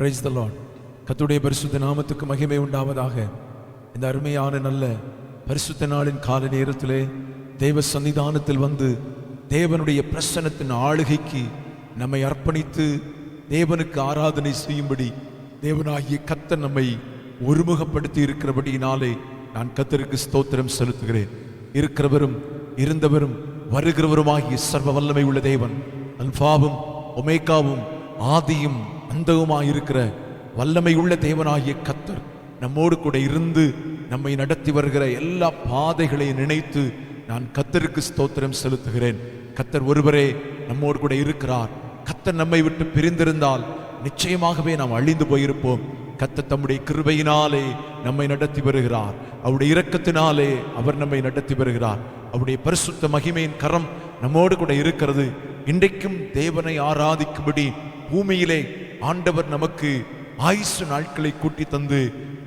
Praise the Lord. கர்த்தருடைய பரிசுத்த நாமத்துக்கு மகிமை உண்டாவதாக. இந்த அருமையான நல்ல பரிசுத்த நாளின் கால நேரத்திலே தேவ சன்னிதானத்தில் வந்து தேவனுடைய பிரசன்னத்தின் ஆளுகைக்கு நம்மை அர்ப்பணித்து தேவனுக்கு ஆராதனை செய்யும்படி தேவனாகிய கர்த்தர் நம்மை ஒருமுகப்படுத்தி இருக்கிறபடியினாலே நான் கர்த்தருக்கு ஸ்தோத்திரம் செலுத்துகிறேன். இருக்கிறவரும் இருந்தவரும் வருகிறவருமாகிய சர்வ வல்லமை உள்ள தேவன், அல்பாவும் ஒமேகாவும் ஆதியும் அந்தவுமாயிருக்கிற வல்லமை உள்ள தேவனாகிய கர்த்தர் நம்மோடு கூட இருந்து நம்மை நடத்தி வருகிற எல்லா பாதைகளையும் நினைத்து நான் கர்த்தருக்கு ஸ்தோத்திரம் செலுத்துகிறேன். கர்த்தர் ஒருவரே நம்மோடு கூட இருக்கிறார். கர்த்தர் நம்மை விட்டு பிரிந்திருந்தால் நிச்சயமாகவே நாம் அழிந்து போயிருப்போம். கர்த்தர் தம்முடைய கிருபையினாலே நம்மை நடத்தி வருகிறார். அவருடைய இரக்கத்தினாலே அவர் நம்மை நடத்தி வருகிறார். அவருடைய பரிசுத்த மகிமையின் கரம் நம்மோடு கூட இருக்கிறது. இன்றைக்கும் தேவனை ஆராதிக்கும்படி பூமியிலே ஆண்டவர் நமக்கு ஆயுசு நாட்களை கூட்டி தந்து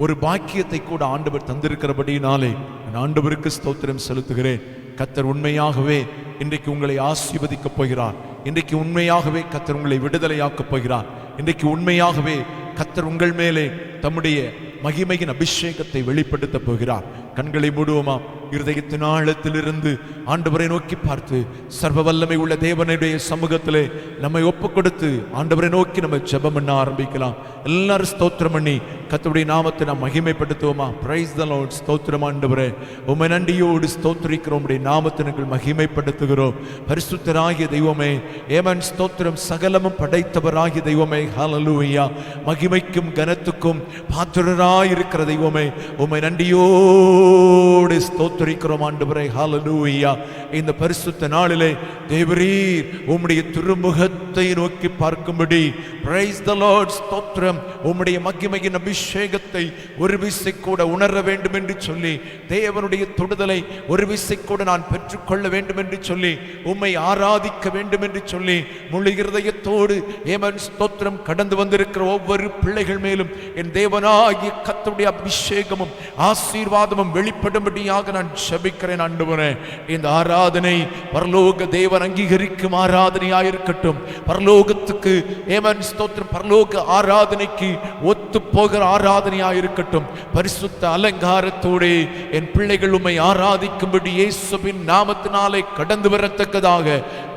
ஒரு பாக்கியத்தை கூட ஆண்டவர் தந்திருக்கிறபடினாலே நான் ஆண்டவருக்கு ஸ்தோத்திரம் செலுத்துகிறேன். கர்த்தர் உண்மையாகவே இன்றைக்கு உங்களை ஆசீர்வதிக்கப் போகிறார். இன்றைக்கு உண்மையாகவே கர்த்தர் உங்களை விடுதலையாக்கப் போகிறார். இன்றைக்கு உண்மையாகவே கர்த்தர் உங்கள் மேலே தம்முடைய மகிமையின் அபிஷேகத்தை வெளிப்படுத்த போகிறார். கண்களை மூடுவோமா? இருதயத்தின் ஆழத்திலிருந்து ஆண்டவரை நோக்கி பார்த்து சர்வ வல்லமை உள்ள தேவனுடைய சமூகத்திலே நம்மை ஒப்பு கொடுத்து ஆண்டவரை நோக்கி நம்ம ஜெபம் பண்ண ஆரம்பிக்கலாம். எல்லாரும் ஸ்தோத்திரம் பண்ணி கர்த்தருடைய நாமத்தை நாம் மகிமைப்படுத்துவோமா? Praise the Lord. ஸ்தோத்திரம் ஆண்டவரே, உம்மை நன்றியோடு ஸ்தோத்திரிக்கிறோம். உம்முடைய நாமத்தை நாங்கள் மகிமைப்படுத்துகிறோம். பரிசுத்தராகிய தெய்வமே, ஏமன் ஸ்தோத்திரம். சகலமும் படைத்தவராகிய தெய்வமே, ஹல்லேலூயா. மகிமைக்கும் கனத்துக்கும் பாத்திரராயிருக்கிற தெய்வமே, உம்மை நன்றியோடு ஸ்தோத்திரிக்கிறோம் ஆண்டவரே, ஹல்லேலூயா. இந்த பரிசுத்த நாளிலே தேவரீர் உம்முடைய திருமுகத்தை நோக்கி பார்க்கும்படி பிரைஸ் தி லார்ட். ஸ்தோத்திரம். உம்முடைய மகிமையின் அபிஷேகத்தை ஒரு விசை கூட உணர வேண்டும் என்று சொல்லி, தேவனுடைய தொடுதலை ஒரு விசை கூட நான் பெற்றுக்கொள்ள வேண்டும் என்று சொல்லி, உம்மை ஆராதிக்க வேண்டும் என்று சொல்லி முழு இருதயத்தோடு ஏமன் ஸ்தோத்திரம் கடந்து வந்திருக்கிற ஒவ்வொரு பிள்ளைகள் மேலும் என் தேவனாகிய கர்த்தருடைய அபிஷேகமும் ஆசீர்வாதமும் வெளிப்படும்படியாக நான் ஜெபிக்கிறேன் ஆண்டவரே. இந்த ஆராதனை பரலோக தேவன் அங்கீகரிக்கும் ஆராதனையாயிருக்கட்டும். பரலோகத்துக்கு ஏமன் ஸ்தோத்திரம் பரலோக ஆராதனைக்கு ஒத்து போகிற ஆராதனையாயிருக்கட்டும். பரிசுத்த அலங்காரத்தோடு என் பிள்ளைகள் உம்மை ஆராதிக்கும்படி இயேசுவின் நாமத்தினாலே கடந்து வரத்தக்கதாக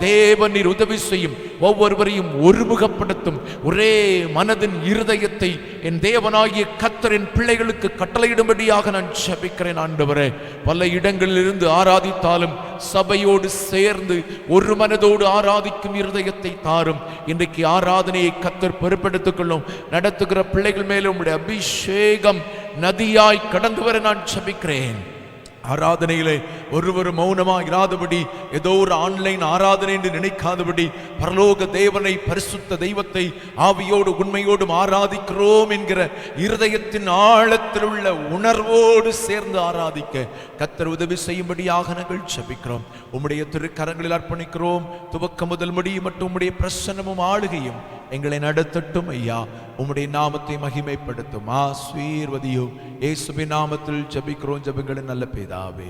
தேவன் நீர் உதவி செய்யும். ஒவ்வொருவரையும் ஒருமுகப்படுத்தும் ஒரே மனதின் இருதயத்தை என் தேவனாகிய கர்த்தரின் பிள்ளைகளுக்கு கட்டளையிடும்படியாக நான் ஜெபிக்கிறேன் ஆண்டவரே. பல இடங்களில் இருந்து ஆராதித்தாலும் சபையோடு சேர்ந்து ஒரு மனதோடு ஆராதிக்கும் இருதயத்தை தாரும். இன்றைக்கு ஆராதனையை கர்த்தர் பொறுப்பெடுத்துக் கொள்ளும். நடத்துகிற பிள்ளைகள் மேலும் உம்முடைய அபிஷேகம் நதியாய் கடந்து வர நான் ஜெபிக்கிறேன். ஆராதனையிலே ஒருவர் மௌனமாக இராதபடி, ஏதோ ஒரு ஆன்லைன் ஆராதனை என்று நினைக்காதபடி, பரலோக தேவனை பரிசுத்த தெய்வத்தை ஆவியோடு உண்மையோடும் ஆராதிக்கிறோம் என்கிற இருதயத்தின் ஆழத்தில் உள்ள உணர்வோடு சேர்ந்து ஆராதிக்க கர்த்தர் உதவி செய்யும்படியாக நாங்கள் ஜெபிக்கிறோம். உம்முடைய திருக்கரங்களில் அர்ப்பணிக்கிறோம். துவக்கம் முதல் முடியும் மட்டும் உம்முடைய பிரசன்னமும் ஆளுகையும் எங்களை நடத்தட்டும் ஐயா. உம்முடைய நாமத்தை மகிமைப்படுத்தும். ஆசீர்வதியும். இயேசுவின் நாமத்தில் ஜெபிக்கிறோம் ஜெபங்களின் நல்ல பிதாவே.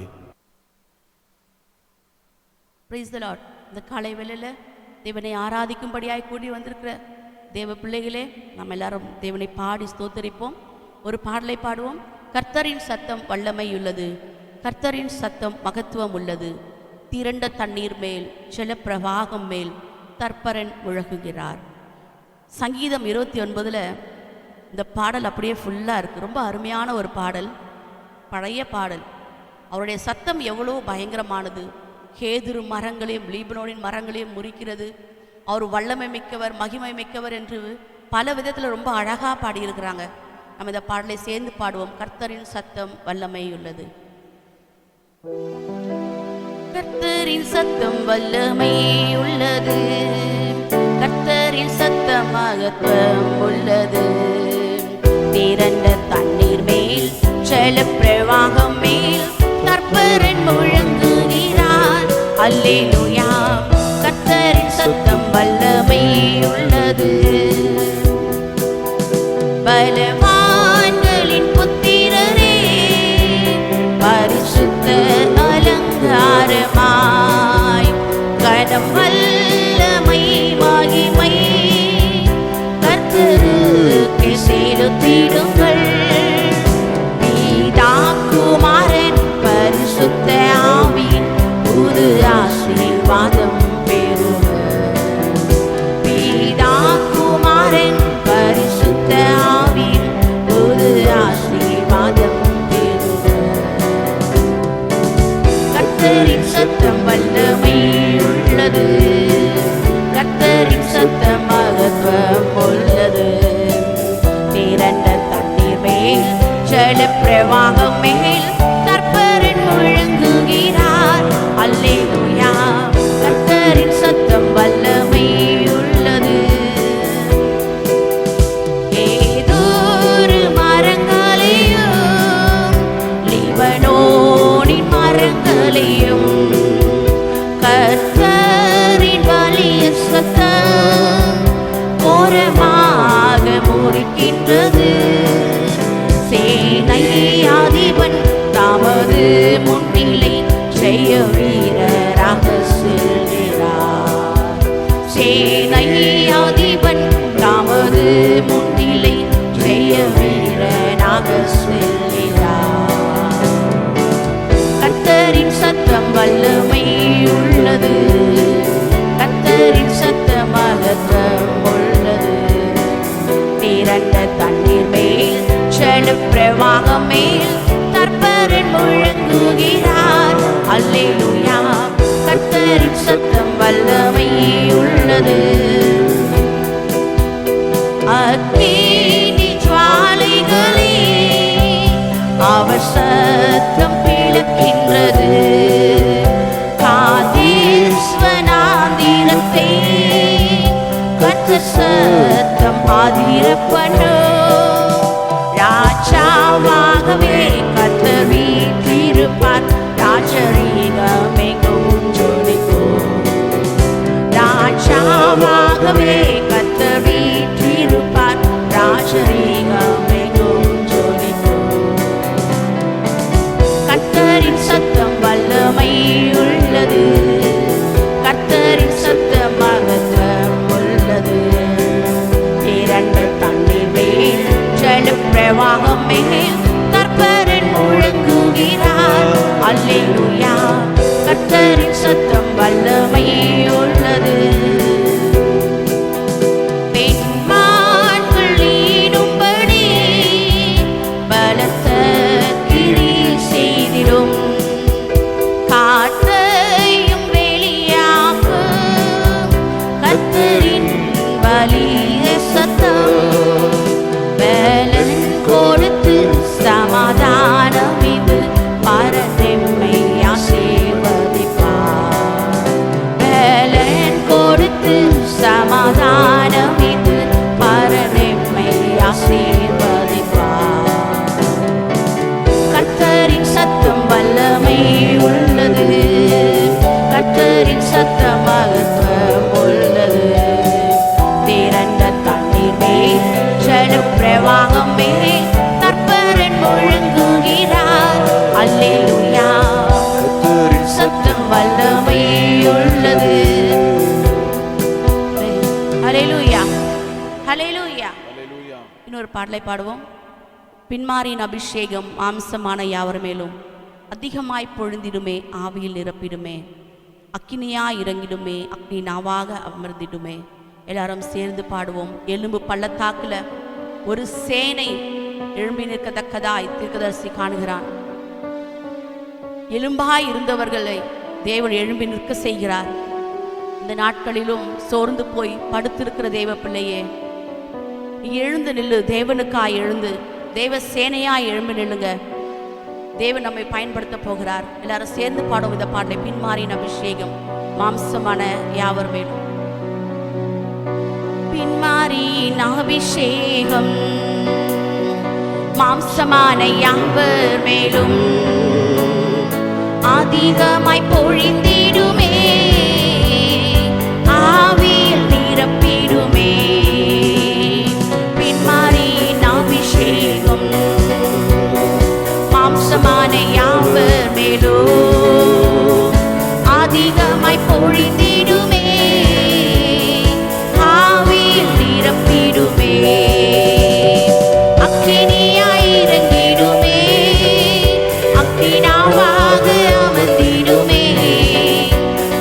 Praise the Lord. இந்த காலை வேளையில தேவனை ஆராதிக்கும்படியாய் கூடி வந்திருக்கிற தேவ பிள்ளைகளே, நாம் எல்லாரும் தேவனை பாடி ஸ்தோத்தரிப்போம். ஒரு பாடலை பாடுவோம். கர்த்தரின் சத்தம் வல்லமை உள்ளது, கர்த்தரின் சத்தம் மகத்துவம் உள்ளது. திரண்ட தண்ணீர் மேல் ஜலப்பிரவாகம் மேல் தர்ப்பரன் முழங்குகிறார். சங்கீதம் 29 இந்த பாடல் அப்படியே ஃபுல்லாக இருக்குது. ரொம்ப அருமையான ஒரு பாடல், பழைய பாடல். அவருடைய சத்தம் எவ்வளோ பயங்கரமானது. கேதுரு மரங்களையும் லீபனோனின் மரங்களையும் முறிக்கிறது. அவர் வல்லமை மிக்கவர், மகிமை மிக்கவர் என்று பல விதத்தில் ரொம்ப அழகாக பாடியிருக்கிறாங்க. நம்ம இந்த பாடலை சேர்ந்து பாடுவோம். கர்த்தரின் சத்தம் வல்லமை உள்ளது. கர்த்தரின் சத்தம் வல்லமை உள்ளது, கர்த்தரின் சத்தம் மகத்துவம் உள்ளது. திரண்ட தண்ணீர் மேல் ஜலப்பிரவாகம் மேல் தர்ப்பரன் முழங்குகிறார். அல்லேலூயா. கர்த்தரின் சத்தம் வல்லமை உள்ளது. பலவான்களின் புத்திரரே, பரிசுத்த அலங்காரமாய் கனம் வல்லமை மகிமை கர்த்தருக்கு ஜல பிரவாகம் மேல் கர்த்தரின் முழங்குகிறார். அல்லேலூயா. கர்த்தரின் சத்தம் வல்லமை உள்ளது. ஏதோரு மரங்களையும் லீபனோனின் மரங்களையும் கர்த்தரின் வலிய சத்தம் கோரமாக முறிக்கின்றது. சேனையாதிபன் தமது முன்னிலை செய்ய வீரராக செல்கிறார். சேனையாதிபன் தமது முன்னிலை செய்ய வீரனாக செல்கிறார். கர்த்தரின் சத்தம் வல்லமை உள்ளது. கர்த்தரின் சத்தம் மகத்துவம் உள்ளது. திரண்ட தண்ணீர் மேல் ஜல பிரவாகம் மேல் கர்த்தரின் முழங்குகிறார். அல்லேலூயா. கர்த்தரின் சத்தம் வல்லமை உள்ளது. அக்கினி ஜுவாலைகளே அவர் சத்தம் பிளக்கின்றது. காதேஸ் வனாந்திரத்தை கர்த்தர் சத்தம் அதிரப்படும். ராஜாவாகவே கர்த்தர் வீற்றிருப்பார். ராஜரீகமெங்கும் ஜொலிக்கும். ராஜாவாகவே கர்த்தர் வீற்றிருப்பார். ராஜரீகமெங்கும் ஜொலிக்கும். கர்த்தரின் சத்தம் வல்லமை உள்ளது. கர்த்தரின் சத்தம் மகத்துவம் உள்ளது. திரண்ட தண்ணீர் மேல் ஜல பிரவாகம் மேல் கர்த்தரின் முழங்குகிறார். அல்லேலூயா. கர்த்தரின் சத்தம் வல்லமை உள்ளது. பெண்மான்கள் ஈனும்படி பலத்த கிரி செய்திடும். காற்றையும் வெளியாக்கும் கர்த்தரின் வலிய சத்தம் பலன் கொடுத்து சமாதானம் இது பரதெம்மை ஆசீர்வதிப்பார். பலன் கொடுத்து சமாதானம் இது பரதெம்மை ஆசீர்வதிப்பார். கர்த்தரின் சத்தம் வல்லமை உள்ளது. கர்த்தரின் சத்தம் மகத்துவம் உள்ளது. திரண்ட தண்ணீர் மேல் ஜல பிரவாகம் மேல் கர்த்தரின் முழங்குகிறார். அல்லேலூயா. கர்த்தரின் சத்தம் வல்லமை உள்ளது. ஹல்லேலூயா. ஹல்லேலூயா. இன்னொரு பாடலை பாடுவோம். பின்மாரின் அபிஷேகம் மாம்சமான யாவர் மேலும் அதிகமாய் பொழுந்திடுமே. ஆவியில் நிரப்பிடுமே. அக்கினியாய் இறங்கிடுமே. அக்னி நாவாக அமர்ந்திடுமே. எல்லாரும் சேர்ந்து பாடுவோம். எலும்பு பள்ளத்தாக்குல ஒரு சேனை எழும்பி நிற்கத்தக்கதாய் தீர்க்கதரிசி காணுகிறான். எலும்பாய் இருந்தவர்களை தேவன் எழும்பி நிற்க செய்கிறார். இந்த நாட்களிலும் சோர்ந்து போய் படுத்திருக்கிற தேவ பிள்ளையே, எழுந்து நில்லு. தேவனுக்காய் எழுந்து தேவ சேனையாய் எழும்பி நில்லுங்க. தேவன் நம்மை பயன்படுத்த போகிறார். எல்லாரும் சேர்ந்து பாடும் இந்த பாடலை. பின்மாரின் அபிஷேகம் மாம்சமான யாவர் மேலும். பின்மாரின் அபிஷேகம் மாம்சமான யாவர் மேலும் அதிகமாய் பொழிந்திடுமே. ஆவியில் நிரப்பிடுமே. பின்மாரின் அபிஷேகம் மாம்சமான யாவர் மேலும் அதிகமாய் பொழிந்திடுமே. ஆவியில் நிரப்பிடுமே. அக்கினியாய் இறங்கிடுமே. அக்கினாவாக அமர்ந்திடுமே.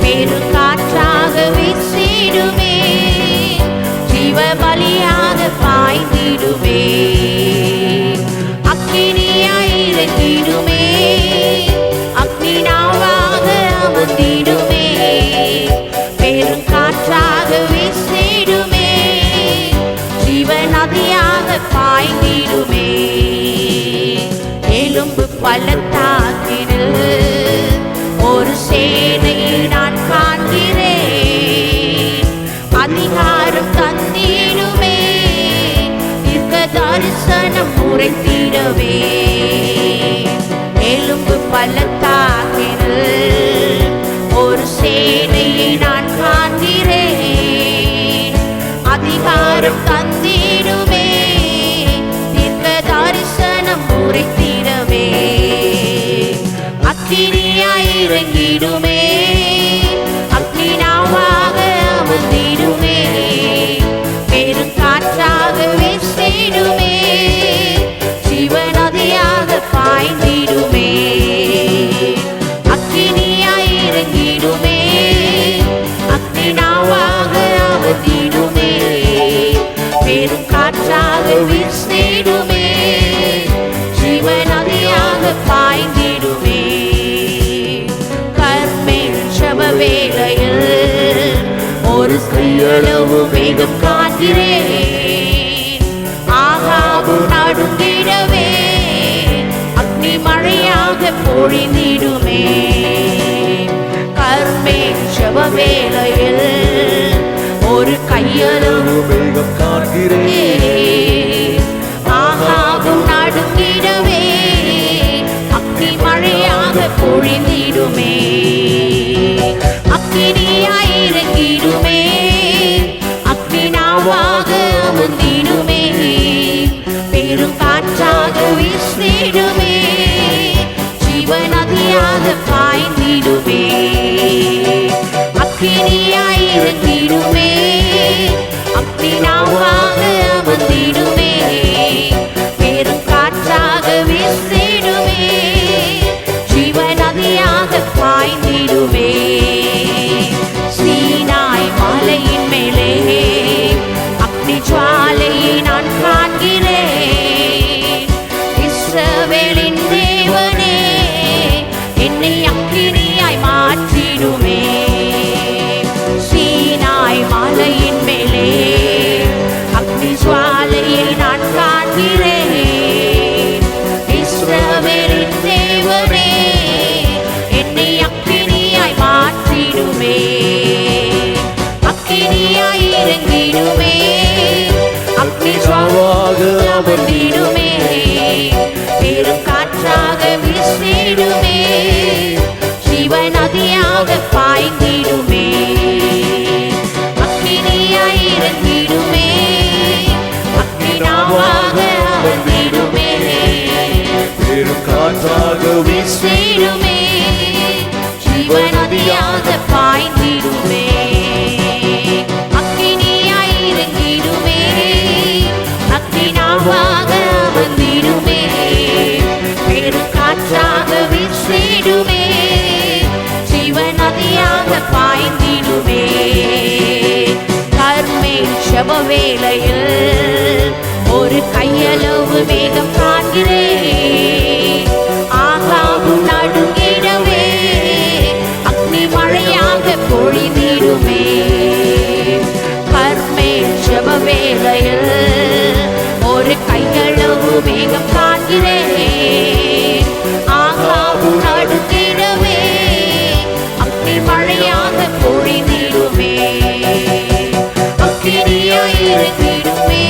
பெருங்காற்றாக வீசிடுமே. ஜீவ பலியாக பாய்ந்திடுமே. அக்கினியாய் இறங்கிடுமே. அக்கினாவாக அமர்ந்திடுமே. பெருங்காற்றாக வீசிடுமே. ஜீவ நதியாக பாய்ந்திடுமே. பள்ளத்தாக்கினில் ஒரு சேனையை நான் காண்கிறேன். அதிகாரம் தந்திடுமே, தீர்க்க தரிசனம் உரைத்திடவே. எலும்பு பள்ளத்தாக்கினில் ஒரு சேனையை நான் காண்கிறேன். அதிகாரம் தந்திடுமே, தீர்க்க தரிசனம் உரைத்திடவே. அக்கினியாய் இறங்கிடுமே, அக்னி நாவாக அமர்ந்திடுமே, பெருங்காற்றாக வீசிடுமே, ஜீவநதியாக பாய்ந்திடுமே. அக்கினியாய் இறங்கிடுமே, அக்னி நாவாக அமர்ந்திடுமே, பெருங்காற்றாக வீசிடுமே, ஜீவநதியாக பாய்ந்திடுமே. கர்மேல் ஜெப வேளையில் ஒரு கையளவு மேகம் காண்கிறேன். ஆகாபு நடுங்கிடவே, அக்னி மழையாக பொழிந்திடுமே. கர்மேல் ஜெப வேளையில் ஒரு கையளவு மேகம் காண்கிறேன். ஆகாபு நடுங்கிடவே, அக்னி மழையாக பொழிந்திடுமே. அக்கினியாய் இறங்கிடுமே, அக்னி நாவாக அமர்ந்திடுமே, பெருங்காற்றாக வீசிடுமே, ஜீவநதியாக பாய்ந்திடுமே. அக்கினியாய் இறங்கிடுமே, அக்னி நாவாக அமர்ந்திடுமே, பெருங்காற்றாக வீசிடுமே, ஜீவநதியாக பாய்ந்திடுமே. சீனாய் மலையின் மேலே அக்னி ஜுவாலையை நான் காண்கிறேன். இஸ்ரவேலின் தேவனே, என்னை அக்கினியாய் மாற்றிடுமே. சீனாய் மலையின் மேலே அக்னி ஜுவாலையை நான் காண்கிறேன். இஸ்ரவேலின் தேவனே, என்னை அக்கினியாய் மாற்றிடுமே. அக்கினியாய் இறங்கிடுமே, அக்னி ஜுவாலாக அமர்ந்திடுமே, பெருங்காற்றாக வீசிடுமே, ஜீவநதியாக பாய்ந்திடுமே. அக்கினியாய் இறங்கிடுமே, அக்னி நாவாக அமர்ந்திடுமே, பெருங்காற்றாக வீசிடுமே, ஜீவநதியாக பாய்ந்திடுமே. அக்கினியாய் இறங்கிடுமே, அக்னி நாவாக அமர்ந்திடுமே, பெருங்காற்றாக வீசிடுமே, ஜீவநதியாக பாய்ந்திடுமே. கர்மேல் ஜெப வேளையில் ஒரு கையளவு மேகம் காண்கிறேன். ஆகாபு நடுங்கிடவே, அக்னி மழையாக பொழிந்திடுமே. கர்மேல் ஜெப வேளையில் ஒரு கையளவு மேகம் காண்கிறேன். ஆகாபு நடுங்கிடவே, அக்னி மழையாக பொழிந்திடுமே. அக்கினியாய் இறங்கிடுமே,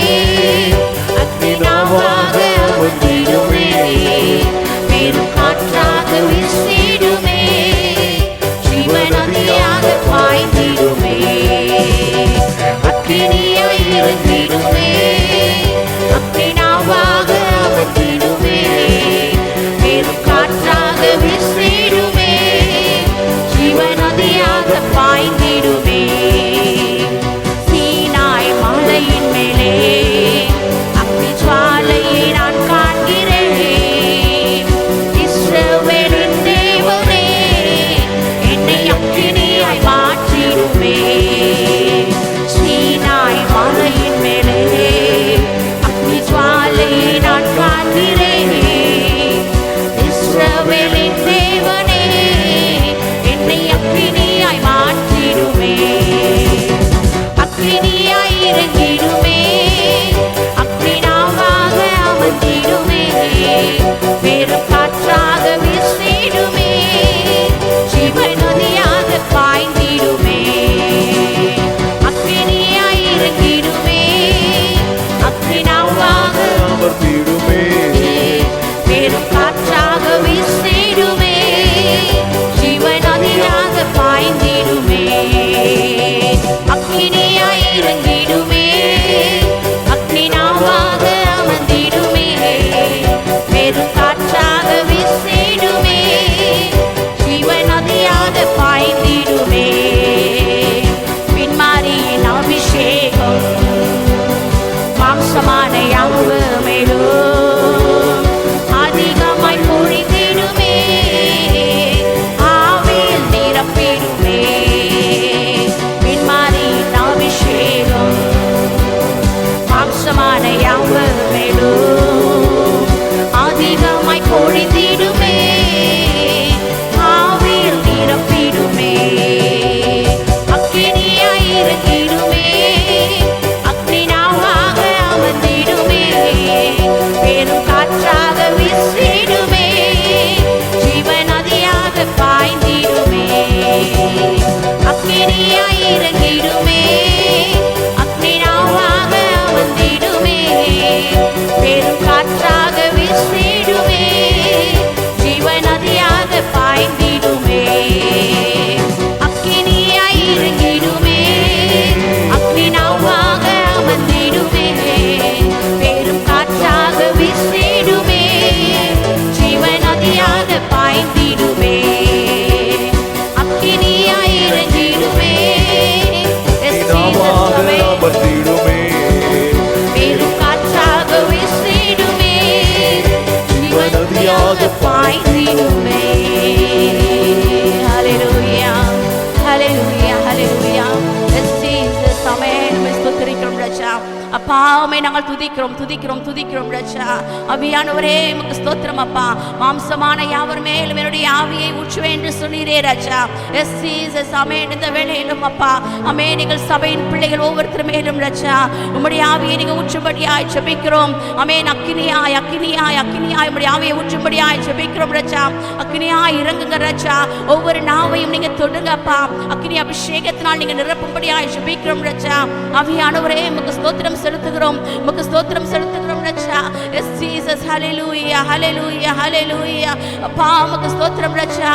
துதிக்கிறோம் துதிக்கிறோம் துதிக்கிறோம் ரச்சா. ஆவியானவரே உமக்கு ஸ்தோத்திரம் அப்பா. மாம்சமான யாவர் மேலும் என்னுடைய ஆவியை ஊற்றுவேன் என்று சொன்னீரே ரச்சா. எஸ் ஜீசஸ் ஆமென். இந்த வேளையிலும் அப்பா ஆமென் நீங்கள் சபையின் பிள்ளைகள் ஒவ்வொருத்தர் மேலும் ரச்சா உம்முடைய ஆவியை நீங்க ஊற்றும்படியாய் ஜெபிக்கிறோம். ஆமென். அக்கினியாய் அக்கினியாய் அக்கினியாய் உம்முடைய ஆவியை ஊற்றும்படியாய் ஜெபிக்கிறோம் ரச்சா. அக்கினியாய் இறங்குங்க ரச்சா. ஒவ்வொரு நாவையும் நீங்க தொடுங்க அப்பா. அக்கினி அபிஷேகத்தினால் நீங்க நிரப்பும்படியாய் ஜெபிக்கிறோம் ரச்சா. ஆவியானவரே உமக்கு ஸ்தோத்திரம் செலுத்துகிறோம் உமக்கு ஸ்தோத்திரம் செலுத்துகிறோம் ரச்சா. எஸ் ஜீசஸ் ஹல்லேலூயா ஹல்லேலூயா ஹல்லேலூயா. அப்பா உமக்கு ஸ்தோத்திரம் ரச்சா.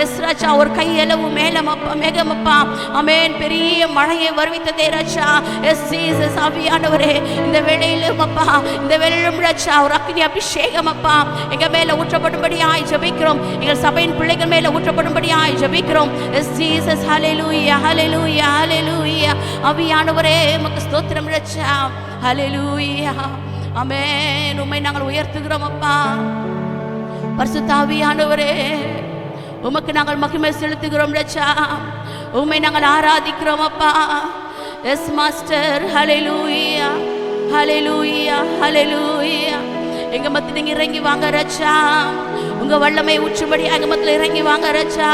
எஸ் ரச்சா ஒரு கையளவு மேகம் அப்பா ஆமென் பெரிய மழையை வருவித்ததே ரச்சா. எஸ் ஜீசஸ் ஆவியானவரே இந்த வேளையிலும் அப்பா இந்த வேளையிலும் ரச்சா ஒரு அக்கினி அபிஷேகம் அப்பா எங்க மேல ஊற்றப்படும்படியாய் ஜெபிக்கிறோம். எங்கள் சபையின் பிள்ளைகள் மேல ஊற்றப்படும்படியாய் ஜெபிக்கிறோம். எஸ் ஜீசஸ் ஹல்லேலூயா ஹல்லேலூயா ஹல்லேலூயா. ஆவியானவரே உமக்கு ஸ்தோத்திரம் ரச்சா. ஹல்லேலூயா ஆமென். உம்மை நாங்கள் உயர்த்துகிறோம் அப்பா. பரிசுத்த ஆவியானவரே உமக்கு நாங்கள் மகிமை செலுத்துகிறோம் ரச்சா. உம்மை நாங்கள் ஆராதிக்கிறோம் அப்பா. எஸ் மாஸ்டர் ஹல்லேலூயா ஹல்லேலூயா ஹல்லேலூயா. எங்க மத்தில நீங்க இறங்கி வாங்க ரச்சா. உங்க வல்லமை ஊற்றும்படி எங்க மத்தில இறங்கி வாங்க ரச்சா.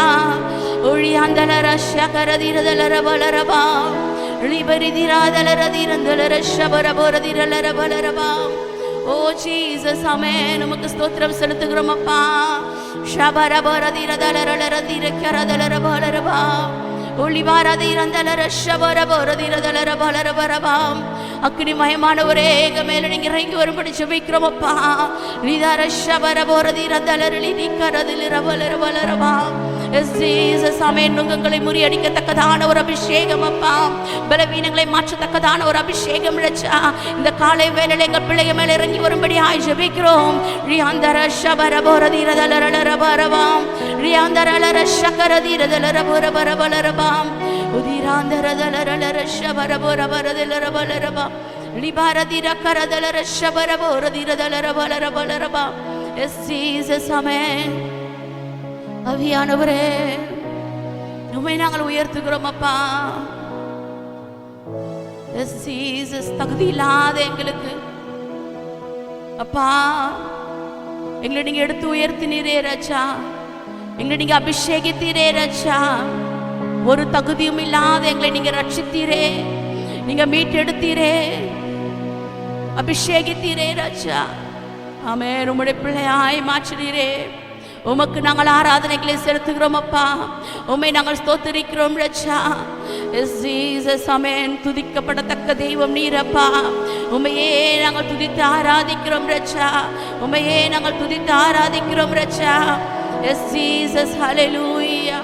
ஒளியாந்தல ரஷா கரதிரதலர பலரபா லிபரிதிராதலரதிரந்தலர ஷபரபரதிரலர பலரபா. ஓ ஜீசஸ் ஆமென். உமக்கு ஸ்தோத்திரம் செலுத்துகிறோம் அப்பா. ஷபரபரதிரதலரலரதிர கரதலர பலரபா ஒளிவாரதிரந்தலர ஷபரபரதிரதலர பலரபரபா. அக்கினி மயமானவரே எங்க மேல நீங்க இறங்கி வரும்படி ஜெபிக்கிறோம் அப்பா. லிதர ஷபரபரதிரதலர லிதிகரதிலர பலரபா. எஸ் ஜீசஸ் ஆமென். நுகங்களை முறியடிக்கத்தக்கதான ஒரு அபிஷேகம் அப்பா. பலவீனங்களை மாற்றத்தக்கதான ஒரு அபிஷேகம் ரச்சா. இந்த காலை வேளையில எங்கள் பிள்ளைகள் மேல இறங்கி வரும்படி ஜெபிக்கிறோம். ரியாந்தர ஷபரபரதிரதலரபரபா ரியாந்தரலர ஷகரதிரதலரபரபரபரபா உதிராந்தரதலரலர ஷபரபரபரதலரபரபா லிபாரதிரகரதலர ஷபரபரதிரதலரபரபரபா. Yes Jesus amen. ஆவியானவரே உம்மை நாங்கள் உயர்த்துகிறோம் அப்பா. எஸ் ஜீசஸ் தகுதி இல்லாத எங்களுக்கு அப்பா எங்களை நீங்க எடுத்து உயர்த்தினீரே ரச்சா. எங்களை நீங்க அபிஷேகித்தீரே ரச்சா. ஒரு தகுதியும் இல்லாத எங்களை நீங்க ரட்சித்தீரே. நீங்க மீட்டெடுத்தீரே அபிஷேகித்தீரே ரச்சா. ஆமென். உம்முடைய பிள்ளையாய் மாற்றினீரே. உமக்கு நாங்கள் ஆராதனைகளை செலுத்துகிறோம் அப்பா. உம்மை நாங்கள் ஸ்தோத்திரிக்கிறோம் ரச்சா. எஸ் ஜீசஸ் ஆமென். துதிக்கப்படத்தக்க தெய்வம் நீரப்பா. உம்மையே நாங்கள் துதித்து ஆராதிக்கிறோம் ரச்சா. உம்மையே நாங்கள் துதித்து ஆராதிக்கிறோம் ரச்சா. எஸ் ஜீசஸ் ஹல்லேலூயா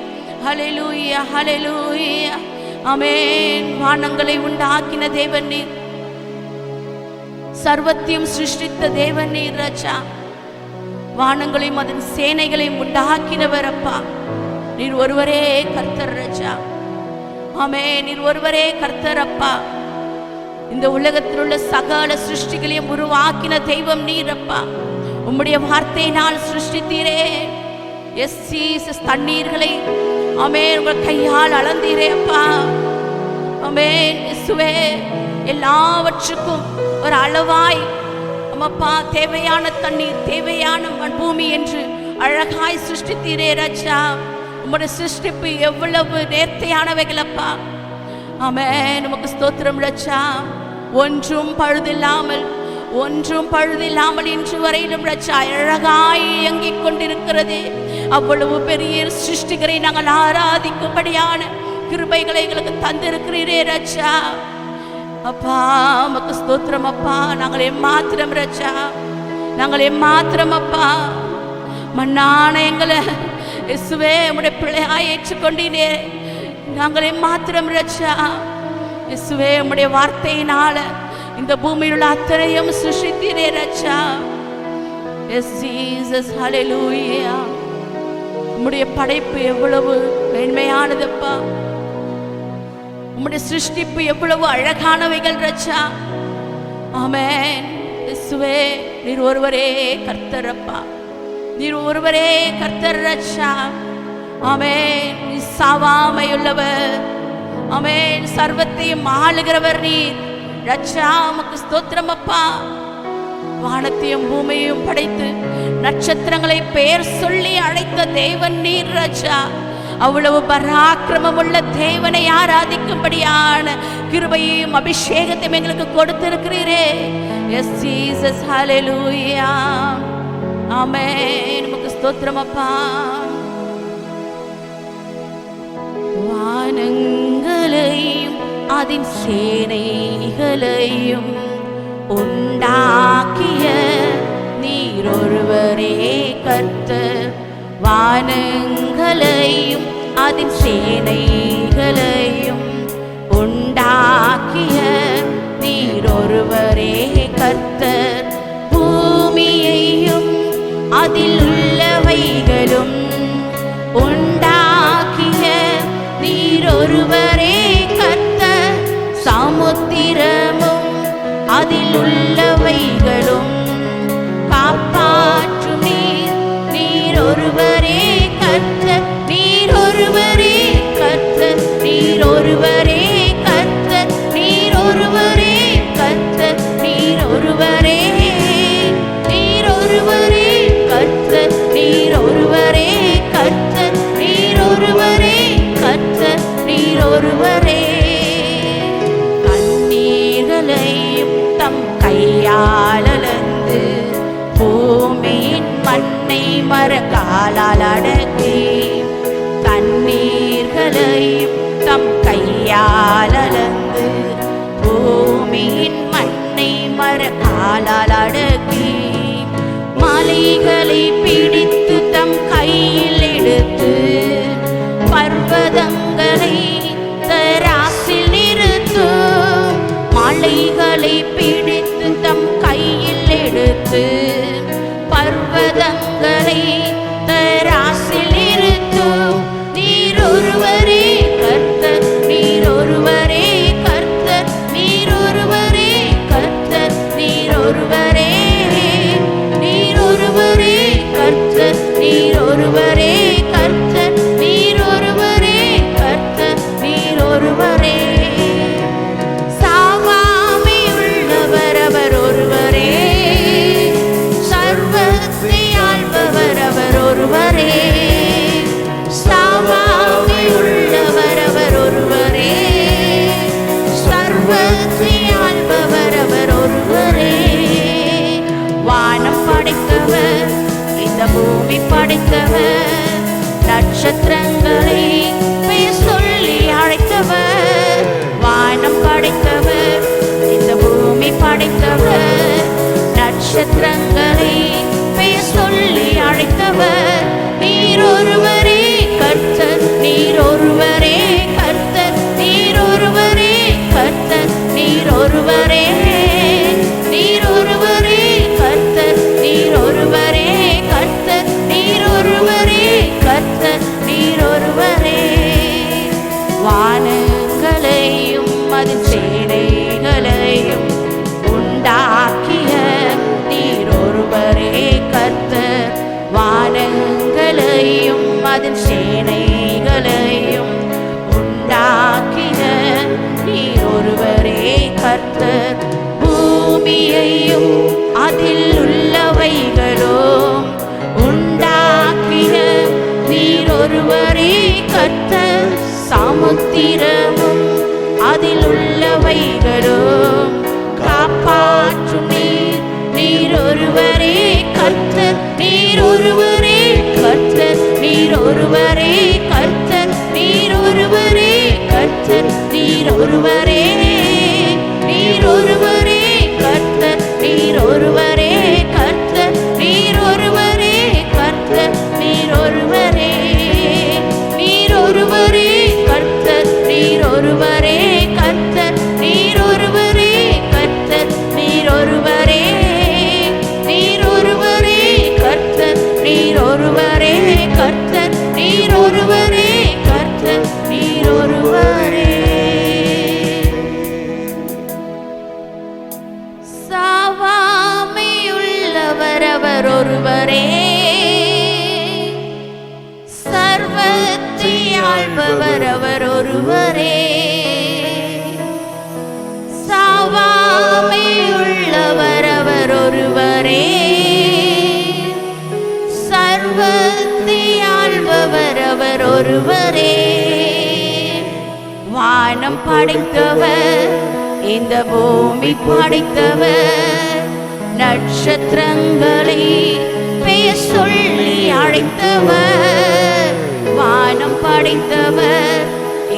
ஹல்லேலூயா ஹல்லேலூயா ஆமென். வானங்களை உண்டாக்கின தேவன் நீர். சர்வத்தையும் சிருஷ்டித்த தேவன் நீர் ரச்சா. வானங்களையும் அதன் சேனைகளையும் உண்டாக்கினவர் அப்பா. நீர் ஒருவரே கர்த்தர் ரச்சா. ஆமென். நீர் ஒருவரே கர்த்தர் அப்பா. இந்த உலகத்தில் உள்ள சகல சிருஷ்டிகளையும் உருவாக்கின தெய்வம் நீர் அப்பா. உம்முடைய வார்த்தையினால் சிருஷ்டித்தீரே. எஸ் ஜீசஸ் தண்ணீர்களை ஆமென் உங்கள் கையால் அளந்தீரே அப்பா. ஆமென். இயேசுவே எல்லாவற்றுக்கும் ஒரு அளவாய் அப்பா தேவையான தண்ணீர் தேவையான பூமி என்று அழகாய் சிருஷ்டித்தீரே ரச்சா. உம்முடைய சிருஷ்டிப்பு எவ்வளவு நேர்த்தியானவைகள் அப்பா. ஆமென். உமக்கு ஸ்தோத்திரம் ரச்சா. ஒன்றும் பழுதில்லாமல் இன்று வரையிலும் ரச்சா அழகாய் இயங்கிக் கொண்டிருக்கிறது. அவ்வளவு பெரிய சிருஷ்டிகரை நாங்கள் ஆராதிக்கும்படியான கிருபைகளை எங்களுக்கு தந்திருக்கிறீரே ரச்சா. அப்பா உமக்கு ஸ்தோத்திரம் அப்பா. நாங்கள் எம்மாத்திரம் ரச்சா. நாங்கள் எம்மாத்திரம் அப்பா. மண்ணான எங்களை இயேசுவே உம்முடைய பிள்ளையாய் ஏற்றுக்கொண்டீனே. நாங்கள் எம்மாத்திரம் ரச்சா. இயேசுவே உம்முடைய வார்த்தையினால இந்த பூமியில் உள்ள அத்தனையும் சிருஷ்டித்தீரே ரச்சா. எஸ் ஜீசஸ் ஹல்லேலூயா. உம்முடைய படைப்பு எவ்வளவு மேன்மையானதப்பா. உம்முடைய சிருஷ்டிப்பு எவ்வளவு அழகானவைகள் ரச்சா. ஆமென். இயேசுவே நீர் ஒருவரே கர்த்தர் அப்பா. நீர் ஒருவரே கர்த்தர் ரச்சா. ஆமென். நிசாவாமையுள்ளவர். ஆமென். சர்வத்தையும் ஆளுகிறவர் நீர். ரட்சா உமக்கு ஸ்தோத்திரம் அப்பா. வானத்தையும் பூமியையும் படைத்து நட்சத்திரங்களை பெயர் சொல்லி அழைத்த தேவன் நீர் ராஜா. அவ்வளவு பராக்கிரமம் உள்ள தேவனை ஆராதிக்கும்படியான கிருபையையும் அபிஷேகத்தையும் எங்களுக்கு கொடுத்திருக்கிறீரே. எஸ் ஜீசஸ், ஹல்லேலூயா, ஆமென். உமக்கு ஸ்தோத்திரம் அப்பா. வானங்களையும் அதின் சேனைகளையும் உண்டாக்கிய நீர் ஒருவரே கர்த்தர். வானங்களையும் அதின் சேனைகளையும் உண்டாக்கிய நீர் ஒருவரே கர்த்தர். பூமியையும் அதில் உள்ளவைகளும் உண்டாக்கிய நீர் ஒருவரே கர்த்தர். சமுத்திரமும் அதில் உள்ளவைகளும் காப்பாற்றும் நீர் ஒருவரே கர்த்தர். நீர் ஒருவரே கர்த்தர், நீர் ஒருவரே கர்த்தர், நீர் ஒருவரே கர்த்தர், நீர் ஒருவரே, நீர் ஒருவரே கர்த்தர், நீர் ஒருவரே கர்த்தர், நீர் ஒருவரே கர்த்தர், நீர் ஒருவரே. கண்ணீர்களையும் தம் கையால் அளந்து பூமியின் மண்ணை மரக்காலால் அடக்கி. தண்ணீர்களையும் தம் கையால் அளந்து பூமியின் மண்ணை மரக்காலால் அடக்கி. மலைகளை பிடித்து தம் கையில் எடுத்து பர்வதங்களை தராசில் நிறுத்தும். மலைகளை பிடித்து தம் கையில் எடுத்து பர்வதங்களை தராசில் நிறுத்தும். நீர் ஒருவரே கர்த்தர், நீர் ஒருவரே கர்த்தர், நீர் ஒருவரே கர்த்தர், நீர் ஒருவரே, நீர் ஒருவரே கர்த்தர், நீர் ஒருவரே கர்த்தர், நீர் ஒருவரே கர்த்தர், நீர் ஒருவரே. சாவாமையுள்ளவர் அவர் ஒருவரே, சர்வத்தை ஆள்பவர் அவர் ஒருவரே. சாவாமையுள்ளவர் அவர் ஒருவரே, சர்வத்தை ஆள்பவர் அவர் ஒருவரே. வானம் படைத்தவர், இந்த பூமி படைத்தவர், நட்சத்திரங்களை பெயர் சொல்லி அழைத்தவர். வானம் படைத்தவர், இந்த பூமி படைத்தவர், நட்சத்திரங்களை பெயர் சொல்லி அழைத்தவர். நீர் ஒருவரே கர்த்தர், நீர் ஒருவரே கர்த்தர், நீர் ஒருவரே கர்த்தர், நீர் ஒருவரே, நீர் ஒருவரே கர்த்தர், நீர் ஒருவரே கர்த்தர், நீர் ஒருவரே கர்த்தர், நீர் ஒருவரே. வானங்களையும் அதன் சேனைகளையும் உண்டாக்கிய நீர் ஒருவரே கர்த்தர். வானங்களையும் அதன் சேனைகளையும் உண்டாக்கிய நீர் ஒருவரே கர்த்தர். பூமியையும் அதில் உள்ளவைகளும் உண்டாக்கிய நீர் ஒருவரே கர்த்தர். சமுத்திரமும் அதில் உள்ளவைகளும் காப்பாற்றும் நீர் ஒருவரே கர்த்தர். நீர் ஒருவரே கர்த்தர், நீர் ஒருவரே கர்த்தர், நீர் ஒருவரே கர்த்தர், நீர் ஒருவரே, நீர் ஒருவரே கர்த்தர், நீர் ஒருவரே கர்த்தர், நீர் ஒருவரே கர்த்தர், நீர் ஒருவரே, நீர் ஒருவரே கர்த்தர், நீர் ஒருவரே கர்த்தர், நீர் ஒருவரே கர்த்தர், நீர் ஒருவரே, நீர் ஒருவரே கர்த்தர், நீர் ஒருவரே கர்த்தர், நீர் ஒருவரே கர்த்தர், நீர் ஒருவரே. சாவாமையுள்ளவர் அவர் ஒருவரே, சர்வத்தை ஆள்பவர் அவர் ஒருவரே. சாவா ஒருவரே. வானம் படைத்தவர், இந்த பூமி படைத்தவர், நட்சத்திரங்களை பெயர் சொல்லி அழைத்தவர். வானம் படைத்தவர்,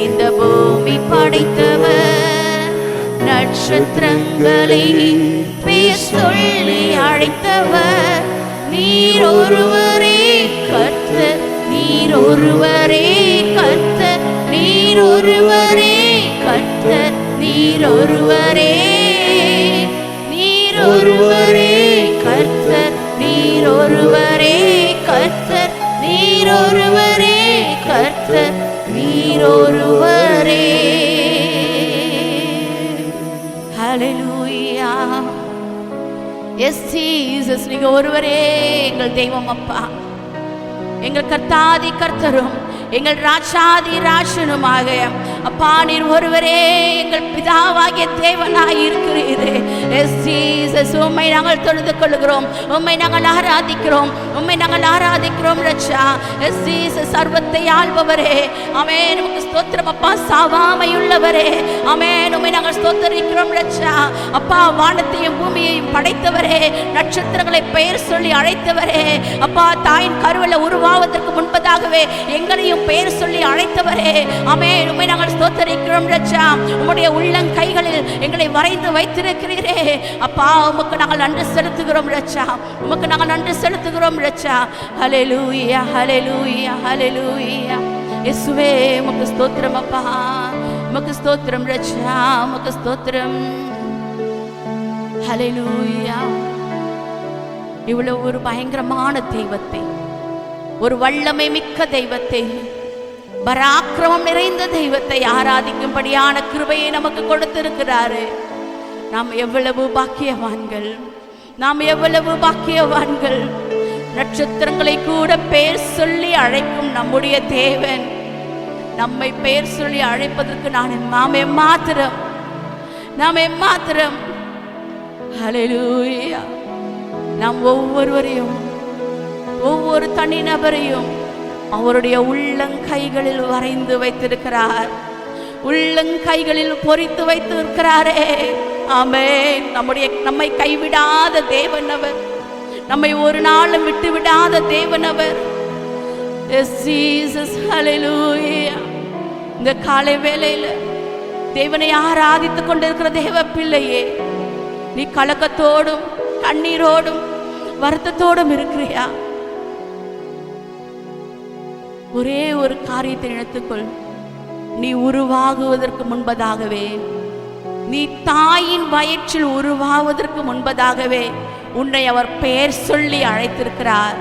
இந்த பூமி படைத்தவர், நட்சத்திரங்களை பெயர் சொல்லி அழைத்தவர். நீர் ஒருவரே கர்த்தர், நீர் ஒருவரே கர்த்தர், நீர் ஒருவரே கர்த்தர், நீர் ஒருவரே, நீர் ஒருவரே கர்த்தர், நீர் ஒருவரே கர்த்தர், நீர் ஒருவரே கர்த்தர், நீர் ஒருவரே. ஹல்லேலூயா. எஸ் ஜீசஸ், நீங்க ஒருவரே எங்கள் தெய்வம் அப்பா, எங்கள் கர்த்தாதி கர்த்தரும் எங்கள் ராஜாதி ராஜனுமாக அப்பா, நீர் ஒருவரே எங்கள் பிதாவாகிய தேவனாய் இருக்கிறீரே. எஸ் ஜீசஸ், உம்மை நாங்கள் தொழுது கொள்கிறோம், உம்மை நாங்கள் ஆராதிக்கிறோம், உம்மை நாங்கள் ஆராதிக்கிறோம் ரட்சா. எஸ் ஜீசஸ், சர்வத்தை ஆள்பவரே, ஆமென். உமக்கு ஸ்தோத்திரம் அப்பா, சாவாமையுள்ளவரே, ஆமென். உம்மை நாங்கள் ஸ்தோத்திரிக்கிறோம் ரட்சா. அப்பா, வானத்தையும் பூமியையும் படைத்தவரே, நட்சத்திரங்களை பெயர் சொல்லி அழைத்தவரே, அப்பா, தாயின் கருவில உருவாவதற்கு முன்பதாகவே எங்களையும் பெயர் சொல்லி அழைத்தவரே, ஆமென். உம்மை நாங்கள் ஸ்தோத்திரிக்கிறோம் ரட்சா. உம்முடைய உள்ளங்கைகளில் எங்களை வரைந்து வைத்திருக்கிறீரே அப்பா, உமக்கு நாங்கள் நன்றி செலுத்துகிறோம் ரட்சா, உமக்கு நாங்கள் நன்றி செலுத்துகிறோம் ரட்சா. ஹல்லேலூயா, ஹல்லேலூயா, ஹல்லேலூயா. இயேசுவே, உமக்கு ஸ்தோத்திரம் அப்பா, உமக்கு ஸ்தோத்திரம் ரட்சா, உமக்கு ஸ்தோத்திரம். ஹல்லேலூயா. இவ்வளவு ஒரு பயங்கரமான தெய்வத்தை, ஒரு வல்லமை மிக்க தெய்வத்தை, பராக்கிரமம் நிறைந்த தெய்வத்தை ஆராதிக்கும்படியான கிருபையை நமக்கு கொடுத்திருக்கிறாரு. நாம் எவ்வளவு பாக்கியவான்கள், நாம் எவ்வளவு பாக்கியவான்கள். நட்சத்திரங்களை கூட பெயர் சொல்லி அழைக்கும் நம்முடைய தேவன் நம்மை பெயர் சொல்லி அழைப்பதற்கு நாம் எம்மாத்திரம், நாம் எம்மாத்திரம். ஹல்லேலூயா. நாம் ஒவ்வொருவரையும், ஒவ்வொரு தனிநபரையும் அவருடைய உள்ளங்கைகளில் வரைந்து வைத்திருக்கிறார், உள்ளங்கைகளில் பொறித்து வைத்திருக்கிறாரே. ஆமென். நம்மை கைவிடாத தேவன் அவர், நம்மை ஒரு நாளும் விட்டு விடாத தேவன் அவர். எஸ் ஜீசஸ், ஹல்லேலூயா. இந்த காலை வேளையில தேவனை ஆராதித்துக் கொண்டிருக்கிற தேவ பிள்ளையே, நீ கலக்கத்தோடும் கண்ணீரோடும் வருத்தத்தோடும் இருக்கிறியா? ஒரே ஒரு காரியத்தை நினைத்துக்கொள். நீ உருவாகுவதற்கு முன்பதாகவே, நீ தாயின் வயிற்றில் உருவாவதற்கு முன்பதாகவே உன்னை அவர் பெயர் சொல்லி அழைத்திருக்கிறார்.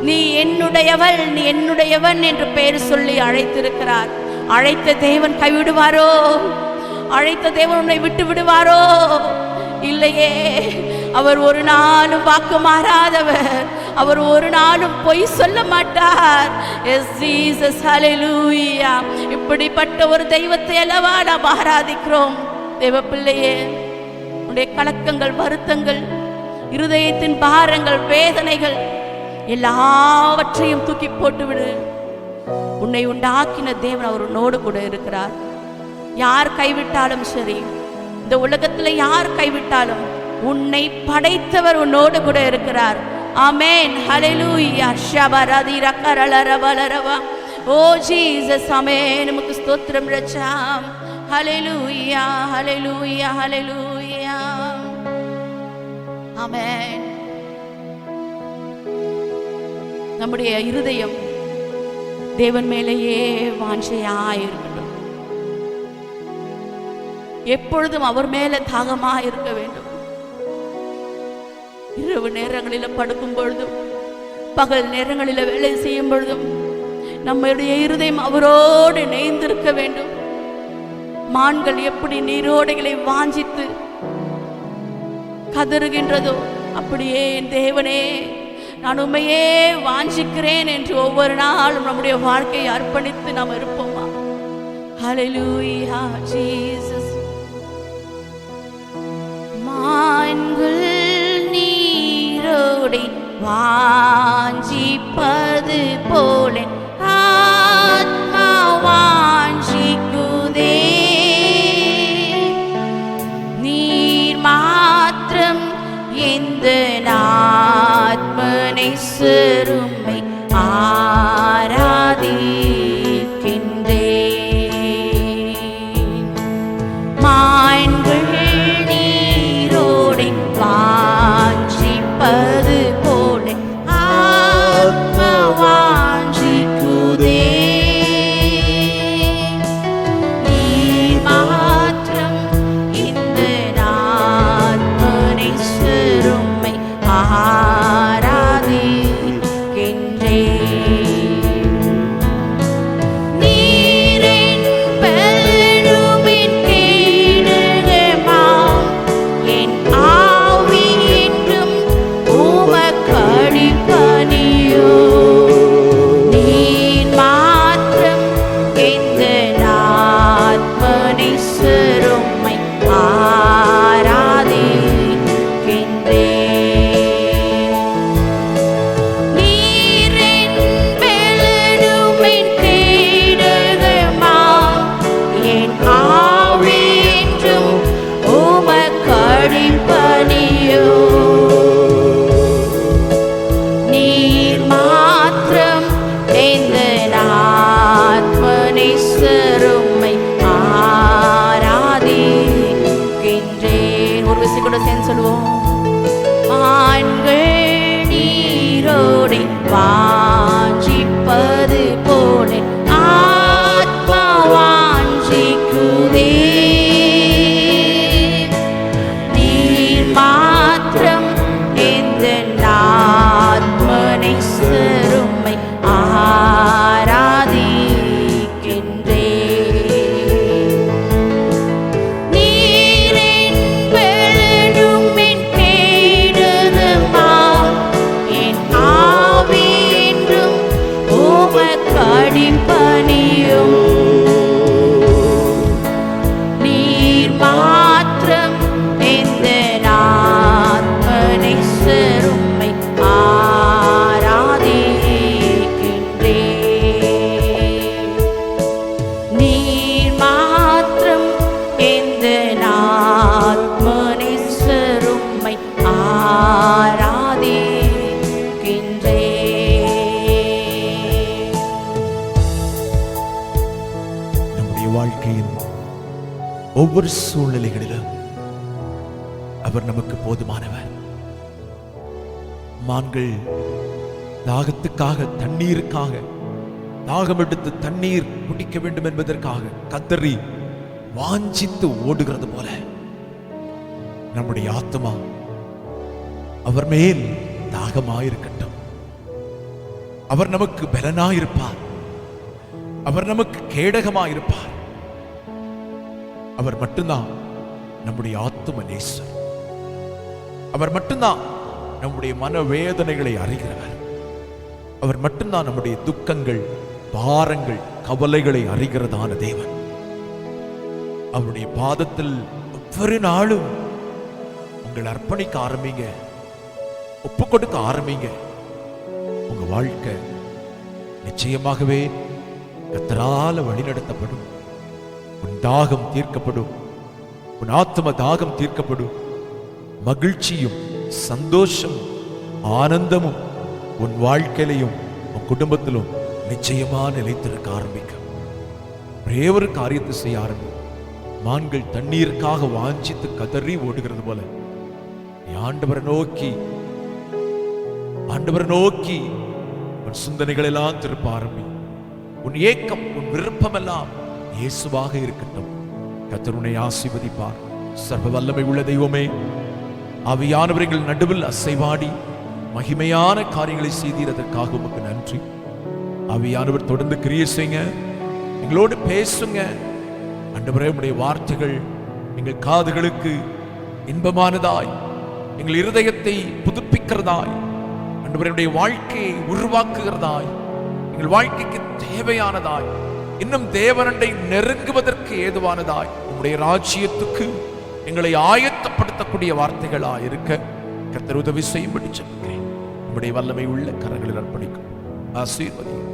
நீ என்னுடையவள், நீ என்னுடையவன் என்று பெயர் சொல்லி அழைத்திருக்கிறார். அழைத்த தேவன் கைவிடுவாரோ? அழைத்த தேவன் உன்னை விட்டு விடுவாரோ? இல்லையே. அவர் ஒரு நாளும் வாக்கு மாறாதவர், அவர் ஒரு நாளும் பொய் சொல்ல மாட்டார். எஸ் ஜீசஸ், ஹல்லேலூயா. இப்படிப்பட்ட ஒரு தெய்வத்தை அல்லவா நாம் ஆராதிக்கிறோம். தேவ பிள்ளையே, உன்னுடைய கலக்கங்கள், வருத்தங்கள், இருதயத்தின் பாரங்கள், வேதனைகள் எல்லாவற்றையும் தூக்கி போட்டுவிடு. உன்னை உண்டாக்கின தேவன் அவர் உன்னோடு கூட இருக்கிறார். யார் கைவிட்டாலும் சரி, இந்த உலகத்தில் யார் கைவிட்டாலும் உன்னை படைத்தவர் உன்னோடு கூட இருக்கிறார். ஆமென். ஹல்லேலூயா. ஷபரதி ரகரலரவலரவா. ஓ ஜீசஸ், ஆமென். நமக்கு ஸ்தோத்திரம் ரட்சா. ஹல்லேலூயா, ஹல்லேலூயா, ஹல்லேலூயா. ஆமென். நம்முடைய இருதயம் தேவன் மேலேயே வாஞ்சையாயிருக்கட்டும். எப்பொழுதும் அவர் மேல தாகமா இருக்க வேண்டும். இரவு நேரங்களில் படுக்கும் பொழுதும், பகல் நேரங்களில் வேலை செய்யும் பொழுதும் நம்முடைய இருதயம் அவரோடு இணைந்திருக்க வேண்டும். மான்கள் எப்படி நீரோடைகளை வாஞ்சித்து கதறுகின்றதோ, அப்படியே என் தேவனே, நான் உண்மையே வாஞ்சிக்கிறேன் என்று ஒவ்வொரு நாளும் நம்முடைய வாழ்க்கையை அர்ப்பணித்து நாம் இருப்போமா? ஹல்லேலூயா, ஜீசஸ். மான்கள் நீரோடை வாஞ்சிப்பது போல ஆத்மா ஆத்மனை சிறுமை ஆராதிக்கின்றேன். மான்கள் நீரோடை வாஞ்சிப்பது போல ஆத்ம வாஞ்சிக்குதே. நீர் மாத்திரம் இந்த ஆத்மனை சிறுமை ஆராதிக்கின்றேன். நீரின் பெருமின் கேடகமாம் என் ஆவி என்றும் உமக்கடிபணியோ. நீர் மாத்திரம் எந்த ஆத்மனை சிறுமை ஆராதிக்கின்றேன். நீரின் பெருமின் கேடகமாம் என் ஆவி என்றும் உமக்கடிபணியோ. நீர் மாத்திரம் எந்த ஆத்மனை சிறுமை ஆராதிக்கின்றேன். ஒரு விசை கூட சேர்ந்து சொல்லுவோம். ஆண்கள் நீரோடை வாஞ்சிப்பது போல ஆத்மா வாஞ்சிக்குதே. நீர் மாத்திரம் எந்த ஆத்மனை சிறுமை ஆராதிக்கின்றேன். நீரின் பெருமின் கேடகமாம் என் ஆவி என்றும் உமக்கடிபணியும். நீர் மாத்திரம் எந்த ஆத்மனை சிறுமை ஆராதிக்கின்றேன். நீர் மாத்திரம் எந்த ஆத்மனை சிறுமை ஆராதிக்கின்றேன். நம்முடைய வாழ்க்கையின் ஒவ்வொரு சூழ்நிலைகளிலும் அவர் நமக்கு போதுமானவர். மான்கள் தாகத்துக்காக, தண்ணீருக்காக, தாகம் எடுத்து தண்ணீர் குடிக்க வேண்டும் என்பதற்காக கதறி வாஞ்சித்து ஓடுகிறது போல நம்முடைய ஆத்மா அவர் மேல் தாகமாயிருக்கட்டும். அவர் நமக்கு பலனாயிருப்பார். அவர் நமக்கு கேடகமாயிருப்பார். அவர் மட்டும்தான் நம்முடைய ஆத்தும நேசர். அவர் மட்டும்தான் நம்முடைய மனவேதனைகளை அறிகிறவர். அவர் மட்டும்தான் நம்முடைய துக்கங்கள், பாரங்கள், கவலைகளை அறிகிறதான தேவன். அவருடைய பாதத்தில் ஒவ்வொரு நாளும் உங்களை அர்ப்பணிக்க ஆரம்பிங்க, ஒப்பு கொடுக்க ஆரம்பிங்க. உங்க வாழ்க்கை நிச்சயமாகவே கர்த்தரால வழிநடத்தப்படும். உன் தாகம் தீர்க்கப்படும். உன் ஆத்ம தாகம் தீர்க்கப்படும். மகிழ்ச்சியும் சந்தோஷம் ஆனந்தமும் உன் வாழ்க்கையிலையும் உன் குடும்பத்திலும் நிச்சயமா நிலைத்திருக்க ஆரம்பிக்கும். ஒரே ஒரு காரியத்தை செய்ய ஆரம்பி. மான்கள் தண்ணீருக்காக வாஞ்சித்து கதறி ஓடுகிறது போல நீ ஆண்டவரை நோக்கி உன் சிந்தனைகள் எல்லாம் திருப்ப ஆரம்பி. உன் ஏக்கம், உன் விருப்பம் எல்லாம் இயேசுவாக இருக்கட்டும். கர்த்தர் உன்னை ஆசீர்வதிப்பார். சர்வ வல்லமை உள்ள தெய்வமே, ஆவியானவர்கள் நடுவில் அசைவாடி மகிமையான காரியங்களை செய்ததற்காக உமக்கு நன்றி. ஆவியானவர் தொடர்ந்து கிரியை செய்யுங்க, எங்களோடு பேசுங்க. ஆண்டவரே, உம்முடைய வார்த்தைகள் எங்கள் காதுகளுக்கு இன்பமானதாய், எங்கள் இருதயத்தை புதுப்பிக்கிறதாய், ஆண்டவருடைய வாழ்க்கையை உருவாக்குகிறதாய், எங்கள் வாழ்க்கைக்கு தேவையானதாய், இன்னும் தேவனண்டை நெருங்குவதற்கு ஏதுவானதாய், உம்முடைய ராஜ்யத்துக்கு எங்களை ஆயத்தப்படுத்தக்கூடிய வார்த்தைகளாய் இருக்க கர்த்தர் உதவி செய்யும்படி ஜெபிக்கிறேன். உம்முடைய வல்லமை உள்ள கரங்களில் அர்ப்பணிக்கும். ஆசீர்வதியும்.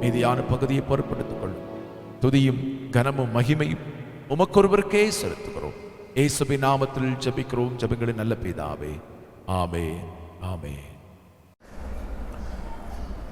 மீதியான பகுதியை பொறுப்படுத்திக் கொள்ளும். துதியும் கனமும் மகிமையும் உமக்கொருவருக்கே செலுத்துகிறோம். இயேசுவின் நாமத்தில் ஜெபிக்கிறோம். ஜெபங்களின் நல்ல பிதாவே, ஆமென். ஆமென்.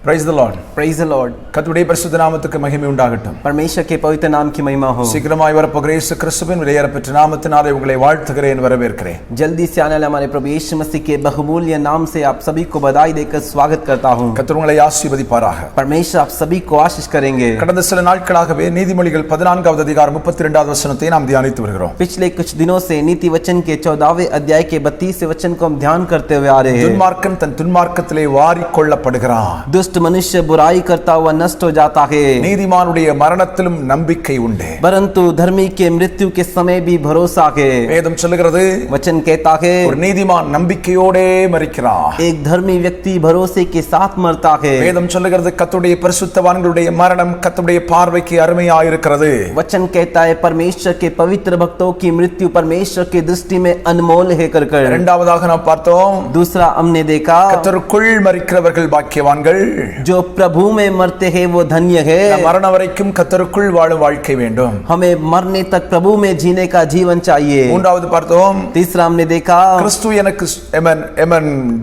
Praise the Lord. Praise the Lord. கர்த்தருடைய பரிசுத்த நாமத்துக்கு மகிமை உண்டாகட்டும். परमेश्वर के पवित्र नाम की महिमा हो. சீக்கிரமாய் வரப்போகிற இயேசு கிறிஸ்துவின் விலையேறப்பெற்ற நாமத்தினாலே உங்களை வாழ்த்துகிறேன், வரவேற்கிறேன். जल्दी से आने वाले हमारे प्रभु यीशु मसीह के बहुमूल्य नाम से आप सभी को बधाई देकर स्वागत करता हूं. கர்த்தர் உங்களை ஆசீர்வதிப்பாராக. परमेश्वर आप सभी को आशीष करेंगे. கடந்த சில நாட்களாகவே நீதிமொழிகள் 14வது அதிகாரம் 32வது வசனத்தை நாம் தியானித்து வருகிறோம். पिछले कुछ दिनों से नीति वचन के 14वें अध्याय के 32वें वचन को हम ध्यान करते हुए आ रहे हैं. துன்மார்க்கன் தன் துன்மார்க்கத்திலே வாரிக்கொள்ளப்படுகிறான். दुष्ट मनुष्य बुराई करता हुआ नष्ट हो जाता है, நீதிமானுடைய மரணத்திலும் நம்பிக்கை உண்டு. परंतु धर्मी के मृत्यु के समय भी भरोसा है. வேதம் சொல்லுகிறது, वचन कहता है ஒரு நீதிமான் நம்பிக்கையோடே மரிக்கிறான். एक धर्मी व्यक्ति भरोसे के साथ मरता है. வேதம் சொல்லுகிறது, கர்த்தருடைய பரிசுத்தவான்களுடைய மரணம் கர்த்தருடைய பார்வைக்கு அருமையாயிருக்கிறது. वचन कहता है परमेश्वर के पवित्र भक्तों की मृत्यु परमेश्वर की दृष्टि में अनमोल है कर இரண்டாவதாக நாம் பார்த்தோம், दूसरा हमने देखा கர்த்தருக்குள் மரிக்கிறவர்கள் பாக்கியவான்கள். जो प्रभु में मरते हैं वो धन्य है. மரணம் வரைக்கும் கர்த்தருக்குள் வாழும் வாழ்க்கை வேண்டும். हमें मरने तक प्रभु में जीने का जीवन चाहिए. மூன்றாவது பார்த்தோம், तीसरा हमने देखा கிறிஸ்து எனக்கு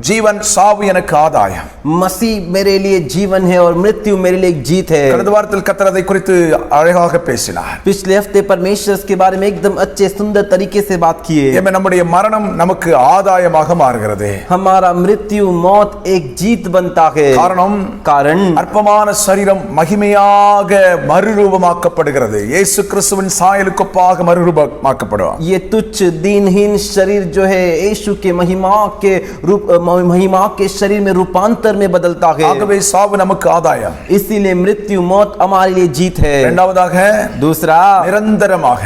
ஜீவன், சாவு எனக்கு ஆதாயம். मसीह मेरे लिए जीवन है और मृत्यु मेरे लिए एक जीत है. கடந்த வாரத்தில் கர்த்தர் அதை குறித்து அழகாக பேசினார். पिछले हफ्ते परमेश्वर इसके बारे में एकदम अच्छे सुंदर तरीके से बात किए. நம்முடைய மரணம் நமக்கு ஆதாயமாக மாறுகிறது. हमारा मृत्यु मौत एक जीत बनता है. कारण அற்பமான சரீரம் மகிமையாக மறுரூபமாக்கப்படுகிறது. இயேசு கிறிஸ்துவின் சாயலுக்கு ஒப்பாக மறுரூபமாக்கப்படும். ये तुच्छ दीनहीन शरीर जो है यीशु के महिमा के शरीर में रूपांतर में बदलता है. ஆகவே சாவு நமக்கு ஆதாயம். इसीलिए मृत्यु मौत हमारे लिए जीत है. இரண்டாவதாக दूसरा நிரந்தரமாக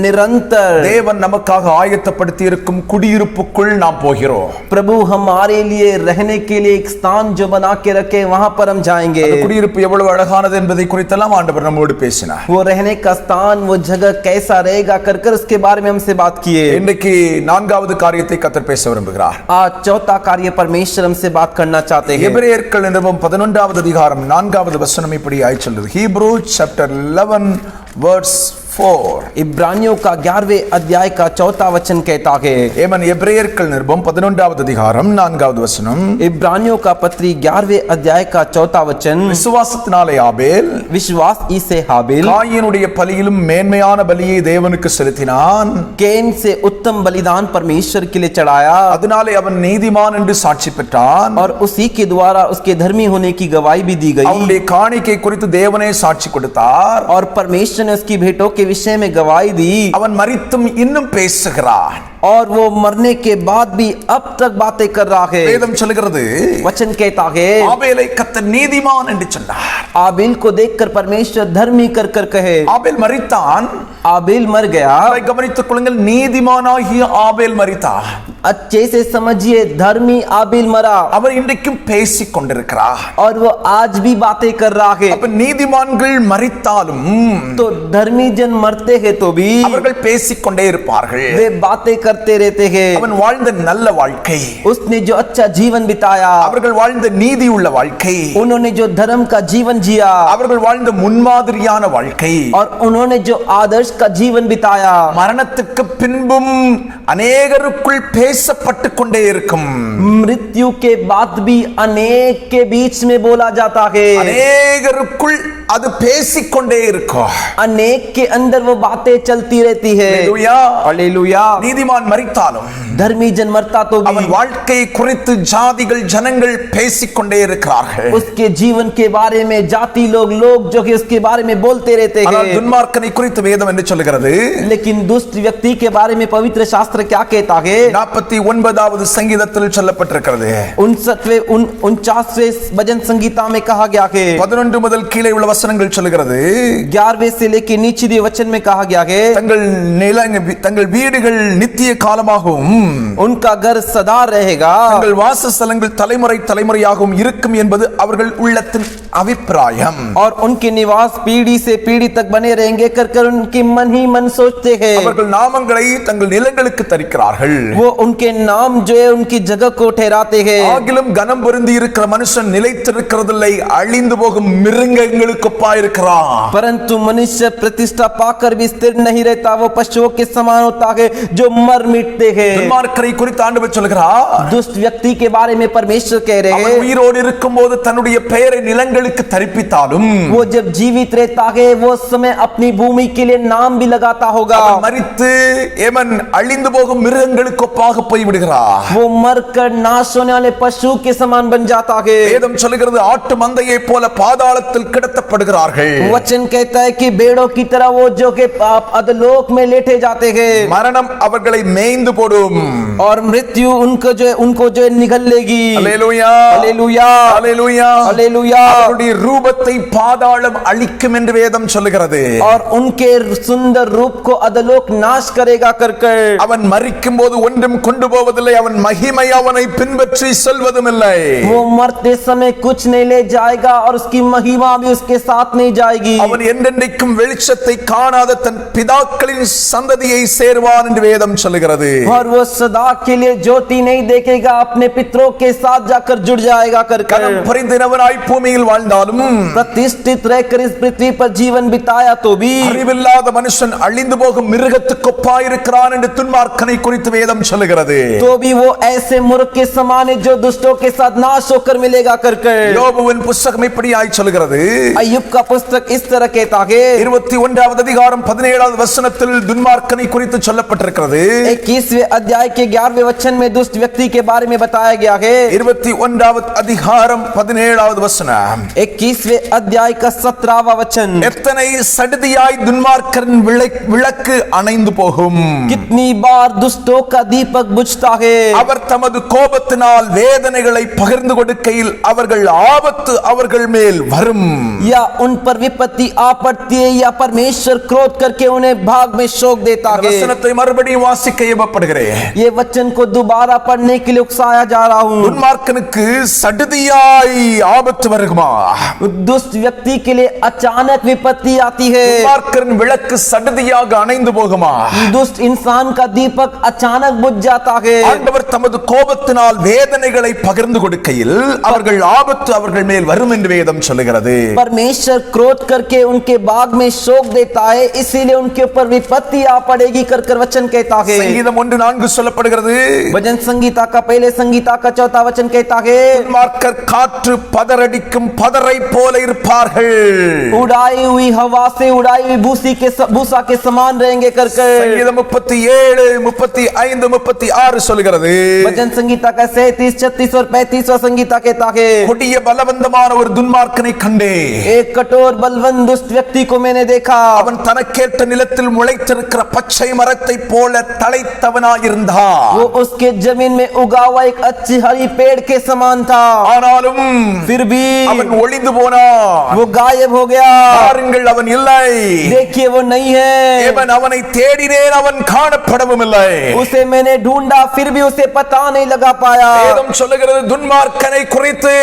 निरंतर தேவன் நமக்காக ஆயத்தப்படுத்தி இருக்கும் குடியிருப்புக்குள் நாம் போகிறோம். प्रभु हमारे लिए रहने के लिए एक स्थान जो बना के रखे वहां पर हम जाएंगे. குடியிருப்பு எவ்வளவு அழகானது என்பதை குறித்தெல்லாம் ஆண்டவர் நம்மோடு பேசினார். वो रहने का स्थान वो जगह कैसा रहेगा कर उसके बारे में हमसे बात किए. இன்றைக்கு நான்காவது காரியத்தை கர்த்தர் பேச விரும்புகிறார். आज चौथा कार्य परमेश्वर हमसे बात करना चाहते हैं. எபிரேயர்கள் நிருபம் 11வது அதிகாரம் 4வது வசனம் இப்படி ஆய் சொல்லுது. Hebrew chapter 11 verse 4. इब्रानियों का 11वें अध्याय का चौथा वचन कहता है. எபிரேயர்கள் நிருபம் 11வது அதிகாரம் 4வது வசனம். इब्रानियों का पत्री 11वें अध्याय का चौथा वचन. விசுவாசத்தினாலே ஆபேல் विश्वास ही से हाबिल காயினுடைய பலியிலும் மேன்மையான பலியை தேவனுக்கு செலுத்தினான். कैन से उत्तम बलिदान परमेश्वर के लिए चढ़ाया. அதனாலே அவன் நீதிமான் என்று சாட்சி பெற்றான். और उसी के द्वारा उसके धर्मी होने की गवाही भी दी गई. அவனுடைய காணிக்கை குறித்து தேவனே சாட்சி கொடுத்தார். और परमेश्वर ने उसकी भेंटों के विषय में गवाही दी. அவன் மரித்தும் இன்னும் பேசுகிறான். और वो मरने के बाद भी अब तक बातें कर रहा है. வேதம் சொல்கிறது, वचन कहता है ஆபேலை கர்த்தர் நீதிமான் என்று சொன்னார். आबिल को देखकर परमेश्वर धर्मी कर कहे. ஆபேல் மரித்தான். आबिल मर गया. கவனித்துக் கொள்ளுங்கள், நீதிமானாகிய ஆபேல் மரித்தான். अच्छे से समझिए, धर्मी आबिल मरा. அவர் இன்றைக்கும் பேசிக் கொண்டிருக்கிறார். और वो आज भी बातें कर रहा है. அப்ப நீதிமான்கள் மரித்தாலும் तो धर्मी जन मरते हैं तो भी அவர்கள் பேசிக் கொண்டே இருப்பார்கள். वे बातें करते रहते हैं. அவன் வாழ்ந்த நல்ல வாழ்க்கை, उसने जो अच्छा जीवन बिताया, அவர்கள் வாழ்ந்த நீதி உள்ள வாழ்க்கை, उन्होंने जो धर्म का जीवन जिया, அவர்கள் வாழ்ந்த முன்மாதிரியான வாழ்க்கை, और उन्होंने जो आदर्श का जीवन बिताया, மரணத்துக்கு பின்பும் அநேகருக்குள் பேசப்பட்டு கொண்டே இருக்கும். मृत्यु के बाद भी अनेक के बीच में बोला जाता है. அநேகருக்குள் அது பேசிக்கொண்டே இருக்கும். अनेक के अंदर वो बातें चलती रहती है. हालेलुया. நீதிமான் மரித்தாலும் धर्मी जन मरता तो भी அவன் வாழ்க்கை குறித்து ஜாதிகள் ஜனங்கள் பேசிக்கொண்டே இருக்கிறார்கள். उसके जीवन के बारे में जाति लोग जो कि उसके बारे में बोलते रहते हैं. ஆனால் துன்மார்க்கனை குறித்து வேதம் என்ன சொல்கிறது? लेकिन दुष्ट व्यक्ति के बारे में पवित्र शास्त्र क्या कहता है? 49வது சங்கீதத்தில் சொல்லப்பட்டிருக்கிறது. 49वें भजन संगीता में कहा गया है. 11 முதல் கீழே உள்ள வசனங்கள் சொல்கிறது. 11वें से लेकर नीचे के वचन में कहा गया है. தங்கள் வீடுகள் நித்திய காலமாகவும் उनका घर सदा रहेगा. தங்கள் வாசஸ்தலங்கள் தலைமுறை தலைமுறையாகவும் இருக்கும் என்பது அவர்கள் உள்ளத்தின் அபிப்பிராயம். और उनके निवास पीढ़ी से पीढ़ी तक बने रहेंगे कर उनके मन ही मन सोचते हैं. அவர்கள் நாமங்களை தங்கள் நிலங்களுக்கு தரிக்கிறார்கள். वो उनके नाम जो है उनकी जगह को ठहराते हैं. ஆகிலும் கனம் பொருந்தி இருக்கிற மனுஷன் நிலைத்திருக்கிறதில்லை, அழிந்து போகும் மிருகங்களுக்கு ஒப்பாயிருக்கிறான். परंतु मनुष्य प्रतिष्ठा पाकर भी स्थिर नहीं रहता, वो पशुओं के समान होता है जो मर मर मिटते हैं। துன்மார்க்கரை குறித்து ஆண்டவர் சொல்கிறார், दुष्ट व्यक्ति के बारे में परमेश्वर कह रहे அவன் हैं, உயிரோடு இருக்கும்போது தன்னுடைய பெயரை நிலங்களுக்கு தரிப்பித்தாலும் वो जब जीवित रहता है वो समय अपनी भूमि के लिए नाम भी लगाता होगा। அவன் மரித்து ஏமன் அழிந்து போகும் மிருகங்களுக்கு ஒப்பாக போய்விடுகிறார்। वो मरकर नाश होने वाले पशु के समान बन जाता है। வேதம் சொல்கிறது ஆட்டு மந்தையை போல பாதாளத்தில் கிடத்தப்படுகிறார்கள்। वचन कहता है कि भेड़ों की तरह वो जो के अधोलोक में लेटे जाते हैं மரணம் அவர்களை மேய்ந்து போடும்। और मृत्यु उनको जो निगल लेगी। அல்லேலூயா, हालेलुया, அல்லேலூயா, हालेलुया। அவருடைய ரூபத்தை பாதாளம் அழிக்கும் என்று வேதம் சொல்லுகிறது। और उनके सुंदर रूप को अधोलोक नाश करेगा करकर அவன் மரிக்கும் போது ஒன்றும் கொண்டு போவதில்லை, அவன் மகிமை அவனை பின்பற்றி செல்வதும் இல்லை। वो मरते समय कुछ नहीं ले जाएगा और उसकी महिमा भी उसके साथ नहीं जाएगी। அவன் என்றென்றைக்கும் வெளிச்சத்தை காணாத தன் பிதாக்களின் சந்ததியை சேர்வான் என்று வேதம் சொல்லுகிறது। और वो सदा के लिए ज्योति नहीं देखेगा, अपने पितरों के साथ जाकर जुड़ जाएगा करकर கனம் பரிந்தினவனாய் பூமியில் வாழ்ந்தாலும் प्रतिष्ठित रहकर इस पृथ्वी पर जीवन बिताया तो भी அறிவில்லாத மனுஷன் அழிந்து போகும் மிருகத்துக்கு ஒப்பாயிருக்கிறான் என்று துன்மார்க்கனை குறித்து வேதம் சொல்லுகிறது। तो भी वो ऐसे मूर्ख के समान है जो दुष्टों के साथ नाश होकर मिलेगा करकर யோபுவின் புத்தகம் இப்படியாய் சொல்லுகிறது। अय्यूब का पुस्तक इस तरह कहता है 21வது அதிகாரம் 17வது வசனத்தில் துன்மார்க்கனை குறித்து சொல்லப்பட்டிருக்கிறது। 21वें अध्याय के 11वें वचन में दुष्ट व्यक्ति के बारे में बताया गया है। 21வது அதிகாரம் 17வது வசனம், 21वें अध्याय का 17वां वचन, எத்தனை சடுதியாய் துன்மார்க்கரின் விளக்கு அணைந்து போகும், कितनी बार दुष्टों का दीपक बुझता है। அவர் தமது கோபத்தினால் வேதனைகளை பகிர்ந்து கொடுக்கையில் அவர்கள் ஆபத்து அவர்கள் மேல் வரும்। या उन पर विपत्ति आ पड़ती है या परमेश्वर क्रोध करके उन्हें भाग में शोक देता है। வசனத்தை மறுபடியும் வாசிக்க ஏவப்படுகிறேன்। ये वचन को दोबारा पढ़ने के लिए उकसाया जा रहा हूँ। துன்மார்க்கனுக்கு சடுதியாய் ஆபத்து வருமா? दुष्ट व्यक्ति के लिए अचानक विपत्ति आती है। துன்மார்க்கரின் விளக்கு சடுதியாக அணைந்து போகுமா? दुष्ट इंसान का दीपक अचानक बुझ जाता है। ஆண்டவர் தமது கோபத்தினால் வேதனைகளை பகிர்ந்து கொடுக்கையில் அவர்கள் ஆபத்து அவர்கள் மேல் வரும் என்று வேதம் சொல்லுகிறது। परमेश्वर क्रोध करके उनके बाग में शोक देता है, इसीलिए उनके ऊपर विपत्ति आ पड़ेगी कर वचन कहता है। சங்கீதம் 1:4 சொல்லப்படுகிறது। भजन संगीता का पहले संगीता का 4था वचन कहता है, துன்மார்க்கர் காற்று பதறடிக்கும் பதரை போல இருப்பார்கள், उड़ाई हुई हवा से उड़ाई हुई भूसा के समान रहेंगे कर சங்கீதம் 37, 35, 36 சொல்கிறது। भजन संगीता का 37, 36 और 35वां संगीता कहता है, கொடிய பலவந்தமான ஒரு துன்மார்க்கனை கண்டே, एक कठोर बलवंत दुष्ट व्यक्ति को मैंने देखा। அவன் தனக்கேற்ற நிலத்தில் முளைத்திருக்கிற பச்சை மரத்தை போல தழைத்தவனாயிருந்தான்। वो उसके जमीन में उगा हुआ एक अच्छी हरी पेड़ के समान था, ஆனாலும் फिर भी அவன் ஒளிந்து போனான்। वो गायब हो गया। பாருங்கள், அவன் இல்லை। देखिए वो नहीं है। அவன் அவனை தேடினேன், அவன் காணப்படவும் இல்லை। उसे मैंने ढूंढा फिर भी उसे पता नहीं लगा पाया। வேதம் சொல்லுகிறது துன்மார்க்கனை குறித்து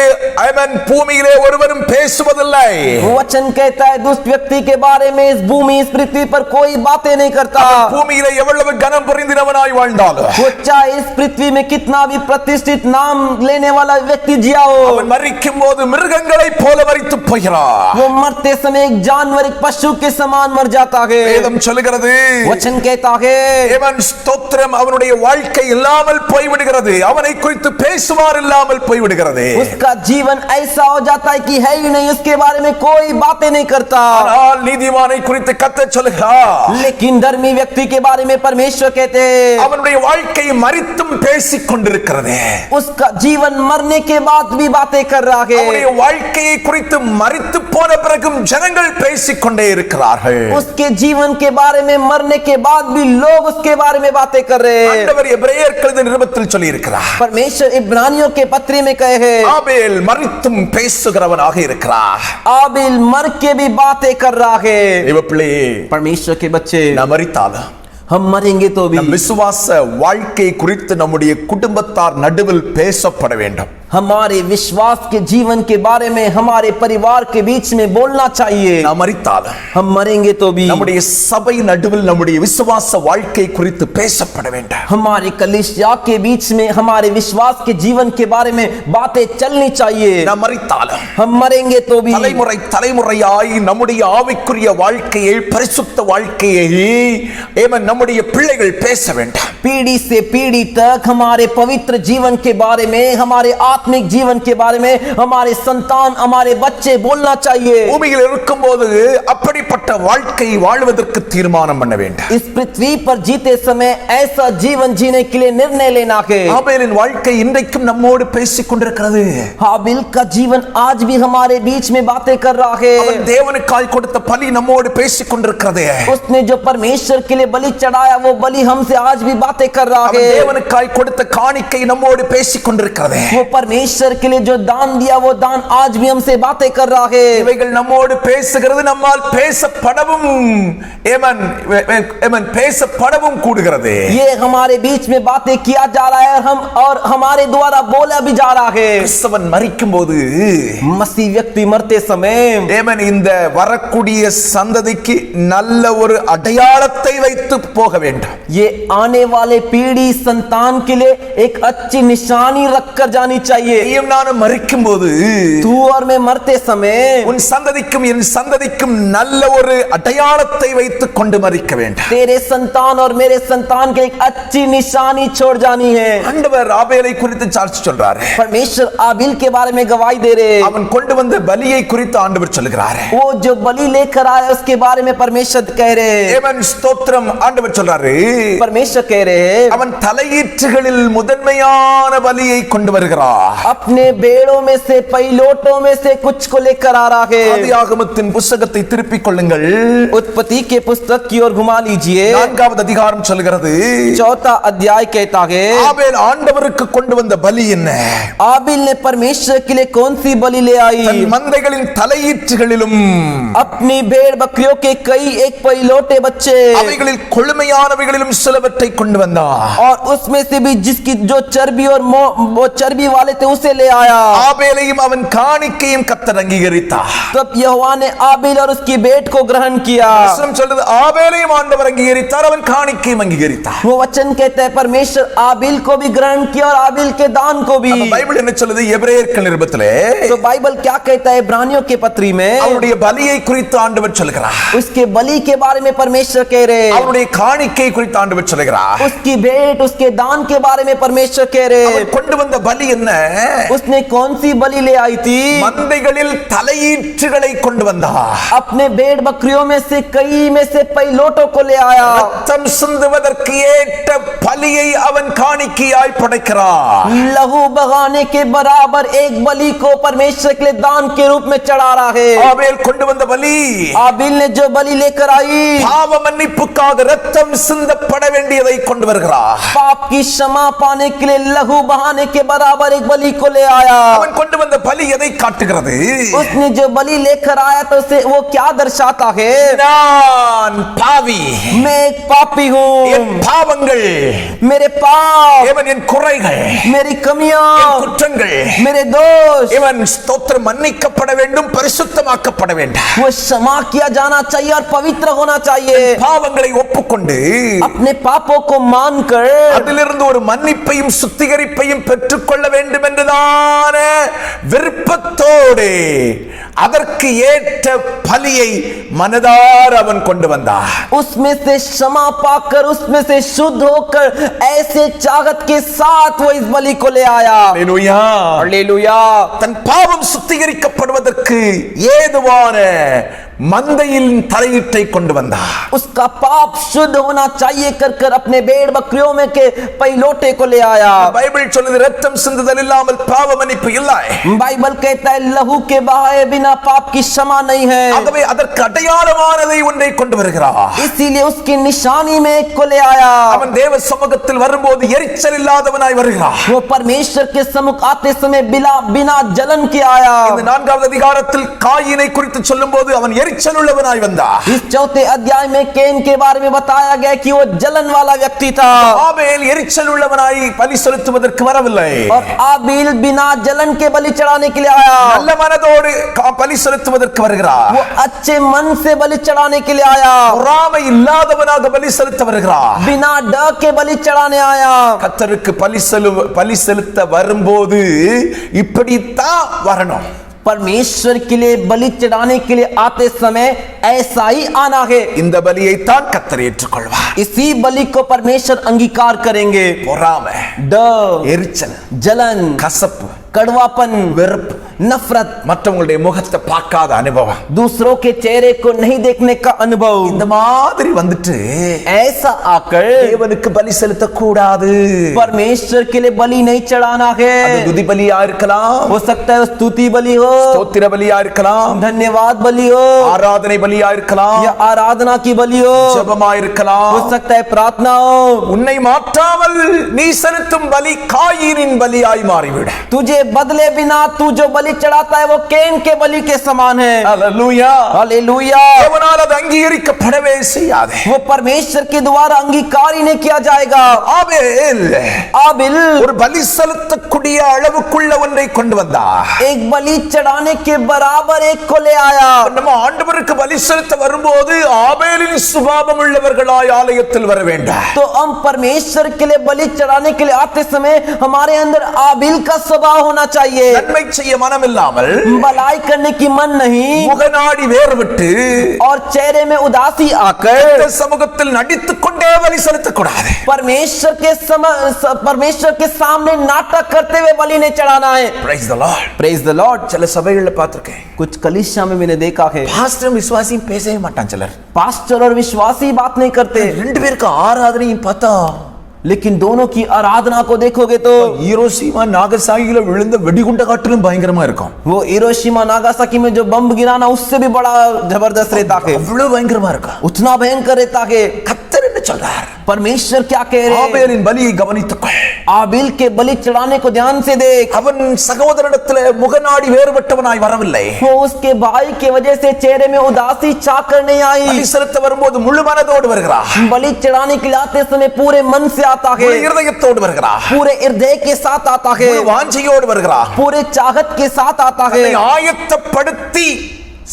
அவன் பூமியிலே ஒருவரும் பேசுவதில்லை। वचन कहता है दुष्ट व्यक्ति के बारे में इस भूमि इस पृथ्वी पर कोई बातें नहीं करता। பூமியிலே எவ்வளவு கனம் பொருந்தினவனாய் வாழ்ந்தாலும், वो चाहे इस पृथ्वी में कितना भी प्रतिष्ठित नाम लेने वाला व्यक्ति जिया हो, அவன் மரிக்கும் போது மிருகங்களைப் போல மரித்து போகிறான்। वो मरते समय एक जानवर एक पशु के समान मर जाता है। வேதம் சொல்லுகிறது वचन कहता है அவன் ஸ்தோத்திரம் அவனுடைய வாழ்க்கை இல்லாமல் போய்விடுகிறது, அவனை குறித்து பேசுவார் இல்லாமல் போய்விடுகிறது। उसका जीवन ऐसा हो जाता है कि है ही नहीं, उसके बारे में कोई बातें नहीं करता। ஆனால் நீதிமானை குறித்து கர்த்தர் சொல்லுகிறார், लेकिन धर्मी व्यक्ति के बारे में परमेश्वर कहते हैं அவனுடைய வாழ்க்கை மரித்தும் பேசிக் கொண்டிருக்கிறது। उसका जीवन मरने के बाद भी बातें कर रहा है। அவனுடைய வாழ்க்கையை குறித்து மரித்து போன பிறகும் ஜனங்கள் பேசிக் கொண்டே இருக்கிறார்கள்। उसके जीवन के बारे में मरने के बाद भी लोग उसके बारे में बातें कर रहे हैं। ஆண்டவர் எபிரேயர் நிருபத்தில் சொல்லி இருக்கிறார், परमेश्वर इब्रानियों के पत्री में कहे हैं ஆபேல் மரித்தும் பேசுகிறவனாக இருக்கிறார்। आबिल मर के भी बातें कर रहा है। தேவ பிள்ளையே, परमेश्वर के बच्चे, நாம் மரித்தாலும் हम मरेंगे तो भी நம் விசுவாச வாழ்க்கை குறித்து நம்முடைய குடும்பத்தார் நடுவில் பேசப்பட வேண்டும்। हमारे विश्वास के जीवन के बारे में हमारे परिवार के बीच में बोलना चाहिए। நாம் மரித்தால் हम मरेंगे तो भी நம்முடைய சபை நடுவில் நம்முடைய விசுவாச வாழ்க்கை குறித்து பேசப்பட வேண்டும்। हमारे कलीसिया के बीच में हमारे विश्वास के जीवन के बारे में बातें चलनी चाहिए। நாம் மரித்தால் हम मरेंगे तो भी தலைமுறை தலைமுறையாய் நம்முடைய ஆவிக்குரிய வாழ்க்கையை பரிசுத்த வாழ்க்கையை நம்முடைய பிள்ளைகள் பேச வேண்டும்। पीढ़ी से पीढ़ी तक हमारे पवित्र जीवन के बारे में, हमारे आत्मिक जीवन के बारे में हमारे संतान, हमारे बच्चे बोलना चाहिए। பூமியில் இருக்கும்போது அப்படிப்பட்ட வாழ்க்கை வாழ்வதற்கு தீர்மானம் பண்ண வேண்டும்। इस पृथ्वी पर जीते समय ऐसा जीवन जीने के लिए निर्णय लेना है। ஆபேலின் வாழ்க்கை இன்றைக்கும் நம்மோடு பேசிக் கொண்டிருக்கிறது। हाबिल का जीवन आज भी हमारे बीच में बातें कर रहा है। அவன் தேவனுக்காய் கொடுத்த பலி நம்மோடு பேசிக் கொண்டிருக்கிறது। उसने जो परमेश्वर के लिए बलि चढ़ाया वो बलि हमसे आज भी बातें कर रहा है। தேவனுக்காய் கொடுத்த காணிக்கை நம்மோடு பேசிக் கொண்டிருக்கிறது। वो परमेश्वर के लिए जो दान दिया वो दान आज भी हमसे बातें कर रहा है। இவைகள் நம்மோடு பேசுகிறது, நம்மால் பேசப்படவும் பேசப்படவும் கூடுகிறது। ये हमारे बीच में बातें किया जा रहा है और हमारे द्वारा बोला भी जा रहा है। கிறிஸ்தவன் மரிக்கும்போது मसीह व्यक्ति मरते समय இந்த வரக்கூடிய சந்ததிக்கு நல்ல ஒரு அடையாளத்தை வைத்து போக வேண்டும்। ये आने वाले पीढ़ी संतान के लिए एक अच्छी निशानी रखकर जानी चाहिए। நீயும் நானும் மரிக்கும்போது तू और मैं मरते समय உன் சந்ததிக்கும் என் சந்ததிக்கும் நல்ல ஒரு அடையாளத்தை வைத்து கொண்டு மரிக்க வேண்டும்। तेरे संतान और मेरे संतान के एक अच्छी निशानी छोड़ जानी है। ஆண்டவர் ஆபேலை குறித்து சாட்சி சொல்றார்। परमेश्वर आबिल के बारे में गवाही दे रहे। அவன் கொண்டு வந்த பலியை குறித்து ஆண்டவர் சொல்கிறார்। वो जो बलि लेकर आया उसके बारे में परमेश्वर कह रहे। தேவன் ஸ்தோத்திரம்। ஆண்டவர் சொல்றாரு, परमेश्वर कह रहे அவன் தலையீற்றுகளில் முதன்மையான பலியை கொண்டு வருகிறார்। अपने बेड़ों में से, पहिलोटों में से कुछ को लेकर आ रहा है। ஆதியாகமத்தின் புத்தகத்தை திருப்பிக் கொள்ளுங்கள்। उत्पत्ति के पुस्तक की ओर घुमा लीजिए। 4வது அதிகாரம் சொல்கிறது, 4था अध्याय कहता है ஆபேல் ஆண்டவருக்கு கொண்டு வந்த பலி என்ன? आबिल ने परमेश्वर के लिए कौन सी बलि ले आई? தன் மந்தைகளின் தலையீற்றுகளிலும் अपनी भेड़ बकरियों के कई एक पहिलोटे बच्चे அவைகளில் கொழுமையானவைகளிலும் சிலவற்றை கொண்டு வந்தார்। और उसमें से भी जिसकी जो चर्बी और वो चर्बी वाले थे उसे ले आया। ஆபேலையும் அவன் காணிக்கையும் கர்த்தர் அங்கீகரித்தார்। तब यहोवा ने आबिल और उसकी भेंट को ग्रहण किया। வசனம் சொல்றது, ஆபேலையும் ஆண்டவர் அங்கீகரித்தார், அவன் காணிக்கையும் அங்கீகரித்தார்। वो वचन कहता है परमेश्वर आबिल को भी ग्रहण किया और आबिल के दान को भी। பைபிள் என்ன சொல்லுது? எபிரேயர்கள் நிருபத்திலே तो बाइबल क्या कहता है? इब्रानियों के पत्री में அவருடைய பலியை குறித்து ஆண்டவர் சொல்கிறார்। उसके बलि के बारे में परमेश्वर कह रहे। அவருடைய காணிக்கை குறித்து ஆண்டவர் சொல்கிறார்। उसकी भेंट, उसके दान के बारे में परमेश्वर कह रहे। அவன் கொண்டு வந்த பலி என்ன? उसने कौन सी बलि ले आई थी? மந்தைகளில் தலையீற்றுகளை கொண்டு வந்தார்। अपने भेड़ बकरियों में से कई में से पहिलोटों को ले आया। ரத்தம் சிந்துவதற்கு ஏற்ற பலியை அவன் காணிக்கையாய் படைக்கிறார்। लहू बहाने के बराबर एक बलि को परमेश्वर के लिए दान के रूप में चढ़ा रहा है। ஆபேல் கொண்டு வந்த பலி, आबिल ने जो बलि लेकर आई பாவ மன்னிப்புக்காக ரத்தம் சிந்தப்பட வேண்டியதை கொண்டு வருகிறார்। पाप की क्षमा पाने के लिए लहू बहाने के बराबर एक बलि को ले आया। அவன் கொண்டு வந்த பலி எதை காட்டுகிறது? उसने जो बलि लेकर आया तो उसे वो क्या दर्शाता है? நான் பாவி, मैं एक पापी हूँ। என் பாவங்கள், मेरे पाप, இவன் என் குறைகள், मेरी कमियां, என் குற்றங்கள், मेरे दोष இவன் ஸ்தோத்திரம் மன்னிக்கப்பட வேண்டும், பரிசுத்தமாக்கப்பட வேண்டும்। वो क्षमा किया जाना चाहिए और पवित्र होना चाहिए। பாவங்களை ஒப்புக்கொண்டு अपने पापों को मानकर அதிலிருந்து ஒரு மன்னிப்பையும் சுத்திகரிப்பையும் பெற்றுக்கொள்ள வேண்டும் என்றுதான விருப்பத்தோடு அதற்கு ஏற்ற பலியை மனதார அவன் கொண்டு வந்தார்। उसमें से क्षमा पाकर, उसमें से शुद्ध होकर ऐसे चाहत के साथ वो इस बलि को ले आया। அல்லேலூயா, हालेलुया। தன் பாவம் சுத்திகரிக்கப்படுவதற்கு ஏதுவான மந்தையின் தலையீட்டை கொண்டு வந்தார்। उसका पाप शुद्ध होना चाहिए कर अपने भेड़ बकरियों में के पहिलोटे को ले आया। பைபிள் சொல்லுது, ரத்தம் சிந்துதல் இல்லாமல் பாவ மன்னிப்பு இல்லை। बाइबल कहता है लहू के बहाए बिना बिना पाप की क्षमा नहीं है, ஆகவே அதற்கு அடையாளமானதை ஒன்றை கொண்டு வருகிறார். इसीलिए उसकी निशानी में एक को ले आया. அவன் தேவ சமூகத்தில் வரும்போது எரிச்சல் இல்லாதவனாய் வருகிறார். वो परमेश्वर के सम्मुख आते समय बिना जलन के आया. இந்த 4வது அதிகாரத்தில் காயினை குறித்து சொல்லும்போது அவன் எரிச்சல் உள்ளவனாய் வந்தார். इस 4थे अध्याय में केन के बारे में बताया गया कि वो जलन वाला व्यक्ति था. ஆபேல் எரிச்சல் உள்ளவனாய் பலி செலுத்துவதற்கு வரவில்லை. और आबील बिना जलन के बलि चढ़ाने के लिए आया. நல்ல மனதோடு பலி செலுத்துவதற்கு வருகிறார். वो अच्छे मन से बलि चढ़ाने के लिए आया. பொறாமை இல்லாதவனாக பலி செலுத்த வருகிறார். बिना डर के बलि चढ़ाने आया. கர்த்தருக்கு பலி செலுத்த வரும்போது இப்படித்தான் வரணும். परमेश्वर के लिए बलि चढ़ाने के लिए आते समय ऐसा ही आना है. இந்த பலியை தான் கர்த்தர் ஏற்றுக்கொள்வார். इसी बलि को परमेश्वर अंगीकार करेंगे. பொறாமை, डर, எரிச்சல், जलन, கசப்பு, कड़वापन, வெறுப்பு, नफरत, மற்றவங்களுடைய முகத்தை பார்க்காத அனுபவம், दूसरों के चेहरे को नहीं देखने का अनुभव, இந்த மாதிரி வந்துட்டு ऐसा आकर தேவனுக்கு பலி செலுத்த கூடாது. परमेश्वर के लिए बलि नहीं चढ़ाना है. அது துதி பலியா இருக்கலாம், हो सकता है स्तुति बलि हो, ஸ்தோத்திர பலியா இருக்கலாம், धन्यवाद बलि हो, ஆராதனை பலியா இருக்கலாம், या आराधना की बलि हो, ஜெபமா இருக்கலாம். हो सकता है प्रार्थना हो. உன்னை மாற்றாமல் நீ செலுத்தும் பலி காயினின் பலியாய் மாறிவிட. तुझे बदले बिना तू जो बलि चढ़ाता है वो केन के बलि के समान है. ஹல்லேலூயா. हालेलूया. தேவனால் அது அங்கீகரிக்கப்படவே செய்யாது. वो परमेश्वर के द्वारा अंगीकार ही नहीं किया जाएगा. ஆபேல் ஒரு பலி செலுத்தக்கூடிய அளவுக்குள்ள ஒன்றை கொண்டு வந்தார். एक बलि चढ़ाने के बराबर एक को ले आया. நம்ம ஆண்டவருக்கு பலி செலுத்த வரும்போது ஆபேலின் சுபாவம் உள்ளவர்களாய் ஆலயத்தில் வர வேண்டும். तो हम परमेश्वर के लिए बलि चढ़ाने के लिए आते समय हमारे अंदर आबिल का स्वभाव होना चाहिए. நன்மை செய்ய மனம் இல்லாமல், भलाई करने की मन नहीं, முகநாடி வேறுவிட்டு और चेहरे में उदासी आकर இந்த சமூகத்தில் நடித்துக் கொண்டே பலி செலுத்தக்கூடாது. परमेश्वर के सामने नाटक करते हुए बलि नहीं चढ़ाना है. Praise the Lord. Praise the Lord. சில சபைகள்ல பார்த்திருக்கேன், कुछ कलीसिया में मैंने देखा है பாஸ்டரும் விசுவாசியும் பேசவே மாட்டான் சிலர். पास्टर और विश्वासी बात नहीं करते, ரெண்டு பேருக்கு ஆராதனையும் பார்த்தா लेकिन दोनों की आराधना को देखोगे तो ஹீரோஷிமா நாகசாகில விழுந்த வெடிகுண்ட காட்டிலும் பயங்கரமா இருக்கும். वो हिरोशिमा नागासाकी में जो बम गिराना उससे भी बड़ा जबरदस्त रहता है. அவ்வளவு பயங்கரமா இருக்கும். उतना भयंकर रहता है. கர்த்தர் என்ன சொல்றார்? परमेश्वर क्या कह रहे हैं? ஆபேலின் பலியை கவனித்துக்கொள். आबिल के बलि चढ़ाने को ध्यान से देख. அவன் சகோதரனிடத்தில் முகநாடி வேறுபட்டவனாய் வரவில்லை. वो उसके भाई के वजह से चेहरे में उदासी छाकर नहीं आई. பலி செலுத்த வரும்போது முழு மனதோடு வருகிறார். बलि चढ़ाने के लिए आते समय पूरे मन से आता है, முழு இருதயத்தோடு வருகிறார், पूरे हृदय के साथ आता है, முழு வாஞ்சையோடு வருகிறார், पूरे चाहत के साथ आता है. ஆயத்தப்படுத்தி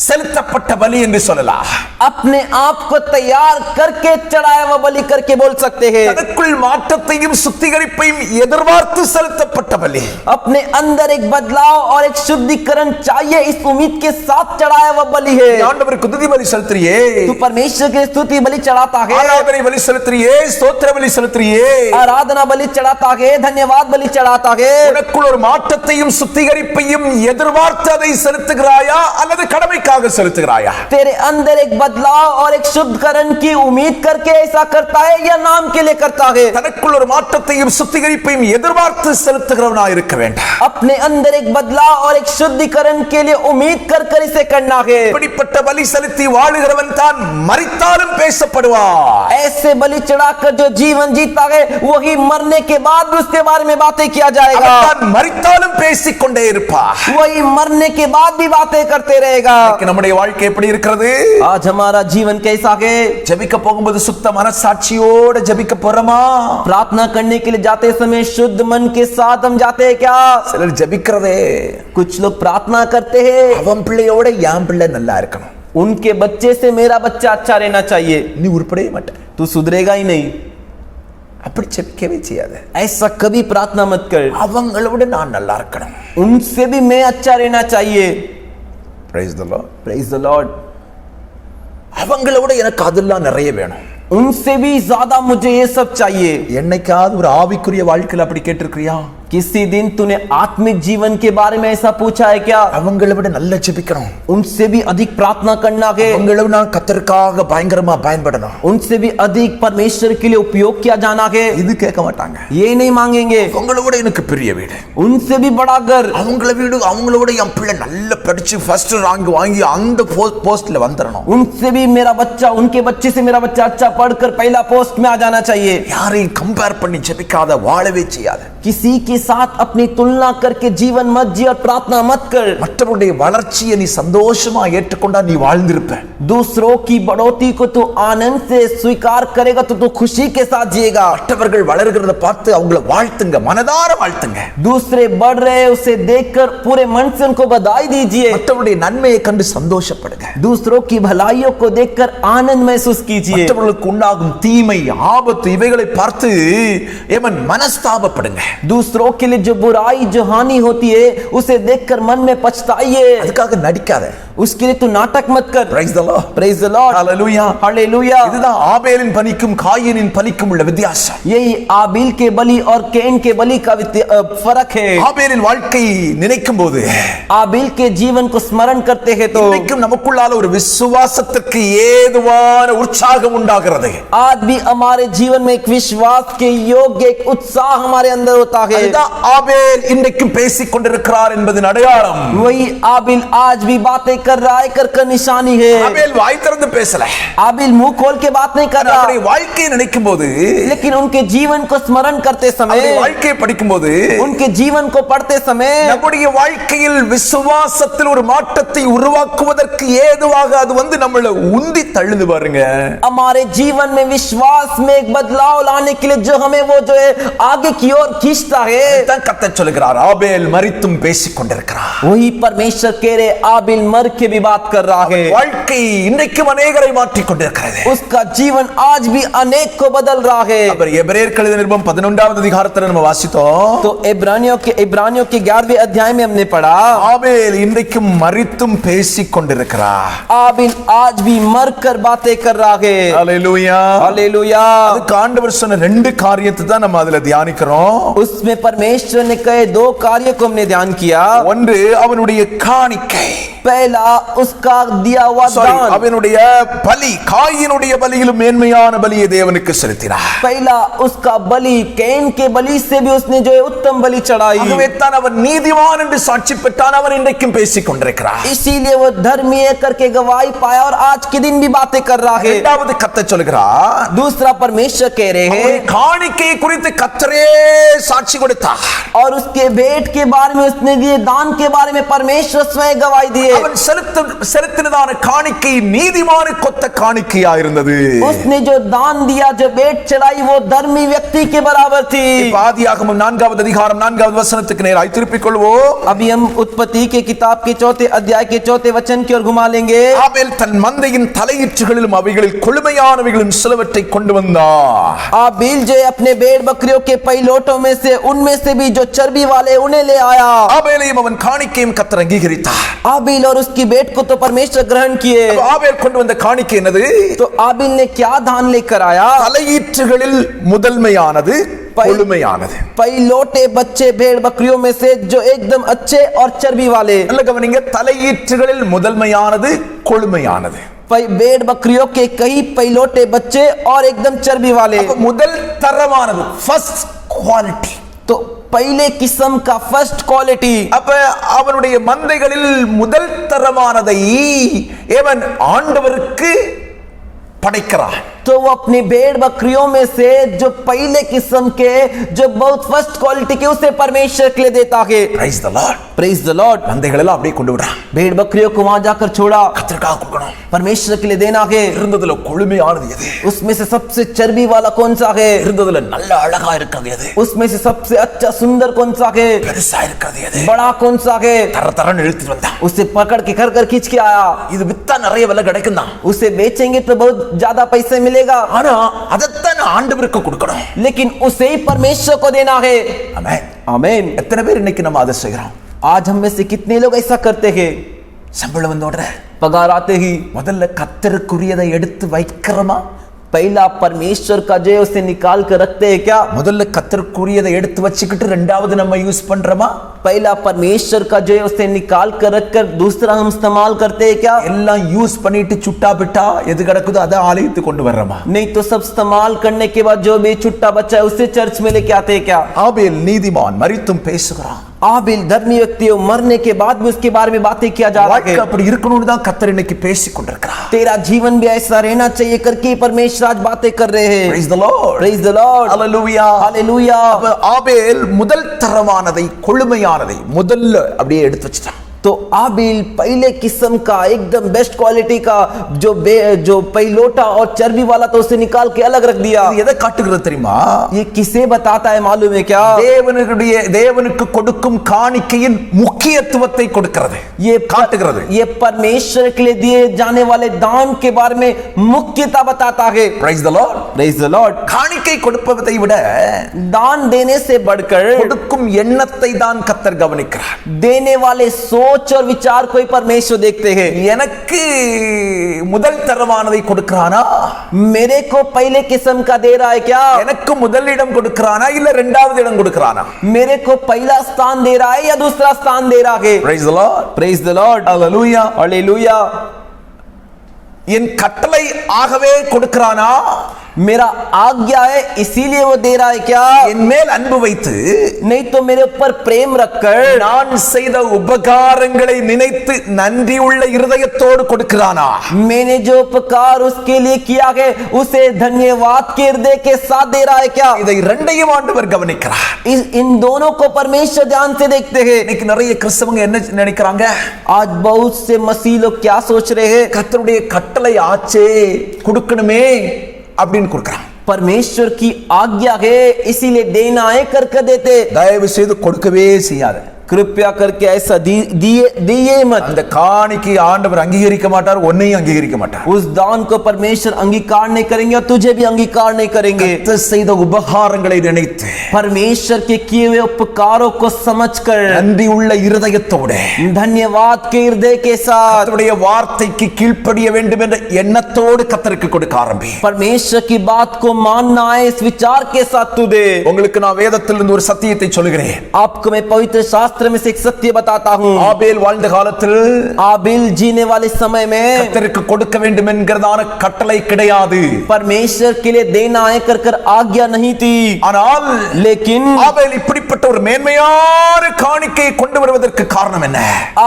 செலுத்தப்பட்ட பலி என்று சொல்லலாம். अपने आप को तैयार करके चढ़ाया हुआ बलि करके बोल सकते हैं. தனக்குள் மாற்றத்தையும் சுத்திகரிப்பையும் எதிர்பார்த்து செலுத்தப்பட்ட பலி. अपने अंदर एक बदलाव और एक शुद्धिकरण चाहिए, इस उम्मीद के साथ चढ़ाया हुआ बलि है. ஆண்டவருக்கு துதி பலி செலுத்துறியே, तू परमेश्वर के स्तुति बलि चढ़ाता है, ஆராதனை பலி செலுத்துறியே, ஸ்தோத்திர பலி செலுத்துறியே, आराधना बलि चढ़ाता है, धन्यवाद बलि चढ़ाता है. உனக்குள் ஒரு மாற்றத்தையும் சுத்திகரிப்பையும் எதிர்பார்த்து அதை செலுத்துகிறாயா அல்லது கடமைக்காக செலுத்துகிறாயா? तेरे अंदर एक बदलाव और एक शुद्धकरण की उम्मीद करके ऐसा करता है या नाम के लिए करता है? தனக்குள் ஒரு மாற்றத்தையும் சுத்திகரிப்பையும் எதிர்பார்த்து செலுத்துகிறவனாய் இருக்க வேண்டும். अपने अंदर एक बदलाव और एक शुद्धिकरण के लिए उम्मीद कर कर इसे करना है. இப்படிப்பட்ட பலி செலுத்தி வாழுகிறவன் தான் மரித்தாலும் பேசப்படுவான். ऐसे बलि चढ़ाकर जो जीवन जीता है वही मरने के बाद भी उसके बारे में बातें किया जाएगा. அவன் தான் மரித்தாலும் பேசிக்கொண்டே இருப்பான். वही मरने के बाद भी बातें करते रहेगा. நம்முடைய வாழ்க்கை எப்படி இருக்கிறது? आज हमारा जीवन कैसा है? ஜெபிக்க போகும்போது சுத்த மனசாட்சியோட ஜெபிக்க போறோமா? प्रार्थना करने के लिए जाते समय शुद्ध मन के साथ हम जाते हैं क्या? சிலர் ஜெபிக்கிறதே, कुछ लोग प्रार्थना करते हैं, அவன் பிள்ளையோட என் பிள்ளை நல்லா இருக்கணும், उनके बच्चे से मेरा बच्चा अच्छा रहना चाहिए, நீ உருப்படவே மாட்ட, तू सुधरेगा ही नहीं. அப்படி ஜெபிக்கவே செய்யாத. ऐसा कभी प्रार्थना मत कर. அவங்களோட நான் நல்லா இருக்கணும். उनसे भी मैं अच्छा रहना चाहिए. Praise the Lord. Praise the Lord. அவங்களோட எனக்கு அதெல்லாம் நிறைய வேணும். उनसे भी ज्यादा मुझे ये सब चाहिए. என்னைக்காவது ஒரு ஆவிக்குரிய வாழ்க்கையில அப்படி கேட்டிருக்கியா? किसी दिन तूने आत्मिक जीवन के बारे में ऐसा पूछा है क्या? அவங்களை விட நல்ல ஜெபிக்கணும், उनसे भी अधिक प्रार्थना करना के, அவங்களை நான் கர்த்தருக்காக பயங்கரமா பயன்படணும், उनसे भी अधिक परमेश्वर के लिए उपयोग किया जाना के, இது கேட்க மாட்டாங்க. ये नहीं मांगेंगे. அவங்களோட எனக்கு பெரிய வீடு, उनसे भी बड़ा घर, அவங்களோட என் பிள்ளை நல்லா படிச்சு ஃபர்ஸ்ட் ரேங்க் வாங்கி அந்த போஸ்ட்ல வந்துடணும். उनसे भी मेरा बच्चा, उनके बच्चे से मेरा बच्चा अच्छा पढ़कर पहला पोस्ट में आ जाना चाहिए. யாரையும் கம்பேர் பண்ணி ஜெபிக்காத, வாழவே செய்யாத. किसी के साथ अपनी तुलना करके जीवन मत जी और प्रार्थना मत कर. மற்றவருடைய வளர்ச்சியை நீ சந்தோஷமா ஏற்றுக்கொண்டா நீ வாழ்ந்திருப்ப. दूसरों की बढ़ोतरी को तू आनंद से स्वीकार करेगा तो तू खुशी के साथ जिएगा. மற்றவர்கள் வளர்கிறத பார்த்து அவங்கள வாழ்த்துங்க, மனதார வாழ்த்துங்க. दूसरे बढ़ रहे उसे देखकर पूरे मन से उनको बधाई दीजिए. மற்றவருடைய நன்மையை கண்டு சந்தோஷப்படுங்க. दूसरों की भलाइयों को देखकर आनंद महसूस कीजिए. மற்றவர்களுக்கு உண்டாகும் தீமை, ஆபத்து இவைகளை பார்த்து ஏமன் மனஸ்தாபப்படுங்க. दूसरों के लिए जो बुराई, जो हानि होती है उसे देखकर मन में पछताइए. அதுக்காக நடிக்காத. उसके लिए तू नाटक मत कर. Praise the Lord. Praise the Lord. Hallelujah. Hallelujah. இதுதான் ஆபேலின் பலிக்கும் காயினின் பலிக்கும் உள்ள வித்தியாசம். यही आबिल के बलि और कैन के बलि का फर्क है. ஆபேலின் வாழ்க்கை நினைக்கும் போது, आबिल के जीवन को स्मरण करते हैं तो இன்னைக்கும் நமக்குள்ளால ஒரு விசுவாசத்துக்கு ஏதுவான உற்சாகம் உண்டாகிறது. आज भी हमारे जीवन में एक विश्वास के योग्य एक उत्साह हमारे अंदर होता है. அதுதான் ஆபேல் இன்றைக்கும் பேசிக் கொண்டிருக்கிறார் என்பதன் அடையாளம். वही आबिल आज भी बातें कर रहा है, कर निशानी है. ஆபேல் வாய் திறந்து பேசல. आबिल मुंह खोल के बात नहीं कर रहा. அவருடைய வாழ்க்கையை நினைக்கும் போது, लेकिन उनके जीवन को स्मरण करते समय, அவருடைய வாழ்க்கையை படிக்கும் போது, उनके जीवन को पढ़ते समय நம்முடைய வாழ்க்கையில் விசுவாசத்தில் ஒரு மாற்றத்தை உருவாக்குவதற்கு ஏதுவாக அது வந்து நம்மள உந்தி தள்ளுது பாருங்க. हमारे जीवन में विश्वास में एक बदलाव लाने के लिए जो हमें वो जो है आगे की ओर खींचता है. தான் கர்த்தர் சொல்கிறார், ஆபேல் மரித்தும் பேசிக் கொண்டிருக்கிறார். वही परमेश्वर कह रहे आबिल मर के भी बात कर रहा है. வாழ்க்கை இன்றைக்கும் अनेகரை மாற்றிக் கொண்டிருக்கிறது. उसका जीवन आज भी अनेक को बदल रहा है. அவர் எபிரேயர் எழுதின நிருபம் 11வது அதிகாரத்தில் நம்ம வாசித்தோம். तो इब्रानियों के 11वें अध्याय में हमने पढ़ा ஆபேல் இன்றைக்கும் மரித்தும் பேசிக் கொண்டிருக்கிறார். आबिल आज भी मर कर बातें कर रहा है. ஹalleluya. हालेलुया. அதுக்கு ஆண்டவர் சொன்ன ரெண்டு காரியத்தை தான் நம்ம அதுல தியானிக்கிறோம். उसमें परमेश्वर ने कहे दो कार्य को हमने ध्यान किया. ஒன்று அவனுடைய காணிக்கை, पहला उसका दिया हुआ दान. அவனுடைய பலி, காயினுடைய பலியிலும் மேன்மையான பலியை தேவனுக்கு செலுத்தினார். पहला उसका बलि, कैन के बलि से भी उसने जो है उत्तम बलि चढ़ाई. ஆகவே தான் அவன் நீதிமான் என்று சாட்சி பெற்றான். அவன் இன்றைக்கும் பேசிக் கொண்டிருக்கிறார். इसीलिए वो धर्मीय करके गवाही पाया और आज के दिन भी बातें कर रहा है. இரண்டாவது கர்த்தர் சொல்கிறார், दूसरा परमेश्वर कह रहे हैं காணிக்கையை குறித்து கர்த்தரே சாட்சி கொடுத்தார். और उसके भेंट के बारे में उसने दिए दान के बारे में परमेश्वर स्वयं गवाही दिए. அவன் செலுத்தினதான காணிக்கை நீதிமானுக்கு ஒத்த காணிக்கையா இருந்தது. उसने जो दान दिया, जो भेंट चढ़ाई वो धर्मी व्यक्ति के बराबर थी. ஆதியாகமம் 4வது அதிகாரம் 4வது வசனத்துக்கு நேராய் திருப்பிக் கொள்வோம். अभी हम उत्पत्ति के किताब के 4 अध्याय के 4 वचन की ओर घुमा लेंगे. ஆபேல் தன் மந்தையின் தலையீற்றுகளிலும் அவைகளில் கொழுமையானவைகளும் சிலவற்றை கொண்டு வந்தார். आबिल जो अपने भेड़ बकरियों के पहिलौठों में से, उनमें से भी जो चर्बी वाले उन्हें ले आया. ஆபேலையும் அவன் காணிக்கையும் கர்த்தர் அங்கீகரித்தார். आबिल और उसकी भेंट को तो परमेश्वर ग्रहण किए. ஆபேல் கொண்டு வந்த காணிக்கை என்னது? तो आबिल ने क्या दान लेकर आया? தலையீற்றுகளில் முதன்மையானது, கொழுமையானது. पहिलौठे बच्चे भेड़ बकरियों में से जो एकदम अच्छे और चर्बी वाले. நல்ல கவனிங்க, தலையீற்றுகளில் முதன்மையானது, கொழுமையானது. भेड़ बकरियों के कई पहिलौठे बच्चे और एकदम चर्बी वाले. முதல் தரமானது, ஃபர்ஸ்ட் குவாலிட்டி. तो पहले किस्म का फर्स्ट क्वालिटी. அப்ப அவனுடைய மந்தைகளில் முதல் தரமானதை ஏவன் ஆண்டவருக்கு படைக்கிறான். तो वो अपनी भेड़ बकरियों में से जो पहले किस्म के, जो बहुत फर्स्ट क्वालिटी के, उसे परमेश्वर के लिए देता है. Praise the Lord. Praise the Lord. மந்தைகள் எல்லாம் அப்படியே கொண்டு விடுறான். भेड़ बकरियों को वहां जाकर छोड़ा. கர்த்தருக்காக கொடுக்கணும். परमेश्वर के लिए देना है. இருந்ததுல கொழுமையானது எது? उसमें से सबसे चर्बी वाला कौन सा है? இருந்ததுல நல்ல அழகா இருக்கிறது எது? उसमें से सबसे अच्छा सुंदर कौन सा है? பெருசா இருக்கிறது எது? बड़ा कौन सा है? தரன்னு இழுத்துட்டு வந்தான். उसे पकड़ के कर खींच के आया. இது வித்தா நிறைய விலை கிடைக்கும் தான். उसे बेचेंगे तो बहुत ज्यादा पैसे मिलेगा. ஆனா அதத்தான் ஆண்டவருக்கு கொடுக்கணும். लेकिन उसे ही परमेश्वर को देना है. ஆமென். आमीन. எத்தனை பேர் இன்னைக்கு நம்ம அதை செய்கிறோம்? आज हम में से कितने लोग ऐसा करते हैं? சம்பளம் வந்த உடனே पगार आते ही முதல்ல கர்த்தருக்குரியதை எடுத்து வைக்கிறோமா? पहला परमेश्वर का जो है उसे निकाल कर रखते हैं क्या? முதல்ல கர்த்தருக்குரியதை எடுத்து வச்சுக்கிட்டு ரெண்டாவது நம்ம யூஸ் பண்றோமா? पहला परमेश्वर का जो है उसे निकाल कर रखकर दूसरा हम इस्तेमाल करते हैं क्या? எல்லாம் யூஸ் பண்ணிட்டு சுட்டா பிட்டா எது கிடக்குதோ அதை ஆலயத்துக்கு கொண்டு வர்றோமா? नहीं तो सब इस्तेमाल करने के बाद जो भी छुट्टा बच्चा है उसे चर्च में लेके आते हैं क्या? ஆபேல் நீதிமான் மரித்தும் பேசுகிறான். आबिल धर्मी व्यक्ति हो, मरने के बाद भी उसके बारे में बातें किया जा रहा வாழ்க்கை है. அப்படி இருக்கணும்னு தான் கர்த்தர் இன்னைக்கு பேசிக் கொண்டிருக்கிறார். तेरा जीवन भी ऐसा रहना चाहिए करके परमेश्वर आज बातें कर रहे हैं. Praise the Lord. Praise the Lord. Hallelujah. Hallelujah. அப்ப ஆபேல் முதல் தரமானதை கொழுமையானதை முதல்ல அப்படியே எடுத்து வச்சிட்டான். तो आबिल पहले किस्म का एकदम बेस्ट क्वालिटी का जो पहिलोटा और चर्बी वाला तो उसे निकाल के अलग रख दिया. இது எதை காட்டுகிறது தெரியுமா? ये किसे बताता है मालूम है क्या? தேவனுக்கு கொடுக்கும் காணிக்கையின் முக்கியத்துவத்தை கொடுக்கிறது. ये காட்டுகிறது. ये परमेश्वर के लिए दिए जाने वाले दान के बारे में मुख्यता बताता है. Praise the Lord. Praise the Lord. காணிக்கை கொடுப்பதை விட दान देने से बढ़कर கொடுக்கும் எண்ணத்தை தான் கர்த்தர் கவனிக்கிறார். देने वाले सोच और विचार को ही परमेश्वर देखते हैं. எனக்கு முதல் தரமானதை கொடுக்கறானா? मेरे को पहले किस्म का दे रहा है क्या? எனக்கு முதல் இடம் கொடுக்கறானா இல்ல இரண்டாவது இடம் கொடுக்கறானா? मेरे को पहला स्थान दे रहा है या दूसरा स्थान दे रहा है? Praise the Lord. Praise the Lord. Hallelujah. Hallelujah. என் கட்டளை ஆகவே கொடுக்கறானா? मेरा आज्ञा है इसीलिए वो दे रहा है क्या? என் மேல் அன்பு வைத்து नहीं तो मेरे ऊपर प्रेम रखकर நான் செய்த உபகாரங்களை நினைத்து நன்றி உள்ள இருதயத்தோடு கொடுக்கறானா? मैंने जो उपकार उसके लिए किया है उसे धन्यवाद के हृदय के साथ दे रहा है क्या? இதை இரண்டையும் ஆண்டவர் கவனிக்கிறார். इन दोनों को परमेश्वर ध्यान से देखते हैं. இன்னைக்கு நிறைய கிறிஸ்தவங்க என்ன நினைக்கிறாங்க? आज बहुत से मसीह लोग क्या सोच रहे हैं? கர்த்தருடைய கட்டளை ஆச்சே கொடுக்கணுமே அப்படின்னு கொடுக்கறான். परमेश्वर की आज्ञा है इसीलिए देना है करके देते. தயவு செய்து கொடுக்கவே செய்யாத. कृपया करके ऐसा दिए मत. அந்த காணிக்கை ஆண்டவர் அங்கீகரிக்க மாட்டார், உன்னையும் அங்கீகரிக்க மாட்டார். उस दान को परमेश्वर अंगीकार नहीं करेंगे और तुझे भी अंगीकार नहीं करेंगे. கர்த்தர் செய்த உபகாரங்களை நினைத்து परमेश्वर के किए हुए उपकारों को समझकर நன்றி உள்ள இருதயத்தோட धन्यवाद के हृदय के साथ கர்த்தருடைய வார்த்தைக்கு கீழ்ப்படிய வேண்டும் என்ற எண்ணத்தோடு கர்த்தருக்கு கொடுக்க ஆரம்பி. परमेश्वर की बात को मानना है इस विचार के साथ तू दे. உங்களுக்கு நான் வேதத்திலிருந்து ஒரு சத்தியத்தை சொல்கிறேன். आपको मैं पवित्र शास्त्र में से एक सत्य बताता हूँ. ஆபேல் வாழ்ந்த காலத்தில் आबिल जीने वाले समय में கர்த்தருக்கு கொடுக்க வேண்டும் என்கிறதான கட்டளை கிடையாது. परमेश्वर के लिए देना है कर आज्ञा नहीं थी. ஆனால் लेकिन ஆபேல் இப்படிப்பட்ட ஒரு மேன்மையான காணிக்கையை கொண்டு வருவதற்கு காரணம் என்ன?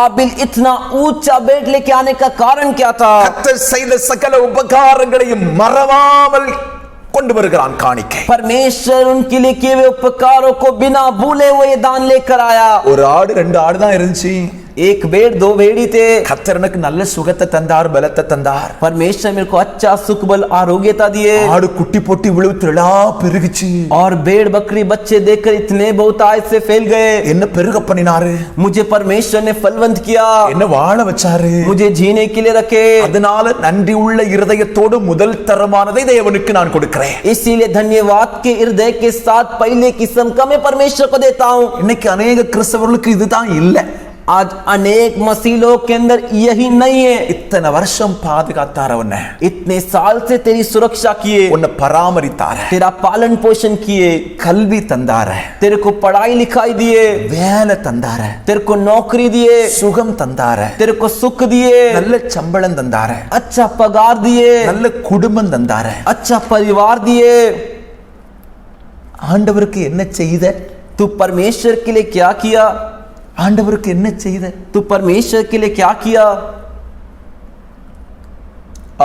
आबिल इतना ऊंचा बेट लेके आने का कारण क्या था? கர்த்தர் செய்த சகல உபகாரங்களையும் மறவாமல் கொண்டு வருகிறான் காணிக்கை. परमेश्वर उनके लिए किए हुए उपकारों को बिना भूले हुए दान लेकर आया. ஒரு ஆடு ரெண்டு ஆடு தான் இருந்துச்சு. एक भेड़ दो भेड़ी थे. கர்த்தர் எனக்கு நல்ல சுகத்தை தந்தார், பலத்தை தந்தார். परमेश्वर मेरे को अच्छा सुख बल आरोग्यता दिए. ஆடு குட்டி போட்டு இவ்வளவு திரளா பெருகிச்சு. और भेड़ बकरी बच्चे देखकर इतने बहुतायत से फैल गए. என்ன பெருக பண்ணினாரு? मुझे परमेश्वर ने फलवंत किया. என்ன வாழ வச்சாரு? मुझे जीने के लिए रखे. அதனால நன்றி உள்ள இருதயத்தோடு முதல் தரமானதை தேவனுக்கு நான் கொடுக்கிறேன். इसीलिए धन्यवाद के हृदय के साथ पहले किस्म का मैं परमेश्वर को देता हूँ. இன்னைக்கு अनेक கிறிஸ்தவர்களுக்கு இதுதான் இல்ல. आज अनेक मसीलों के अंदर यही नहीं है. இத்தனை வருஷம் பாதுகாத்தார் அவனை, इतने साल से तेरी सुरक्षा किए, உன்னை பராமரித்தார், तेरा पालन पोषण किए, கல்வி தந்தார், तेरे को पढ़ाई लिखाई दिए, வேலை தந்தார், तेरे को नौकरी दिए, சுகம் தந்தார், तेरे को सुख दिए, நல்ல சம்பளம் தந்தார், अच्छा पगार दिए, நல்ல குடும்பம் தந்தார். अच्छा परिवार दिए. ஆண்டவருக்கு என்ன செய்த? तू परमेश्वर के लिए क्या किया? ஆண்டவருக்கு என்ன செய்த? तू परमेश्वर के लिए क्या किया?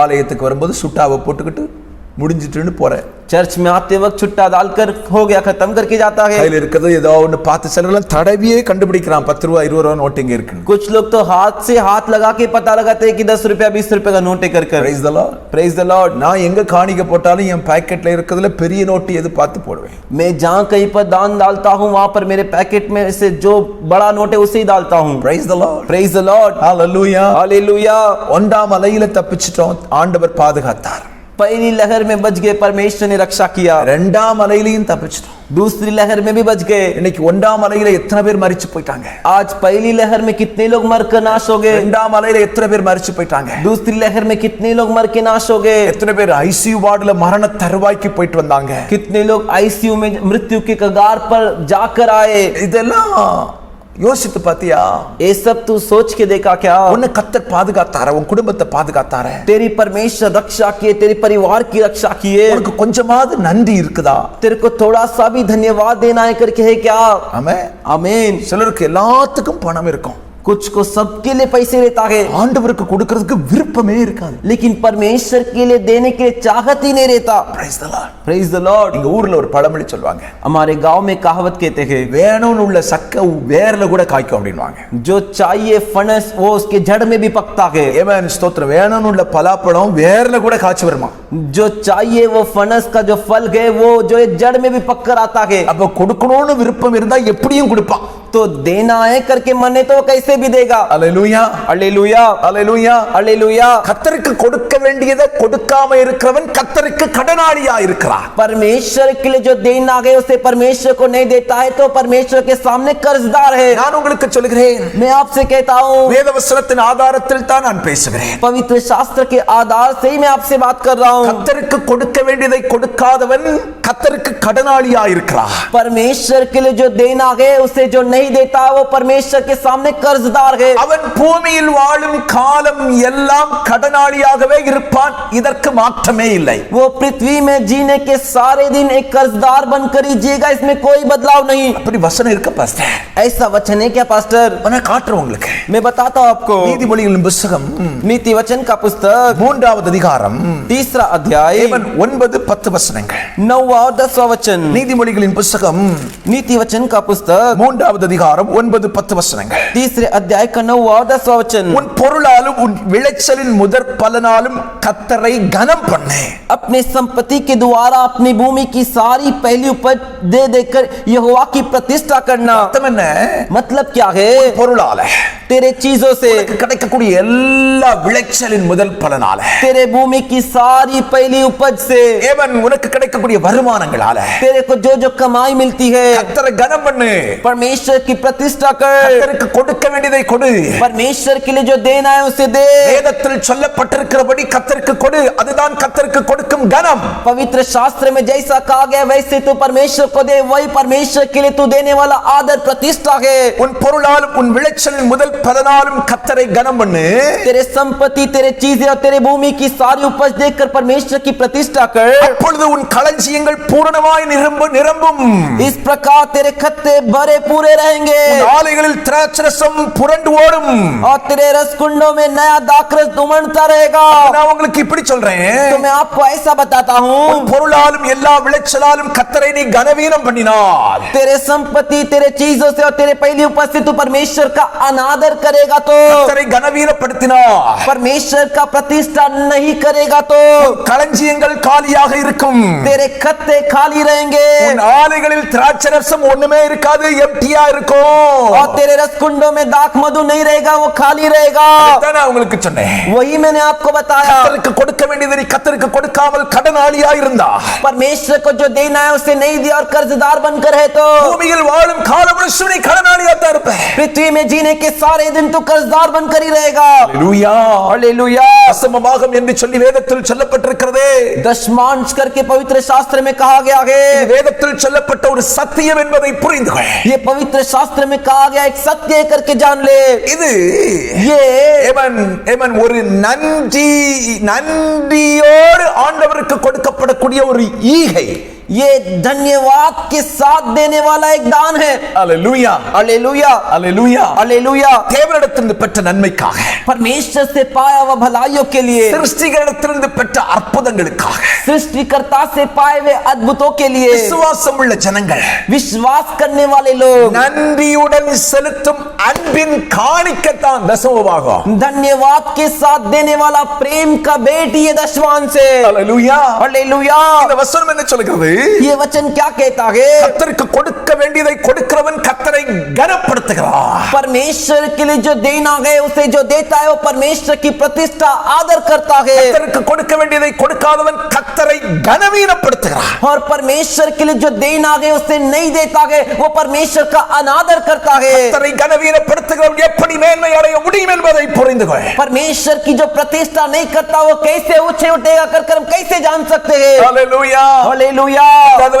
ஆலயத்துக்கு வரும்போது சுட்டாவை போட்டுக்கிட்டு முடிஞ்சிட்டுன்னு போற. चर्च में आते वक्त छुट्टा डालकर हो गया, खत्म करके जाता है. கையில் இருக்கிறது ஏதோ ஒன்று பார்த்து சிலரெல்லாம் தடவியே கண்டுபிடிக்கிறான் 10 ரூபா 20 ரூபா நோட்டு எங்க இருக்குன்னு. कुछ लोग तो हाथ से हाथ लगा के पता लगाते हैं कि 10 रुपया 20 रुपए का नोट कर कर. Praise the Lord. Praise the Lord. நான் எங்க காணிக்க போட்டாலும் என் பாக்கெட்ல இருக்கிறதுல பெரிய நோட்டு எது பார்த்து போடுவேன். मैं जहाँ कहीं पर दान डालता हूँ वहां पर मेरे पैकेट में से जो बड़ा नोट है उसे ही डालता हूँ. Praise the Lord. Praise the Lord. Hallelujah. Hallelujah. ஒன்றாம் அலையில தப்பிச்சிட்டோம், ஆண்டவர் பாதுகாத்தார். पहली लहर में बच गए, परमेश्वर ने रक्षा किया। இரண்டாம் அலையிலையும் தப்பிச்சிட்டோம்। दूसरी लहर में भी बच गए। இன்னைக்கு ஒன்றாம் அலையில எத்தனை பேர் மரிச்சு போயிட்டாங்க? आज पहली लहर में कितने लोग मरकर नाश हो गए? இரண்டாம் அலையில எத்தனை பேர் மரிச்சு போயிட்டாங்க? दूसरी लहर में कितने लोग मर के नाश हो गए? எத்தனை பேர் ஐசியூ வார்டுல மரண தருவாய்க்கு போயிட்டு வந்தாங்க? कितने लोग आईसीयू में मृत्यु के कगार पर जाकर आए? இதெல்லாம் யோசித்து பாத்தியா? ये सब तू सोच के देखा क्या? உன்னை கர்த்தர் பாதுகாத்தாரே, உன் குடும்பத்தை பாதுகாத்தாரே, तेरी परमेश्वर रक्षा किए, तेरे परिवार की रक्षा किए। உனக்கு கொஞ்சமாவது நன்றி இருக்குதா? तेरे को थोड़ा सा भी धन्यवाद देना है करके है क्या? ஆமென் आमीन। சிலருக்கு எல்லாத்துக்கும் பணம் இருக்கும், कुछ को सबके लिए पैसे रहता है, ஆண்டவருக்கு கொடுக்கிறதுக்கு விருப்பமே இருக்காது। लेकिन परमेश्वर के लिए देने के लिए चाहत ही नहीं रहता। Praise the Lord. Praise the Lord। எங்க ஊர்ல ஒரு பழமொழி சொல்வாங்க, हमारे गांव में कहावत कहते हैं, வேணும்னு உள்ள சக்க வேர்ல கூட காய்க்கும் அப்படின்வாங்க। जो चाहिए फणस वो उसके जड़ में भी पकता है। ஆமென் ஸ்தோத்திரம்। வேணும்னு உள்ள பலாப்பழம் வேர்ல கூட காய்ச்சி வருமா? जो चाहिए वो फणस का जो फल है वो जो जड़ में भी पककर आता है। அப்ப கொடுக்கணும்னு விருப்பம் இருந்தா எப்படியும் கொடுப்பான்। तो देना है करके मन है तो वो कैसे भी देगा। அல்லேலூயா, हालेलुया, அல்லேலூயா, हालेलुया। கர்த்தருக்கு கொடுக்க வேண்டியதை கொடுக்காம இருக்கிறவன் கர்த்தருக்கு கடனாளியா இருக்கிறான்। परमेश्वर के लिए जो देना है उसे परमेश्वर को नहीं देता है तो परमेश्वर के सामने कर्जदार है। நான் உங்களுக்கு சொல்கிறேன், मैं आपसे कहता हूँ, வேதவசனத்தின் ஆதாரத்தில் தான் நான் பேசுகிறேன்। पवित्र शास्त्र के आधार से ही मैं आपसे बात कर रहा हूँ। கர்த்தருக்கு கொடுக்க வேண்டியதை கொடுக்காதவன் கர்த்தருக்கு கடனாளியா இருக்கிறான்। परमेश्वर के लिए जो देना है उसे जो नहीं देता वो परमेश्वर के सामने कर्जदार है। அவன் பூமியில் வாழும் காலம் எல்லாம் கடனாளியாகவே இருப்பான், இதற்கு மாற்றமே இல்லை। वो पृथ्वी में जीने के सारे दिन एक कर्जदार बनकर ही जिएगा, इसमें कोई बदलाव नहीं। அப்படி வசனம் இருக்க பாஸ்டர்? ऐसा वचन है क्या पास्टर? நான் காட்டுறேன் உங்களுக்கு। मैं बताता हूँ आपको। நீதிமொழிகளின் புத்தகம் नीति वचन का पुस्तक 3வது அதிகாரம் 3 अध्याय 9-10 வசனங்கள்। 9 और 10 वचन। நீதிமொழிகளின் புத்தகம் नीति वचन का पुस्तक 3வது அதிகாரம் 9-10 வசனங்கள்। 3 अध्याय का 9 और 10 वचन। உன் பொருளாலும் உன் விளைச்சலின் முதற் பலனாலும் கர்த்தரை கனம் பண்ணு। अपने संपत्ति के द्वारा अपनी भूमि की सारी पहली उपज दे देकर यहोवा की प्रतिष्ठा करना। அர்த்தம் என்ன? मतलब क्या है? பொருளால तेरे चीजों से, உனக்கு கிடைக்கக்கூடிய எல்லா விளைச்சலின் முதல் பலனால, तेरे भूमि की सारी पहली उपज से, ஏவன் உனக்கு கிடைக்கக்கூடிய வருமானங்களால तेरे को जो जो कमाई मिलती है கர்த்தரை கனம் பண்ணு। परमेश्वर की प्रतिष्ठा कर। கர்த்தருக்கு கொடுக்க வேண்டியதை கொடு। परमेश्वर के लिए जो देना है उसे दे। வேதத்தில் சொல்லப்பட்டிருக்கிறபடி கர்த்தருக்கு கொடு, அதுதான் கர்த்தருக்கு கொடுக்கும் கனம்। पवित्र शास्त्र में जैसा कहा गया वैसे तू परमेश्वर को दे, वही परमेश्वर के लिए तू देने वाला आदर प्रतिष्ठा है। உன் பொருளாலும் உன் விளைச்சலின் முதல் பலனாலும் கர்த்தரை கனம் பண்ணு। तेरे संपत्ति, तेरे चीजें और तेरे भूमि की सारी उपज देखकर परमेश्वर की प्रतिष्ठा कर। அப்பொழுது உன் களஞ்சியங்கள் பூரணமாய் நிரம்பும்। इस प्रकार तेरे खत्ते भरे पूरे रहेंगे உன் ஆலைகளில் திராட்சரசம் புரண்டு ஓடும்। और तेरे रसकुंडों में नया दाखरस उमड़ता रहेगा। நான் உங்களுக்கு இப்படி சொல்றேன், तो मैं आपको ऐसा बताता உன் हूँ, பொருளாலும் எல்லா விளைச்சலாலும் கர்த்தரை நீ கனவீனம் பண்ணினார், तेरे संपत्ति, तेरे चीजों से और तेरे पहली उपज से तू परमेश्वर का अनादर करेगा तो, கர்த்தரை கனவீனப்படுத்தினார், परमेश्वर का प्रतिष्ठा नहीं करेगा तो களஞ்சியங்கள் காலியாக இருக்கும்। तेरे खत्ते खाली रहेंगे உன் ஆலைகளில் திராட்சரசம் ஒண்ணுமே இருக்காது, எம்டியா இருக்கும்। और तेरे रसकुंडों में दाख मधु नहीं रहेगा, वो खाली रहेगा। அதான் நான் உங்களுக்கு சொன்னேன், वही मैंने आपको बताया। கர்த்தருக்கு கொடுக்க வேண்டியதை நீ கர்த்தருக்கு கொடுக்காமல் கடனாளியா இருந்தா, परमेश्वर को जो देना है उसे नहीं दिया और कर्जदार बनकर है तो பூமியில் வாழும் காலம் முழுசும் நீ கடனாளியா தான் இருப்ப। पृथ्वी में जीने के सारे दिन तो कर्जदार बनकर ही रहेगा। அல்லேலூயா, हालेलुया। தசமபாகம் என்று சொல்லி வேதத்தில் சொல்லப்பட்டிருக்கிறதே, दशमांश करके पवित्र शास्त्र में कहा गया இது है। வேதத்தில் சொல்லப்பட்ட ஒரு சத்தியம் என்பதை புரிந்து கொள்। ये पवित्र शास्त्र में कहा गया एक सत्य है करके जान ले। இது ये ஏமன் ஒரு நன்றியோடு ஆண்டவருக்கு கொடுக்கப்படக்கூடிய ஒரு ஈகை, ये धन्यवाद के साथ देने वाला एक दान है। அல்லேலூயா, हालेलुया, அல்லேலூயா। हालेलुया। தேவனிடத்திலிருந்து பெற்ற நன்மைக்காக, परमेश्वर से पाया हुआ भलाइयों के लिए, சிருஷ்டிகரிடத்திலிருந்து பெற்ற அற்புதங்களுக்காக, सृष्टिकर्ता से पाए हुए अद्भुतों के लिए, விசுவாசம் உள்ள ஜனங்கள் विश्वास करने वाले लोग நன்றியுடன் செலுத்தும் அன்பின் காணிக்கத்தான் தசமபாகம்। धन्यवाद के साथ देने वाला प्रेम का भेंट ये दशमांश है। அல்லேலூயா, हालेलुया। இந்த வசனம் என்ன சொல்கிறது? ये वचन क्या कहता है? கர்த்தருக்கு கொடுக்க வேண்டியதை கொடுக்கிறவன் கர்த்தரை கனப்படுத்துகிறார். परमेश्वर के लिए जो देना है उसे जो देता है वो परमेश्वर की प्रतिष्ठा आदर करता है, கர்த்தருக்கு கொடுக்க வேண்டியதை கொடுக்காதவன் கர்த்தரை கனவீனப்படுத்துகிறார். और परमेश्वर के लिए जो देना है उसे नहीं देता है वो परमेश्वर का अनादर करता है। கர்த்தரை கனவீனப்படுத்துகிறவன் எப்படி மேன்மை அடைய முடியும் என்பதை புரிந்து கொள். परमेश्वर की जो प्रतिष्ठा नहीं करता वो कैसे ऊंचे उठेगा कर हम कैसे जान सकते हैं? ஹalleluya. हालेलुया।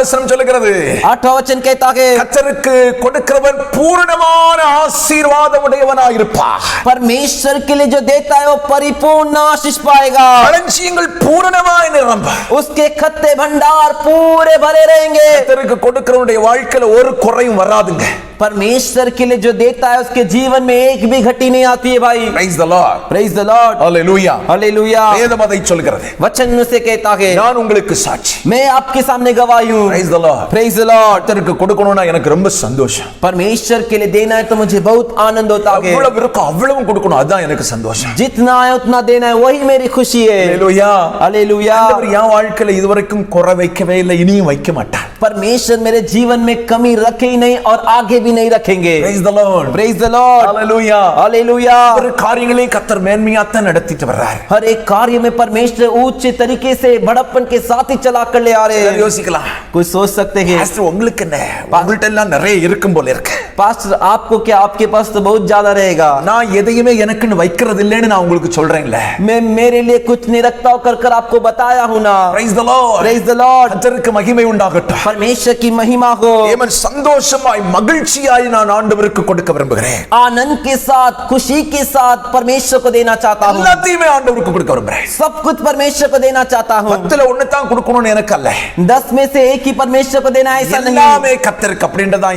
வசனம் சொல்லுகிறது, 8वां वचन कहता है, கர்த்தருக்கு கொடுக்கிறவன் பூரணமான ஆசீர்வாதம் உடையவனாய் இருப்பார். परमेश्वर के लिए जो देता है वो परिपूर्ण आशीष पाएगा, களஞ்சியங்கள் பூரணமாய் நிரம்ப, उसके खत्ते भंडार पूरे भरे रहेंगे। கர்த்தருக்கு கொடுக்கிறவனுடைய வாழ்க்கையில ஒரு குறையும் வராதுங்க. परमेश्वर के लिए जो देता है उसके जीवन में एक भी घटी नहीं आती है भाई। Praise the Lord. Praise the Lord. Hallelujah. Hallelujah. வேதம் அதை சொல்கிறது. वचन से कहता है, நான் உங்களுக்கு சாட்சி. मैं आपके सामने गवाही हूँ। Praise the Lord. Praise the Lord। கர்த்தருக்கு கொடுக்கணும்னா எனக்கு ரொம்ப சந்தோஷம். परमेश्वर के लिए देना है तो मुझे बहुत आनंद होता है। எவ்வளவு இருக்கோ அவ்வளவும் கொடுக்கணும், அதான் எனக்கு சந்தோஷம். जितना है उतना देना है, वही मेरी खुशी है। Hallelujah. हालेलुया। ஆண்டவர் என் வாழ்க்கையில இதுவரைக்கும் குறை வைக்கவே இல்லை, இனியும் வைக்க மாட்டார். परमेश्वर मेरे जीवन में कमी रखे ही नहीं और आगे भी नहीं रखेंगे। Praise the Lord. Praise the Lord. Hallelujah. Hallelujah. ஒரு காரியங்களை கர்த்தர் மேன்மையாத்தான் நடத்திட்டு வர்றார். हर एक कार्य में परमेश्वर ऊंचे तरीके से बड़प्पन के साथ ही चला कर ले आ रहे हैं। யோசிக்கலாம், कुछ सोच सकते हैं, பாஸ்டர் உங்களுக்கு என்ன, உங்கள்ட்ட எல்லாம் நிறைய இருக்கும் போல இருக்கு. पास्टर आपको क्या, आपके पास तो बहुत ज्यादा रहेगा। நான் எதையுமே எனக்குன்னு வைக்கிறது இல்லைன்னு நான் உங்களுக்கு சொல்றேன்ல. मैं मेरे लिए कुछ नहीं रखता हूं कर आपको बताया हूं ना। Praise the Lord. Praise the Lord। கர்த்தருக்கு மகிமை உண்டாகட்டும். परमेश्वर की महिमा हो। ஏமன் சந்தோஷமாய் மகிழ்ச்சியாய் நான் ஆண்டவருக்கு கொடுக்க விரும்புகிறேன். आनंद के साथ, खुशी के साथ परमेश्वर को देना चाहता हूं। எல்லாத்தையுமே ஆண்டவருக்கு கொடுக்க விரும்புகிறேன். सब कुछ परमेश्वर को देना चाहता हूं। 10ல ஒண்ணு தான் கொடுக்கணும்னு எனக்கு அல்ல. 10 में से एक ही परमेश्वर को देना है, ऐसा नहीं। எல்லாமே கர்த்தருக்கு அப்படின்றதான்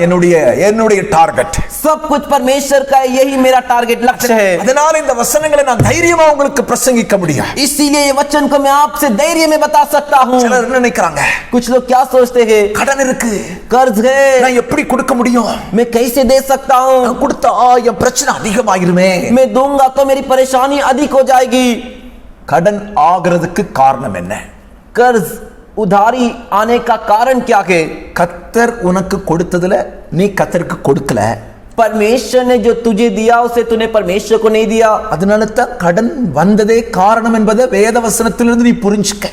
என்னுடைய டார்கெட். सब कुछ परमेश्वर का है, यही मेरा टारगेट लक्ष्य है। அதனால இந்த வசனங்களை நான் தைரியமா உங்களுக்கு பிரசங்கிக்க முடியும். इसीलिए ये वचन को मैं आपसे धैर्य में बता सकता हूं। சிலர் என்ன நினைக்கிறாங்க, कुछ लोग क्या सोचते हैं, கடன் இருக்கு, कर्ज है, நான் எப்படி கொடுக்க முடியும், मैं कैसे दे सकता हूं, நான் கொடுத்தா என் பிரச்சனை அதிகமாயிருமே, मैं दूंगा तो मेरी परेशानी अधिक हो जाएगी। கடன் ஆகிறதுக்கு காரணம் என்ன? कर्ज उधारी आने का कारण क्या है? கர்த்தர் உனக்கு கொடுத்ததுல நீ கர்த்தருக்கு கொடுக்கல, परमेश्वर ने जो तुझे दिया उसे तूने परमेश्वर को नहीं दिया। அதனால தான் கடன் வந்ததே காரணம் என்பதை வேத வசனத்திலிருந்து நீ புரிஞ்சுக்க.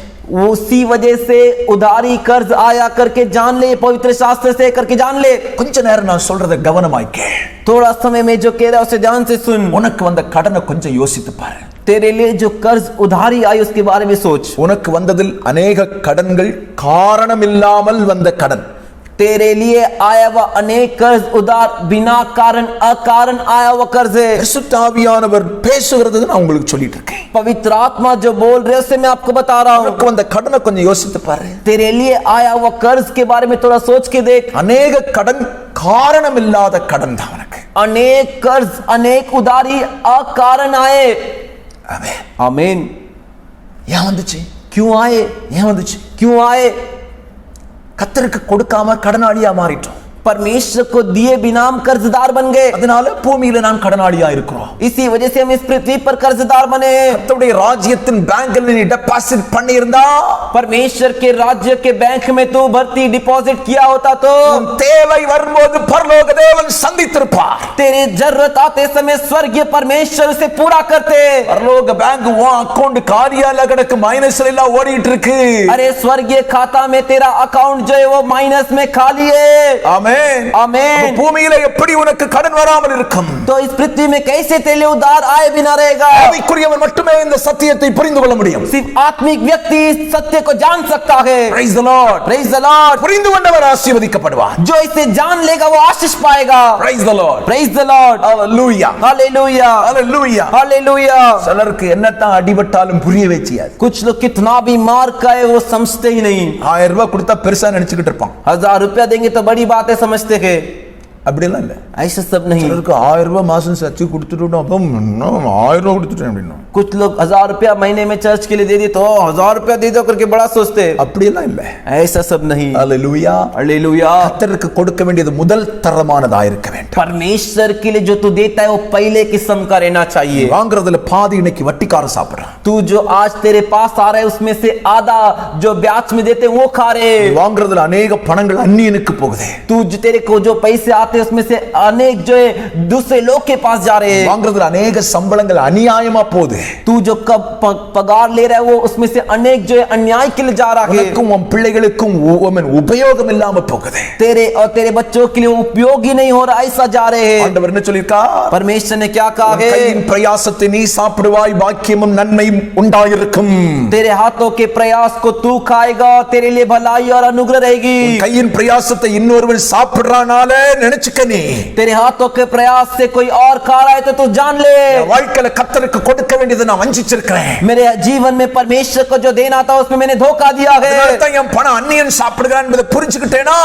उसी वजह से उधारी कर्ज आया करके जान ले, पवित्र शास्त्र से करके जान ले। கொஞ்ச நேரம் நான் சொல்றத கவனமாய் கேள். थोड़ा समय में जो कह रहा है उसे ध्यान से सुन। உனக்கு வந்த கடனை கொஞ்சம் யோசித்து பாரு. तेरे लिए जो कर्ज उधारी आई उसके बारे में सोच। உனக்கு வந்ததில் अनेक கடன்கள் காரணம் இல்லாமல் வந்த கடன். तेरे लिए आया हुआ अनेक कर्ज उधार बिना कारण अकारण आया हुआ कर्ज है। பரிசுத்த ஆவியானவர் பேசுகிறது நான் உங்களுக்கு சொல்லிட்டு இருக்கேன். पवित्र आत्मा जो बोल रहे उसे मैं आपको बता रहा हूँ। உனக்கு வந்த கடனை கொஞ்சம் யோசித்து பாரு. तेरे लिए आया हुआ कर्ज के बारे में थोड़ा सोच के देख। अनेक கடன் காரணம் இல்லாத கடன் தான் உனக்கு. अनेक कर्ज अनेक उधारी अकारण आए। ஆமென். आमीन। ஏன் வந்துச்சு? क्यों आए? ஏன் வந்துச்சு? क्यों आए? கர்த்தருக்கு கொடுக்காம கடனாளியா மாறிட்டோம். परमेश्वर को दिए बिना हम कर्जदार बन गए। அதனால பூமியில நாம் கடனாளியா இருக்கிறோம். इसी वजह से हम इस पृथ्वी पर कर्जदार बने। கர்த்தருடைய ராஜ்யத்தின் பேங்க்ல நீ டெபாசிட் பண்ணி இருந்தா, परमेश्वर के राज्य के बैंक में तू भर्ती डिपॉजिट किया होता तो உன் தேவை வரும்போது பரலோக தேவன் சந்தித்திருப்பார். तेरी जरूरत आते समय स्वर्गीय परमेश्वर उसे पूरा करते। பரலோக பேங்க் உன் அக்கவுண்ட் காலியால கிடக்கு, மைனஸ்ல எல்லாம் ஓடிட்டு இருக்கு. अरे स्वर्गीय खाता में तेरा अकाउंट जो है वो माइनस में खाली है। ஆமென். आमीन। பூமியில எப்படி உனக்கு கடன் வராமல் இருக்கும்? तो इस पृथ्वी में कैसे तेरे उधार आए बिना रहेगा? ஆவிக்குரியவன் மட்டுமே இந்த சத்தியத்தை புரிந்து கொள்ள முடியும். सिर्फ आत्मिक व्यक्ति इस सत्य को जान सकता है। Praise the Lord. Praise the Lord। புரிந்து கொண்டவர் ஆசீர்வதிக்கப்படுவார். जो इसे जान लेगा वो आशीष पाएगा। Praise the Lord. Praise the Lord। Hallelujah. Hallelujah. Hallelujah. Hallelujah. சிலருக்கு என்னத்தான் அடிபட்டாலும் புரிய வச்சியாது. कुछ लोग कितना भी मार खाए वो समझते ही नहीं। 1000 ரூபாய் கொடுத்தா பெருசா நினைச்சுக்கிட்டு இருப்பான். 1000 रुपया देंगे तो बड़ी बात है समझते हैं। அப்படிலாம் இல்ல. ऐसा सब नहीं। சிலருக்கு 1000 ரூபாய் மாசம் சர்ச்சு கொடுத்துட்டோம், அப்போ 1000 ரூபாய் கொடுத்துட்டேன் அப்படின்னா. कुछ लोग 1000 रुपया महीने में चर्च के लिए दे दिए तो 1000 रुपया दे दो करके बड़ा सोचते। அப்படியெல்லாம் இல்ல. ऐसा सब नहीं। அல்லேலூயா, हालेलुया। கர்த்தருக்கு கொடுக்க வேண்டியது முதல் தரமானதா இருக்க வேண்டும். परमेश्वर के लिए जो तू देता है वो पहले किस्म का रहना चाहिए। வாங்குறதுல பாதி இன்னைக்கு வட்டிக்கார சாப்பிடுறான். तू जो आज तेरे पास आ रहा है उसमें से आधा जो ब्याज में देते हैं वो खा रहे। வாங்குறதுல अनेक பணங்கள் அந்நியனுக்கு போகுது. तू जो तेरे को जो पैसे आते हैं उसमें से अनेक जो है दूसरे लोग के पास जा रहे हैं। வாங்குறதுல अनेक சம்பளங்கள் அநியாயமா போகுது. तू जो कब पगार ले रहा है वो उसमें से अनेक जो है अन्याय के लिए जा रहा है। உனக்கும் உன் பிள்ளைகளுக்கும் உபயோகம் இல்லாம போகுது. तेरे और तेरे बच्चों के लिए उपयोगी नहीं हो रहा, ऐसा जा रहे हैं। ஆண்டவர் என்ன சொல்லிருக்கா? परमेश्वर ने क्या कहा है? கையின் பிரயாசத்தை நீ சாப்பிடுவாய், பாக்கியமும் நன்மையும் உண்டாயிருக்கும். तेरे हाथों के प्रयास को तू खाएगा, तेरे लिए भलाई और अनुग्रह रहेगी। கையின் பிரயாசத்தை இன்னொருவன் சாப்பிடுறானால நினைச்சுக்க நீ. तेरे हाथों के प्रयास से कोई और खा रहा है तो तू जान ले। வாழ்க்கையில கர்த்தருக்கு கொடுக்க வேண்டியதை நான் வஞ்சிச்சிருக்கிறேன். मेरे जीवन में परमेश्वर को जो देना था उसमें मैंने धोखा दिया है। அதனால என் பணம் அந்நியன் சாப்பிடுகிறான் என்பதை புரிஞ்சுக்கிட்டேனா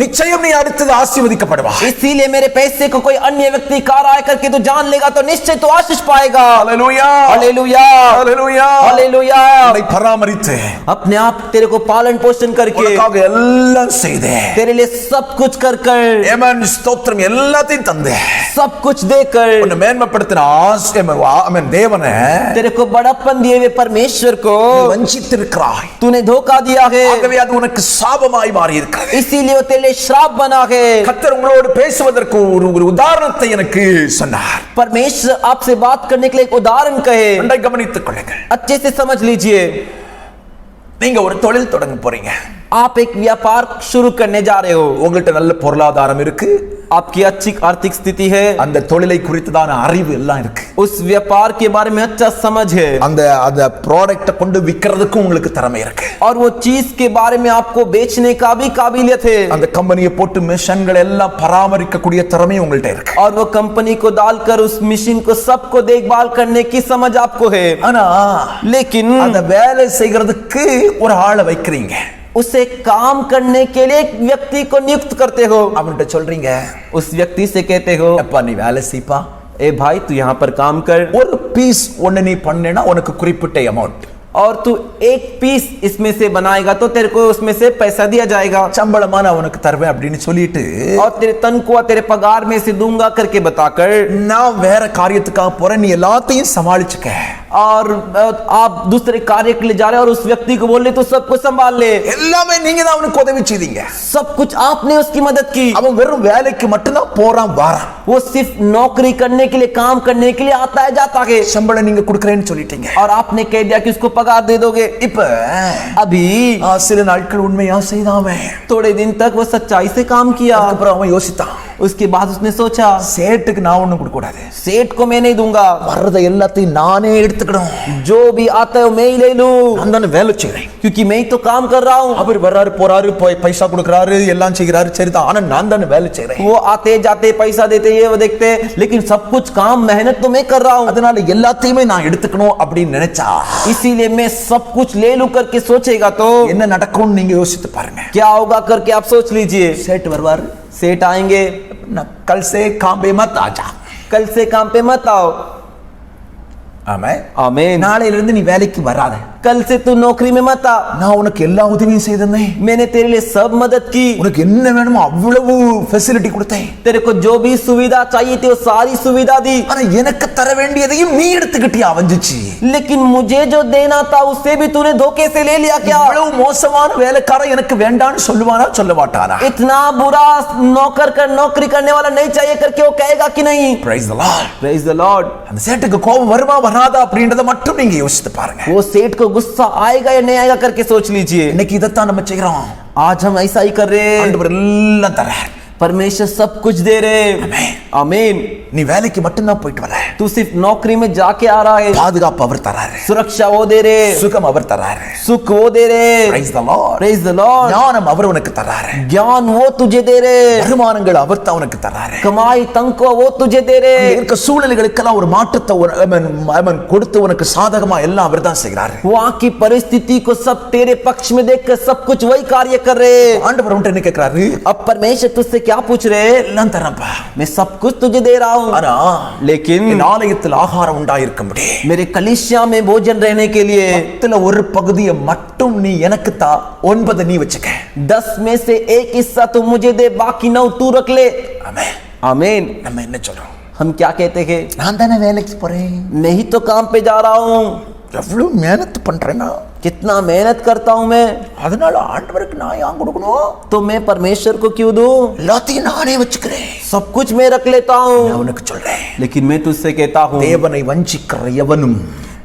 நிச்சயம் நீ அடுத்து ஆசீர்வதிக்கப்படுவா. इसीलिए मेरे पैसे को कोई अन्य व्यक्ति खा रहा है करके तू जान लेगा तो निश्चय तू आशीष पाएगा। Hallelujah, hallelujah, hallelujah, hallelujah. உன்னை பராமரித்து अपने आप तेरे को पालन पोषण करके உனக்காக எல்லாம் செய்தே. तेरे लिए सब कुछ कर कर ஆமென், ஸ்தோத்திரம், எல்லாத்தையும் தந்தே. सब कुछ देकर உன்னை மேன்மைப்படுத்தின ஆமென் தேவனே तेरे को बड़प्पन दिए हुए परमेश्वर को வஞ்சித்திருக்கிறாய். तूने धोखा दिया है, ஆகவே அது உனக்கு சாபமாய் மாறி இருக்கிறது. इसीलिए वो तेरे लिए श्राप बना है। கர்த்தர் உங்களோடு பேசுவதற்கு ஒரு உதாரணத்தை எனக்கு சொன்னார். परमेश्वर आपसे बात करने के लिए एक उदाहरण कहे, ஒன்றை கவனித்துக் கொள்ளுங்கள். अच्छे से समझ लीजिए। நீங்க ஒரு தொழில் தொடங்க போறீங்க. आप एक व्यापार शुरू करने जा रहे हो, உங்கள்ட்ட நல்ல பொருளாதாரம் இருக்கு, आपकी अच्छी आर्थिक स्थिति है, அந்த தொழிலை குறித்ததான அறிவு எல்லாம் இருக்கு, उस व्यापार के बारे में अच्छा समझ है, அந்த ப்ராடக்ட்டை கொண்டு விக்கிறதுக்கு உங்களுக்கு திறமை இருக்கு, और वो चीज के बारे में आपको बेचने का भी काबिलियत है, அந்த கம்பெனியை போட்டு மிஷன்கள் எல்லாம் பராமரிக்கக்கூடிய திறமை உங்கள்ட்ட இருக்கு. और वो कंपनी को डालकर उस मशीन को सबको देखभाल करने की समझ आपको है। ஆனா लेकिन அந்த வேலை செய்யறதுக்கு ஒரு ஆளை வைக்கிறீங்க. उसे काम करने के लिए एक व्यक्ति को नियुक्त करते हो। அவன்கிட்ட சொல்றீங்க, उस व्यक्ति से कहते हो, அப்பா நீ வேலை செய்ப்பா, ए भाई तू यहाँ पर काम कर, ஒரு பீஸ் ஒன்னு நீ பண்ணேன்னா உனக்கு குறிப்பிட்ட அமௌண்ட், और तू एक पीस इसमें से बनाएगा तो तेरे को उसमें से पैसा दिया जाएगा, சம்பளமா நான் உனக்கு தருவேன் அப்படின்னு சொல்லிட்டு और तेरे तनख्वाह तेरे पगार में से दूंगा करके बताकर நான் வேற காரியத்துக்காக போறேன், நீ எல்லாத்தையும் சமாளிச்சுக்க, और आप दूसरे कार्य के लिए जा रहे हैं और उस व्यक्ति को बोल रहे तो सब कुछ संभाल ले, எல்லாமே நீங்க தான் அவனுக்கு உதவி செய்தீங்க. सब कुछ आपने उसकी मदद की। அவன் வெறும் வேலைக்கு மட்டும்தான் போறான் வாரான், वो सिर्फ नौकरी करने के लिए, काम करने के लिए आता है जाता है, சம்பளம் நீங்க கொடுக்கறேன்னு சொல்லிட்டீங்க. और आपने कह दिया कि उसको पगार दे दोगे। இப்ப अभी சில நாட்கள் உண்மையா செய்தாமே, थोड़े दिन तक वो सच्चाई से काम किया, அப்புறம் அவன் யோசித்தான், उसके बाद उसने सोचा சேட்டுக்கு நான் ஒண்ணும் கொடுக்க கூடாது, सेठ को मैं नहीं दूंगा, வர்றதை எல்லாத்தையும் நானே எடுத்துக்கணும், जो भी आता है वो मैं ही ले लूं, நான் தானே வேலை செய்றேன், क्योंकि मैं ही तो काम कर रहा हूं। அவர் வர்றாரு போறாரு பைசா கொடுக்கறாரு எல்லாம் செய்கிறாரு, சரிதான், ஆனா நான் தானே வேலை செய்றேன், वो आते जाते पैसा देते ये वो देखते, लेकिन सब कुछ काम मेहनत तो मैं कर रहा हूं, அதனால எல்லாத்தையுமே நான் எடுத்துக்கணும் அப்படின்னு நினைச்சா इसीलिए मैं सब कुछ ले लूं करके सोचेगा तो என்ன நடக்கும்னு நீங்க யோசித்து பாருங்க. क्या होगा करके आप सोच लीजिए। சேட்டு வருவாரு, सेठ आएंगे, कल से काम पे मत आजा, कल से काम पे मत आओ, ஆமென், आमीन, நாளையில இருந்து நீ வேலைக்கு வராத, कल से तू नौकरी में मत आ, நான் உனக்கு எல்லா உதவியும் செய்தேன், मैंने तेरे लिए सब मदद की, உனக்கு என்ன வேணுமோ அவ்வளவு ஃபெசிலிட்டி கொடுத்தேன், तेरे को जो भी सुविधा चाहिए थी वो सारी सुविधा दी, ஆனா எனக்கு தர வேண்டியதையும் நீ எடுத்துக்கிட்டியா வஞ்சிச்சு, लेकिन मुझे जो देना था उससे भी तूने धोखे से ले लिया। क्या இவ்வளவு மோசமான வேலைக்காரன் எனக்கு வேண்டான்னு சொல்லுவானா சொல்ல மாட்டானா? इतना बुरा नौकरी करने वाला नहीं चाहिए करके वो कहेगा कि नहीं? Praise the Lord. Praise the Lord। அந்த சேட்டுக்கு கோபம் வருமா வராதா அப்படின்றத மட்டும் நீங்க யோசித்து பாருங்க. वो सेठ को गुस्सा आएगा या नहीं आएगा करके सोच लीजिए। இன்னைக்கு இதைத்தான் நம்ம செய்றோம். आज हम ऐसा ही कर रहे हैं। ஆண்டவர் எல்லாம் தரார். परमेश्वर सब कुछ दे रहे हैं। ஆமென். आमीन। நீ வேலைக்கு மட்டும்தான் போயிட்டு வர, तू सिर्फ नौकरी में जाके आ रहा है, பாதுகாப்பு அவர் தராரு, सुरक्षा वो दे रहे, சுகம் அவர் தராரு, सुख वो दे रहे, Praise the Lord. Praise the Lord, ஞானம் அவர் உனக்கு தராரு, ज्ञान वो तुझे दे रहे, வருமானங்கள் அவர் தான் உனக்கு தராரு, कमाई तनख्वाह वो तुझे दे அங்க रहे, இருக்க சூழ்நிலைகளுக்கெல்லாம் ஒரு மாற்றத்தை அவன் கொடுத்து உனக்கு சாதகமா எல்லாம் அவர் தான் செய்கிறாரு. वहाँ की परिस्थिति को सब तेरे पक्ष में देखकर सब कुछ वही कार्य कर रहे। ஆண்டவர் உன்கிட்ட என்ன கேக்குறாரு? अब परमेश्वर तुझसे क्या पूछ रहे? எல்லாம் தரப்பா, मैं सब कुछ तुझे दे रहा हूँ, ஆனா लेकिन என் ஆலயத்தில் ஆகாரம் உண்டாயிருக்கும்படி मेरे कलीसिया में भोजन रहने के लिए 10 ஒரு பகுதியை மட்டும் நீ எனக்கு தா, 9 நீ வச்சுக்க. 10 में से एक हिस्सा तो मुझे दे, बाकी 9 तू रख ले। ஆமென். आमीन। நம்ம என்ன சொல்றோம்? हम क्या कहते हैं? நான் தானே வேலைக்கு போறேன், मैं ही तो काम पे जा रहा हूँ, எவ்வளவு मेहनत பண்றேனா, कितना मेहनत करता हूँ मैं, அதனால ஆண்டவருக்கு நான் ஏன் கொடுக்கணும்? तो मैं परमेश्वर को क्यों दूं? எல்லாத்தையும் நானே வச்சுக்கிறேன். सब कुछ मैं रख लेता நான் हूँ। உனக்கு சொல்றேன், लेकिन मैं तुझसे कहता हूँ, தேவனை வஞ்சிக்கிற எவனும்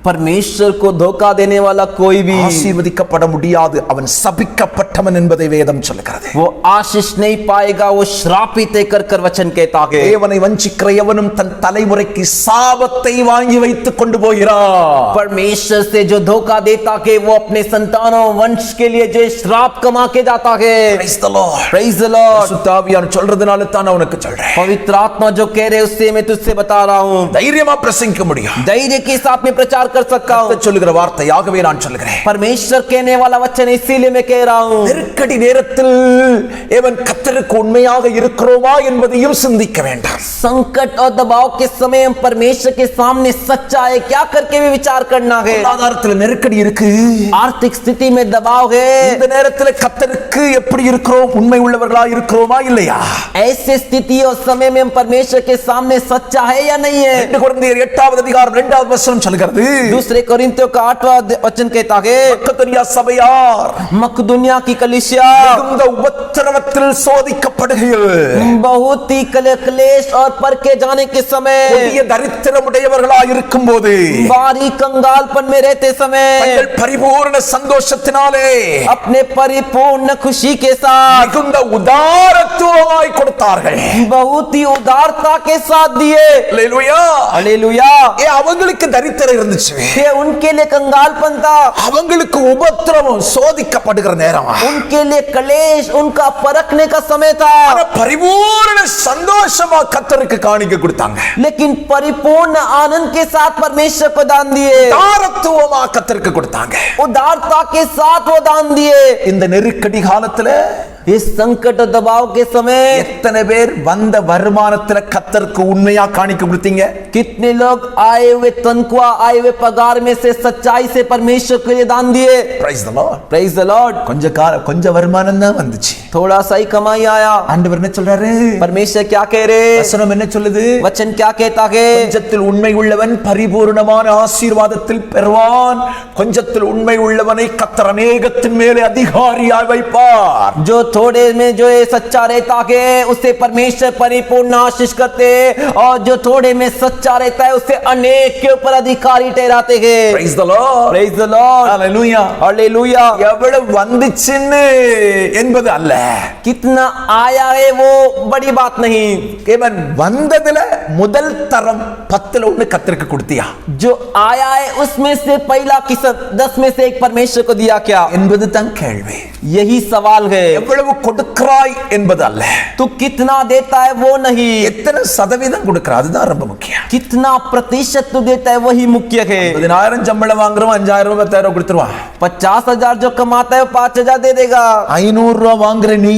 परमेश्वर को धोखा देने वाला कोई भी ஆசீர்வதிக்கப்பட முடியாது, அவன் சபிக்கப்பட்டவன் என்பதை வேதம் சொல்லுகிறது. वो आशीष नहीं पाएगा, वो श्रापित है कर वचन कहता है। தேவனை வஞ்சிக்கிற எவனும் தன் தலைமுறைக்கு சாபத்தை வாங்கி வைத்துக் கொண்டு போகிறார். परमेश्वर से जो धोखा देता है वो अपने संतानों वंश के लिए जो श्राप कमा के जाता है। Praise the Lord. Praise the Lord। பரிசுத்த ஆவியானவர் சொல்றதுனால தான் நான் உனக்கு சொல்றேன், पवित्र आत्मा जो कह रहे उससे मैं तुझसे बता रहा हूँ, தைரியமா பிரசங்கிக்க முடியும். धैर्य के साथ में प्रचार कर सकता हूँ। கர்த்தர் சொல்லுகிற வார்த்தையாகவே நான் சொல்லுகிறேன். परमेश्वर कहने वाला वचन इसीलिए मैं कह रहा हूँ। நெருக்கடி நேரத்தில் ஏவன் கர்த்தருக்கு உண்மையாக இருக்கிறோமா என்பதையும் சிந்திக்க வேண்டாம். संकट और दबाव के समय हम परमेश्वर के सामने सच्चा है क्या करके भी विचार करना है। பொருளாதாரத்தில் நெருக்கடி இருக்கு, आर्थिक स्थिति में दबाव है, இந்த நேரத்தில் கர்த்தருக்கு எப்படி இருக்கிறோம், உண்மை உள்ளவர்களா இருக்கிறோமா இல்லையா? ऐसे स्थिति और समय में हम परमेश्वर के सामने सच्चा है या नहीं है। 2 கொரிந்தியர் 8வது அதிகாரம் 2வது வசனம் சொல்கிறது, दूसरे कोरिन्थियों का 8वां वचन कहता है, மக்கதோனியா சபையார் मकदुनिया की कलीसिया மிகுந்த உபத்திரவத்தில் சோதிக்கப்படுகையில் बहुत ही क्लेश और परखे जाने के समय, கொடிய தரித்திரமுடையவர்களா இருக்கும்போது भारी कंगालपन में रहते समय தங்கள் பரிபூர்ண சந்தோஷத்தினாலே अपने परिपूर्ण खुशी के साथ மிகுந்த உதாரத்துவமாய் கொடுத்தார்கள். बहुत ही उदारता के साथ दिए। அல்லேலூயா. हालेलुया। அவங்களுக்கு தரித்திரம் இருந்துச்சு, ये उनके लिए कंगालपन था, அவங்களுக்கு உபத்திரவம் சோதிக்கப்படுகிற நேரம், उनके लिए क्लेश, उनका परखने का समय था, ஆனா பரிபூர்ண சந்தோஷமா கர்த்தருக்கு காணிக்கை கொடுத்தாங்க. लेकिन परिपूर्ण आनंद के साथ परमेश्वर को दान दिए, உதாரத்துவமா கர்த்தருக்கு கொடுத்தாங்க. उदारता के साथ वो दान दिए। இந்த நெருக்கடி காலத்துல इस संकट और दबाव के समय எத்தனை பேர் வந்த வருமானத்துல கர்த்தருக்கு உண்மையா காணிக்கை கொடுத்தீங்க? कितने लोग आए हुए तनख्वाह, आए हुए पगार में से सच्चाई से परमेश्वर के लिए दान दिए। Praise the Lord. Praise the Lord। கொஞ்ச வருமானம் தான் வந்துச்சு. थोड़ा सा ही कमाई आया। ஆண்டவர் என்ன சொல்றாரு? परमेश्वर क्या कह रहे? வசனம் என்ன சொல்லுது? वचन क्या कहता है? கொஞ்சத்தில் உண்மை உள்ளவன் பரிபூர்ணமான ஆசீர்வாதத்தில் பெறுவான், கொஞ்சத்தில் உண்மை உள்ளவனை கர்த்தர் அநேகத்தின் மேலே அதிகாரியாய் வைப்பார். जो थोड़े में जो है सच्चा रहता है उसे परमेश्वर परिपूर्ण आशीष करते हैं, और जो थोड़े में सच्चा रहता है उसे अनेक के ऊपर अधिकारी ठहराते हैं। Praise the Lord. Praise the Lord। Hallelujah. Hallelujah। எவ்வளவு வந்துச்சுன்னு என்பது அல்ல, कितना आया है वो बड़ी बात नहीं, இவன் வந்ததுல முதல் தரம் 10ல 1 கர்த்தருக்கு கொடுத்தியா जो आया है उसमें से पहला किस्म 10 में से एक परमेश्वर को दिया क्या, என்பது தான் கேள்வி. यही सवाल है। எவ்வளவு கொடுக்கிறாய் என்பது அல்ல, तू कितना देता है वो नहीं, எத்தனை சதவீதம் கொடுக்கிறாய் அதுதான் ரொம்ப முக்கியம். कितना प्रतिशत तू देता है वही मुख्य है। 10,000 சம்பளம் வாங்குறோம், 5,000 ரூபாய் 10,000 கொடுத்துருவான். 50,000 जो कमाता है वो 5,000 दे देगा। 500 ரூபாய் வாங்குற நீ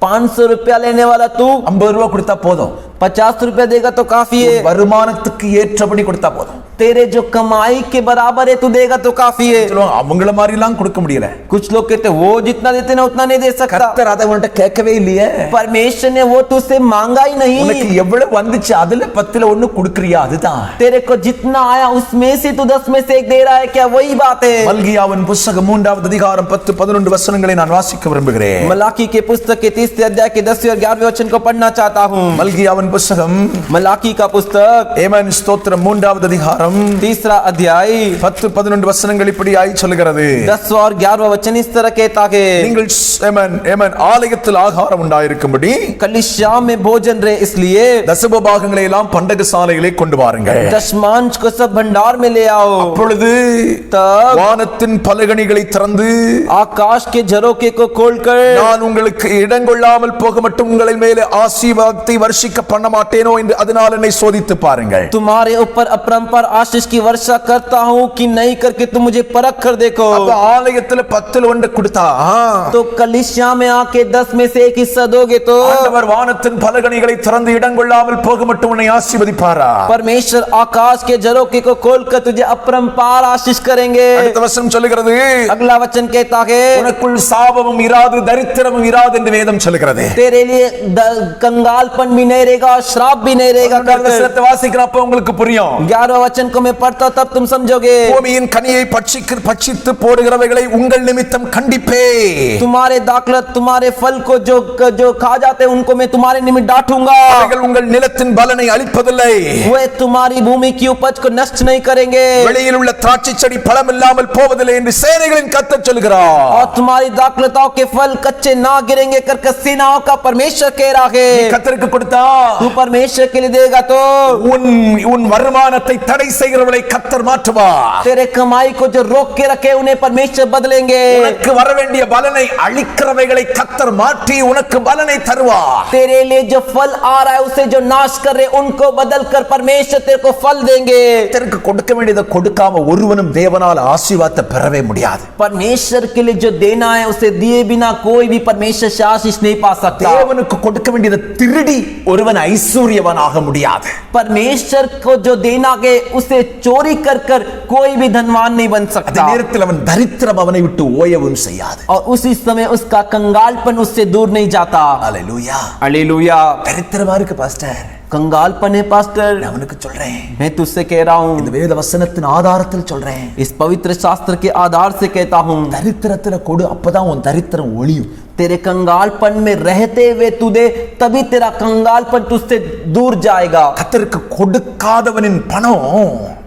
500 रुपया लेने वाला तू 50 ரூபாய் கொடுத்தா போதும், 50 रुपया देगा तो काफी है। வருமானத்துக்கு ஏற்றபடி கொடுத்தா போதும். तेरे जो कमाई के बराबर है तू देगा तो काफी है। சொல்லுவாங்க, அவங்கள மாதிரி எல்லாம் கொடுக்க முடியல. कुछ लोग कहते वो जितना देते ना उतना नहीं दे सकता। கர்த்தர் அதை உன்கிட்ட கேட்கவே இல்லையே. परमेश्वर ने वो तुझसे मांगा ही உனக்கு नहीं। எவ்வளவு வந்துச்சு அதுல 10ல 1 கொடுக்கறியா அதுதான். तेरे को जितना आया उसमें से तू 10 में से एक दे रहा है क्या, वही बात है। மல்கியாவின் புத்தகம் 3வது அதிகாரம் 10-11 வசனங்களை நான் வாசிக்க விரும்புகிறேன். मलाकी के पुस्तक के 30 अध्याय के 10वें और 11वें वचन को पढ़ना चाहता हूँ। மல்கியாவின் புத்தகம் मलाकी का पुस्तक ஏமேன் ஸ்தோத்திரம் 3வது அதிகாரம் 3 अध्याय 10-11 வசனங்கள் இப்படியாய் சொல்கிறது. 10 और 11 वचन इस तरह कहता है, நீங்கள் ஏமேன் ஆலயத்தில் ஆகாரம் உண்டாயிருக்கும்படி कलीसिया में भोजन रहे इसलिए தசமபாகங்களை எல்லாம் பண்டக சாலையிலே கொண்டு வாருங்கள். दशमांश को सब भंडार में ले आओ. அப்பொழுது तब வானத்தின் பலகணிகளை திறந்து आकाश के झरोखे को खोलकर நான் உங்களுக்கு இடங்கொள்ளாமல் போக மட்டும் உங்களை மேலே ஆசீர்வாதத்தை வருஷிக்க பண்ண மாட்டேனோ என்று அதனால் என்னை சோதித்து பாருங்கள். तुम्हारे ऊपर अपरंपार आशीष की वर्षा करता हूँ कि नहीं करके तुम मुझे परख कर देखो. அப்ப ஆலயத்துல 10 ஒன்று கொடுத்தா तो कलीसिया में आके 10 में से एक हिस्सा दोगे तो ஆண்டவர் வானத்தின் பலகணிகளை திறந்து இடங்கொள்ளாமல் போக மட்டும் உன்னை ஆசீர்வதிப்பாரா? परमेश्वर आकाश के झरोखे को खोलकर तुझे अपरंपार आशीष करेंगे. அடுத்த வசனம் சொல்லுகிறது, अगला वचन कहता है, உனக்குள் சாபமும் இராது தரித்திரமும் இராது என்று வேதம் சொல்லுகிறது. तेरे लिए कंगालपन भी नहीं रहेगा, श्राप भी नहीं रहेगा. வசனத்தை வாசிக்கிறப்ப உங்களுக்கு புரியும். 11 वचन को मैं पढ़ता तब तुम समझोगे. பூமியின் கனியை பட்சித்து போடுகிறவைகளை உங்கள் நிமித்தம் கண்டிப்பே. तुम्हारे दाखलत तुम्हारे फल को जो खा जाते उनको मैं तुम्हारे निमित्त डांटूंगा. அவைகள் உங்கள் நிலத்தின் பலனை அழிப்பதில்லை. वे तुम्हारी भूमि की उपज को नष्ट नहीं करेंगे. வெளியில் உள்ள திராட்சை செடி பழம் இல்லாமல் போவதில்லை என்று சேனைகளின் கர்த்தர் சொல்கிறார். और तुम्हारी दाखलताओं के फल कच्चे ना गिरेंगे करके सेनाओं का परमेश्वर कह रहा है. கர்த்தருக்கு கொடுத்தா तू परमेश्वर के लिए देगा तो உன் வருமானத்தை தடை செய்கிறவளை கர்த்தர் மாற்றுவார். तेरे कमाई को जो रोक के रखे उन्हें परमेश्वर बदलेंगे. உனக்கு வர வேண்டிய பலனை அழிக்கிறவைகளை கர்த்தர் மாற்றி உனக்கு பலனை தருவார். तेरे लिए जो फल आ रहा है उसे जो नाश कर रहे उनको बदल कर परमेश्वर तेरे को फल देंगे. கர்த்தருக்கு கொடுக்க வேண்டியதை கொடுக்காம ஒருவனும் தேவனால் ஆசீர்வாதத்தை பெறவே முடியாது. परमेश्वर के लिए जो देना है उसे दिए बिना कोई भी परमेश्वर से आशीष नहीं पा सकता. தேவனுக்கு கொடுக்க வேண்டியதை திருடி ஒருவன் ஐஸ்வர்யவானாக முடியாது. परमेश्वर को जो देना है उसे चोरी कर कर कोई भी धनवान नहीं बन அதே सकता. நேரத்தில் அவன் தரித்திரம் அவனை விட்டு ஓயவும் செய்யாது. और उसी समय उसका कंगालपन उससे दूर नहीं जाता. அல்லேலூயா. हालेलुया. தரித்திரமா இருக்கு பாஸ்டர், कंगालपन है पास्टर, நான் அவனுக்கு சொல்றேன். मैं तुझसे कह रहा இந்த हूँ, வேத வசனத்தின் ஆதாரத்தில் சொல்றேன். इस पवित्र शास्त्र के आधार से कहता हूँ, தரித்திரத்துல கொடு, அப்பதான் உன் தரித்திரம் ஒளியும். तेरे कंगालपन में रहते हुए तू दे, तभी तेरा कंगालपन तुझसे दूर जाएगा. கர்த்தருக்கு கொடுக்காதவனின் பணம்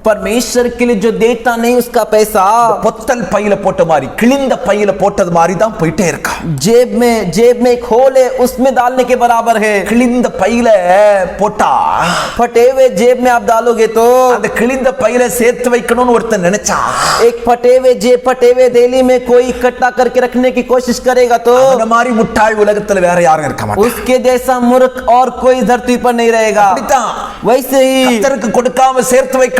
परमेश्वर के लिए जो देता नहीं उसका पैसा பொத்தல் பையில போட்ட மாதிரி, கிழிந்த பையில போட்டது மாதிரி தான் போயிட்டே இருக்கா. जेब में एक होल है उसमें डालने के बराबर है. கிழிந்த பையில போட்டா फटे हुए जेब में आप डालोगे तो அந்த கிழிந்த பையில சேர்த்து வைக்கணும்னு ஒருத்தன் நினைச்சா एक फटे हुए जेब फटे हुए थैली में कोई इकट्ठा करके रखने की कोशिश करेगा तो அந்த மாதிரி முட்டாள் உலகத்துல வேற யாரும் இருக்க மாட்டாங்க. उसके जैसा मूर्ख और कोई धरती पर नहीं रहेगा. அப்படித்தான் वैसे ही கர்த்தருக்கு கொடுக்காம சேர்த்து வைக்க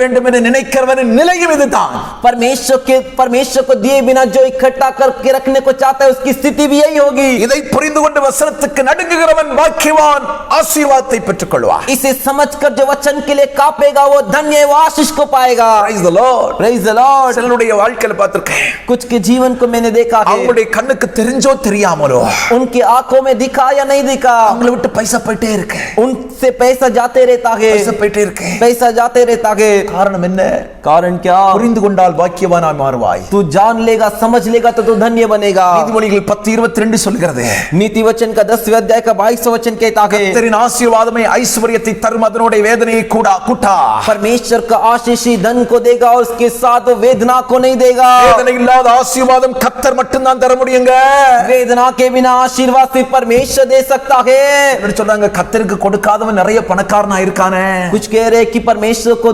வேண்டும் என்று நினைக்கிறவனின் நிலையும் இதுதான். परमेश्वर को दिए बिना जो इकट्ठा करके रखने को चाहता है उसकी स्थिति भी यही होगी. இதை புரிந்து கொண்டு வசனத்துக்கு நடுங்குகிறவன் பாக்கியவான், ஆசீர்வாதத்தை பெற்றுக் கொள்வார். इसे समझकर जो वचन के लिए कांपेगा वो धन्य है, वो आशीष को पाएगा. Praise the Lord. Praise the Lord. சிலருடைய வாழ்க்கையில பார்த்திருக்கேன், कुछ के जीवन को मैंने देखा है, அவங்களுடைய கண்ணுக்கு தெரிஞ்சோ தெரியாமலோ उनकी आंखों में दिखा या नहीं दिखा, அவங்களை விட்டு பைசா போயிட்டே இருக்கு, उनसे पैसा जाते रहता है, பைசா போயிட்டே இருக்கு. पैसा जाते रहता है. காரணம் என்ன? कारण क्या? புரிந்து கொண்டால் பாக்கியவானாய் மாறுவாய். तू जान लेगा, समझ लेगा तो तू धन्य बनेगा. நீதிமொழிகள் 10:22 சொல்கிறது, नीति वचन का 10वें अध्याय का 22वां वचन कहता है, கர்த்தரின் ஆசீர்வாதமே ஐஸ்வரியத்தை தரும், அதனுடைய வேதனையை கூட்டா. परमेश्वर का आशीष ही धन को देगा और उसके साथ वो वेदना को नहीं देगा. வேதனை இல்லாத ஆசீர்வாதம் கர்த்தர் மட்டும் தான் தர முடியுங்க. वेदना के बिना आशीर्वाद सिर्फ परमेश्वर दे सकता है. என்ன சொல்றாங்க? கர்த்தருக்கு கொடுக்காதவன் நிறைய பணக்காரனா இருக்கானே. कुछ कह रहे कि परमेश्वर को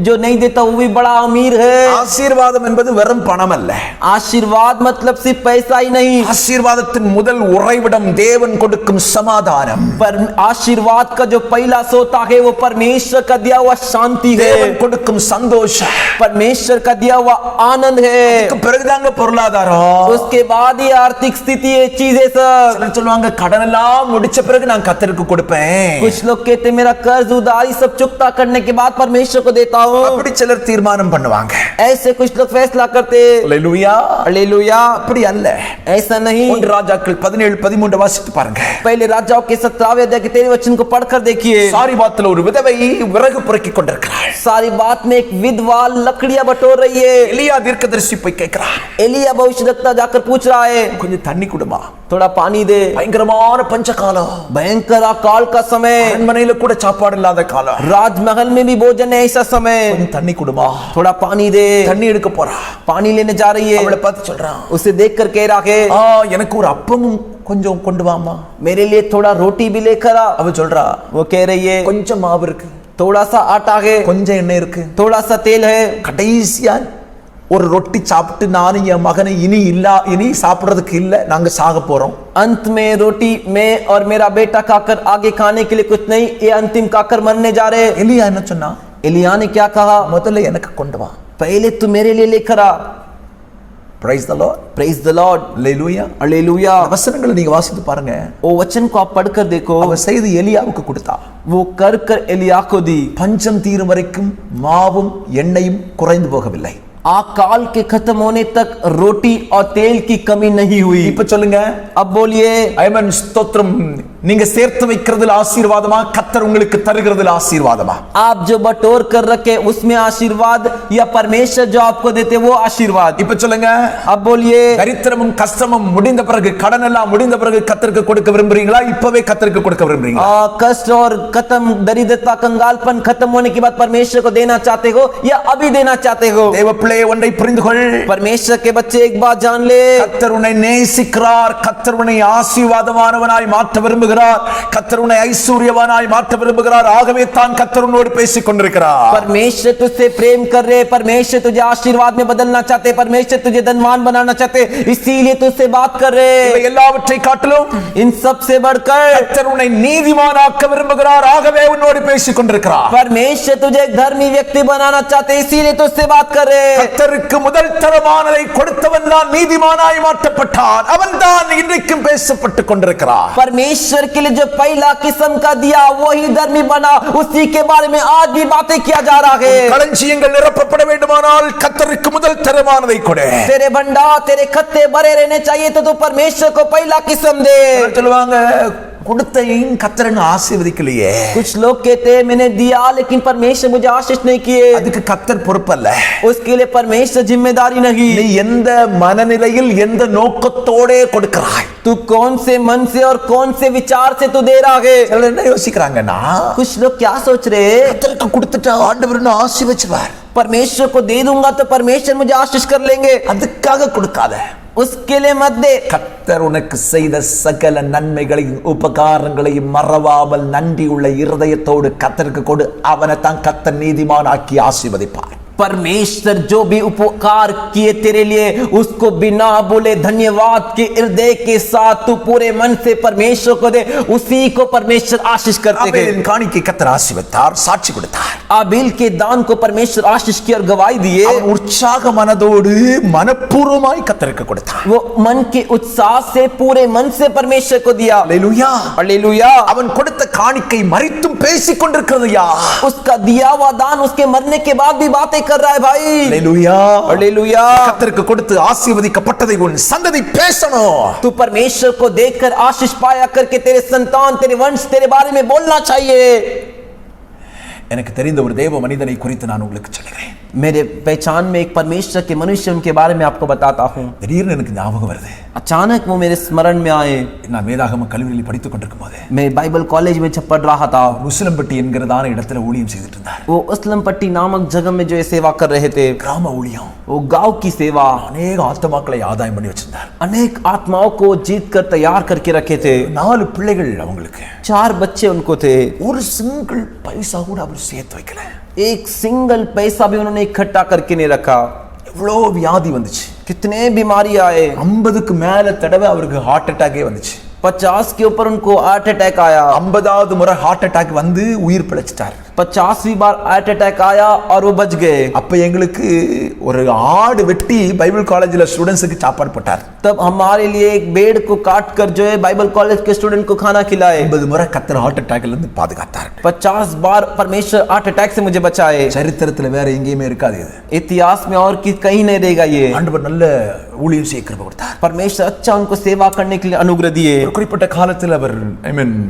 जो नहीं देता वो भी बड़ा अमीर है. ஆசீர்வாதம் என்பது வெறும் பணம் அல்ல. आशीर्वाद मतलब सिर्फ पैसा ही नहीं. ஆசீர்வாதத்தின் முதல் உறைவிடம் தேவன் கொடுக்கும் சமாதானம். पर आशीर्वाद का जो पहला सोता है वो परमेश्वर का दिया हुआ शांति है, தேவன் கொடுக்கும் சந்தோஷம், परमेश्वर का दिया हुआ आनंद है. அதுக்கு பிறகுதாங்க பொருளாதாரம். उसके बाद ही आर्थिक स्थिति ये चीजें सब. சிலர் சொல்லுவாங்க, கடன் எல்லாம் முடிச்ச பிறகு நான் கர்த்தருக்கு கொடுப்பேன். कुछ लोग कहते मेरा कर्ज उधारी सब चुकता करने के बाद परमेश्वर को देता हूँ. அப்படி சிலர் தீர்மானம் பண்ணுவாங்க. ऐसे कुछ लोग फैसला करते. அல்லேலூயா. हालेलुया. அப்படி அல்ல. ऐसा नहीं. 1 ராஜாக்கள் 17-13 வாசித்து பாருங்க. पहले राजाओं के 17वें अध्याय के 13वें वचन को पढ़कर देखिए. சாரிபாத்தில் ஒரு விதவை விறகு பொறுக்கிக் கொண்டிருக்கிறாள். सारी बात में एक विधवा लकड़ियां बटोर रही है. எலியா தீர்க்கதரிசி போய் கேட்கிறான், एलिया भविष्यवक्ता जाकर पूछ रहा है, கொஞ்சம் தண்ணி கொடுமா, थोड़ा पानी दे। பயங்கரமான பஞ்ச காலம், भयंकर अकाल का समय, அரண்மனையில கூட சாப்பாடு இல்லாத காலம், राजमहल में भी भोजन है ऐसा समय, கொஞ்சம் தண்ணி குடுமா, थोड़ा पानी दे। தண்ணி எடுக்க போறா, पानी लेने जा रही அவளை है, பார்த்து சொல்றான், उसे देख कर कह रहा है எனக்கு ஒரு அப்பமும் கொஞ்சம் கொண்டு வாமா। मेरे लिए थोड़ा रोटी भी लेकर आ। அவ சொல்றா, वो कह रही है கொஞ்சம் மாவு இருக்கு, थोड़ा सा आटा है, கொஞ்சம் எண்ணெய் இருக்கு, थोड़ा सा तेल है। கடைசியா ஒரு ரொட்டி சாப்பிட்டு நானும் என் மகனை இனி சாப்பிடுறதுக்கு இல்ல, நாங்க சாக போறோம்। अंत में रोटी मैं और मेरा बेटा खाकर आगे खाने के लिए कुछ नहीं, ये अंतिम खाकर मरने जा रहे। எலியா என்ன சொன்னா, एलिया ने क्या कहा, முதல்ல எனக்கு கொண்டு வா। पहले तू मेरे लिए लेकर आ। Praise the Lord, praise the Lord, Hallelujah। Hallelujah. வசனங்களை நீங்க வாசித்து பாருங்க, वो वचन को आप पढ़कर देखो, அவ செய்து எலியாவுக்கு கொடுத்தா, वो कर कर एलिया को दी। பஞ்சம் தீரும் வரைக்கும் மாவும் எண்ணெயும் குறைந்து போகவில்லை। अकाल के खत्म होने तक रोटी और तेल की कमी नहीं हुई। இப்ப சொல்லுங்க, अब बोलिए ஆமென், ஸ்தோத்திரம்। நீங்க சேர்த்து வைக்கிறதுல ஆசீர்வாதமா, கர்த்தர் உங்களுக்கு தருகிறதுல ஆசீர்வாதமா? आप जो बटोर कर रखे उसमें आशीर्वाद या परमेश्वर जो आपको देते वो आशीर्वाद? இப்ப சொல்லுங்க, अब बोलिए தரித்திரமும் கஷ்டமும் முடிந்த பிறகு, கடன் எல்லாம் முடிந்த பிறகு கர்த்தருக்கு கொடுக்க விரும்புறீங்களா, இப்பவே கர்த்தருக்கு கொடுக்க விரும்புறீங்களா? कष्ट और खत्म, दरिद्रता, कंगालपन खत्म होने के बाद परमेश्वर को देना चाहते हो या अभी देना चाहते हो? தேவ பிள்ளையே, ஒன்றை புரிந்து கொள், परमेश्वर के बच्चे एक बात जान ले, கர்த்தர் உன்னை நேசிக்கிறார், கர்த்தர் உன்னை ஆசீர்வாதமானவனாய் மாற்ற விரும்புகிறார், கர்த்தர் உன்னை ஐஸ்வர்யவானாய் மாற்ற விரும்புகிறார், ஆகவே தான் கர்த்தர் உன்னோடு பேசிக் கொண்டிருக்கிறார்। परमेश्वर तुझसे प्रेम कर रहे, परमेश्वर तुझे आशीर्वाद में बदलना चाहते, परमेश्वर तुझे धनवान बनाना चाहते, इसीलिए तुझसे बात कर रहे। இவை எல்லாவற்றை காட்டிலும் इन सब से बढ़कर கர்த்தர் உன்னை நீதிமானாக்க விரும்புகிறார், ஆகவே உன்னோடு பேசிக் கொண்டிருக்கிறார்। परमेश्वर तुझे एक धर्मी व्यक्ति बनाना चाहते, इसीलिए तुझसे बात कर रहे। கர்த்தருக்கு முதல் தரமானதை கொடுத்தவன் தான் நீதிமானாய் மாற்றப்பட்டான், அவன் தான் இன்றைக்கும் பேசப்பட்டுக் கொண்டிருக்கிறார்। परमेश्वर के लिए जो पहला किस्म का दिया वही धर्मी बना, उसी के बारे में आज भी बातें किया जा रहा है। களஞ்சியங்கள் நிரப்பப்பட வேண்டுமானால் கர்த்தருக்கு முதல் தரமானதை கொடு। तेरे भंडार, तेरे खत्ते भरे रहने चाहिए तो तू परमेश्वर को पहला किस्म दे। சொல்லுவாங்க, கொடுத்தையும் கர்த்தர் ஆசீர்வதிக்கலையே। कुछ लोग कहते हैं मैंने दिया लेकिन परमेश्वर मुझे आशीष नहीं किए, அதுக்கு கர்த்தர் பொறுப்பல்ல, उसके लिए परमेश्वर जिम्मेदारी नहीं। நீ எந்த மனநிலையில் எந்த நோக்கத்தோட கொடுக்கிறாய், तू कौन से मन से और कौन से विचार से तू दे रहा है? சிலர் என்ன யோசிக்கிறாங்கன்னா, कुछ लोग क्या सोच रहे हैं, கர்த்தருக்கு கொடுத்துட்டா ஆண்டவர் என்ன ஆசீர்வதிச்சுவார், परमेश्वर को दे दूंगा तो परमेश्वर मुझे आशीष कर लेंगे, அதுக்காக கொடுக்காத। उसके लिए मत दे। கர்த்தர் உனக்கு செய்த சகல நன்மைகளையும் உபகாரங்களையும் மறவாமல் நன்றியுள்ள இருதயத்தோடு கர்த்தருக்கு கொடு, அவனை தான் கர்த்தர் நீதிமானாக்கி ஆசீர்வதிப்பார்। परमेश्वर जो भी उपकार किए तेरे लिए उसको बिना बोले धन्यवाद के हृदय के साथ तू पूरे मन से परमेश्वर को दे, उसी को परमेश्वर आशीष करते हैं। ஆபேலின் காணிக்கை கர்த்தர் ஆசீர்வதித்தார், சாட்சி கொடுத்தார்। आबेल के दान को परमेश्वर आशीष की और गवाही दिए, அவன் உற்சாக மனதோடு மனப்பூர்வமாய் கர்த்தருக்கு கொடுத்தார்। वो मन के उत्साह से पूरे मन से परमेश्वर को दिया। அல்லேலூயா, हालेलुया। அவன் கொடுத்த காணிக்கை மரித்தும் பேசிக் கொண்டிருக்கிறதுயா। उसका दिया हुआ दान उसके मरने के बाद भी बातें कर रहा है भाई। அல்லேலூயா, हालेलुया। கர்த்தருக்கு கொடுத்து ஆசீர்வதிக்கப்பட்டதை உன் சந்ததி பேசணும்। तू परमेश्वर को देखकर आशीष पाया करके तेरे संतान, तेरे वंश, तेरे बारे में बोलना चाहिए। எனக்கு தெரிந்த ஒரு தேவ மனிதனை குறித்து நான் உங்களுக்கு சொல்கிறேன்। मेरे पहचान में एक परमेश्वर के मनुष्य उनके बारे में आपको बताता हूँ। திடீர்னு எனக்கு ஞாபகம் வருது, अचानक वो मेरे स्मरण में आए। நான் வேதாகம கல்லூரியில் படித்துக் கொண்டிருக்கும் போது मैं बाइबल कॉलेज में जब पढ़ रहा था, முஸ்லிம்பட்டி என்கிறதான இடத்துல ஊழியம் செய்துட்டு இருந்தார்। वो उसलमपट्टी नामक जगह में जो ये सेवा कर रहे थे, கிராம ஊழியம், वो गांव की सेवा, அநேக ஆத்மாக்களை ஆதாயம் பண்ணி வச்சிருந்தார்। अनेक आत्माओं को जीत कर तैयार करके रखे थे। 4 பிள்ளைகள் அவங்களுக்கு, 4 बच्चे उनको थे, ஒரு சிங்கிள் பைசா கூட அவர் சேர்த்து வைக்கல। एक सिंगल पैसा भी उन्होंने इकट्ठा करके नहीं रखा। எவ்வளோ வியாதி வந்துச்சு, कितने बीमारी आए, 50க்கு மேல தடவை அவருக்கு ஹார்ட் அட்டாக்கே வந்துச்சு। 50 के ऊपर उनको हार्ट अटैक आया। 50வது முறை ஹார்ட் அட்டாக் வந்து உயிர் பிழைச்சிட்டார்। 50वीं बार हार्ट अटैक आया और वो बच गए। அப்ப எங்களுக்கு ஒரு ஆடு வெட்டி பைபிள் காலேஜ்ல ஸ்டூடெண்ட்ஸுக்கு சாப்பாடு போட்டார்। तब हमारे लिए एक भेड़ को काट कर जो है बाइबल कॉलेज के स्टूडेंट को खाना खिलाए। 50 முறை கர்த்தர் ஹார்ட் அட்டாக்ல இருந்து பாதுகாத்தார்। 50 बार परमेश्वर हार्ट अटैक से मुझे बचाए। சரித்திரத்துல வேற எங்கேயுமே இருக்காது இது। इतिहास में और कहीं नहीं रहेगा ये। ஆண்டவர் நல்ல ஊழியம் செய்ய கிருபை கொடுத்தார்। परमेश्वर अच्छा उनको सेवा करने के लिए अनुग्रह दिए। ஒரு குறிப்பிட்ட காலத்தில் அவர்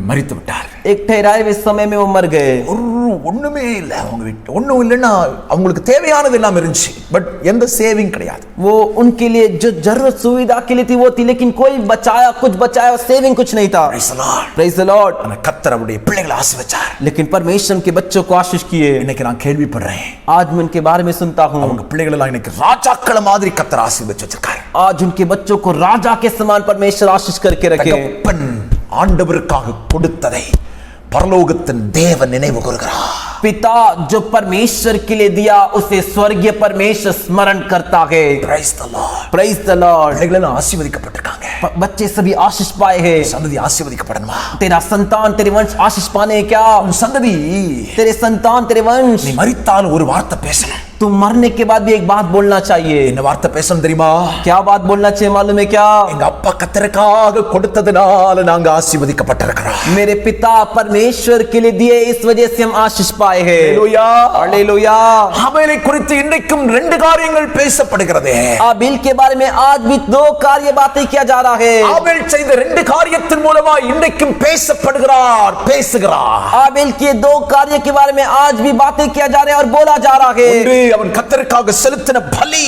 மரித்து விட்டார்। एक ठहराए हुए समय में वो मर गए। ஒரு ஒண்ணுமே இல்லை, அவங்க வீட்டு ஒண்ணும் இல்லைன்னா அவங்களுக்கு தேவையானது எல்லாம் இருந்துச்சு, பட் எந்த சேவிங் கிடையாது. वो उनके लिए जो जरूरत सुविधा के लिए थी वो थी, लेकिन कोई बचाया कुछ बचाया, सेविंग कुछ नहीं था. Praise the Lord. கர்த்தர் அவருடைய பிள்ளைகளை ஆசீர்வதிச்சார். लेकिन परमेश्वर के बच्चों को आशीष किए. இன்னைக்கு நான் கேள்விப்படுறேன், आज मैं उनके बारे में सुनता हूँ, அவங்க பிள்ளைகள் எல்லாம் இன்னைக்கு ராஜாக்கள மாதிரி கர்த்தர் ஆசீர்வதிச்சு வச்சிருக்கார். आज उनके बच्चों को राजा के समान परमेश्वर आशीष करके रखे. தகப்பன் ஆண்டவருக்காக கொடுத்ததை பரலோகத்தின் தேவன் நினைவு கூறுகிறார். पिता जो परमेश्वर के लिए दिया उसे स्वर्गीय परमेश्वर स्मरण करता है. Praise the Lord. Praise the Lord. பிள்ளைகள் எல்லாம் ஆசீர்வதிக்கப்பட்டிருக்காங்க. बच्चे सभी आशीष पाए हैं. சந்ததி ஆசீர்வதிக்கப்படணுமா? तेरा संतान तेरे वंश आशीष पाने हैं क्या? உன் சந்ததி तेरे संतान तेरे वंश. நீ மரித்தாலும் ஒரு வார்த்தை பேசணும். तुम मरने के बाद भी एक बात बोलना चाहिए. என்ன வார்த்தை பேசணும் தெரியுமா? क्या बात बोलना चाहिए मालूम है क्या? எங்க அப்பா கர்த்தருக்காக கொடுத்ததனால நாங்க ஆசீர்வதிக்கப்பட்டிருக்கிறோம். मेरे पिता परमेश्वर के लिए दिए इस वजह से हम आशीष पाए हैं. हालेलुया. हालेलुया. ஆபேலை குறித்து இன்றைக்கும் ரெண்டு காரியங்கள் பேசப்படுகிறது. आबेल के बारे में आज भी दो कार्य बातें किया जा रहा है. ஆபேல் செய்த ரெண்டு காரியத்தின் மூலமா இன்றைக்கும் பேசப்படுகிறார், பேசுகிறார். आबेल के दो कार्य के बारे में आज भी बातें किया जा रहा है और बोला जा रहा है. ஒன்று அவன் கர்த்தருக்காக செலுத்தின பலி,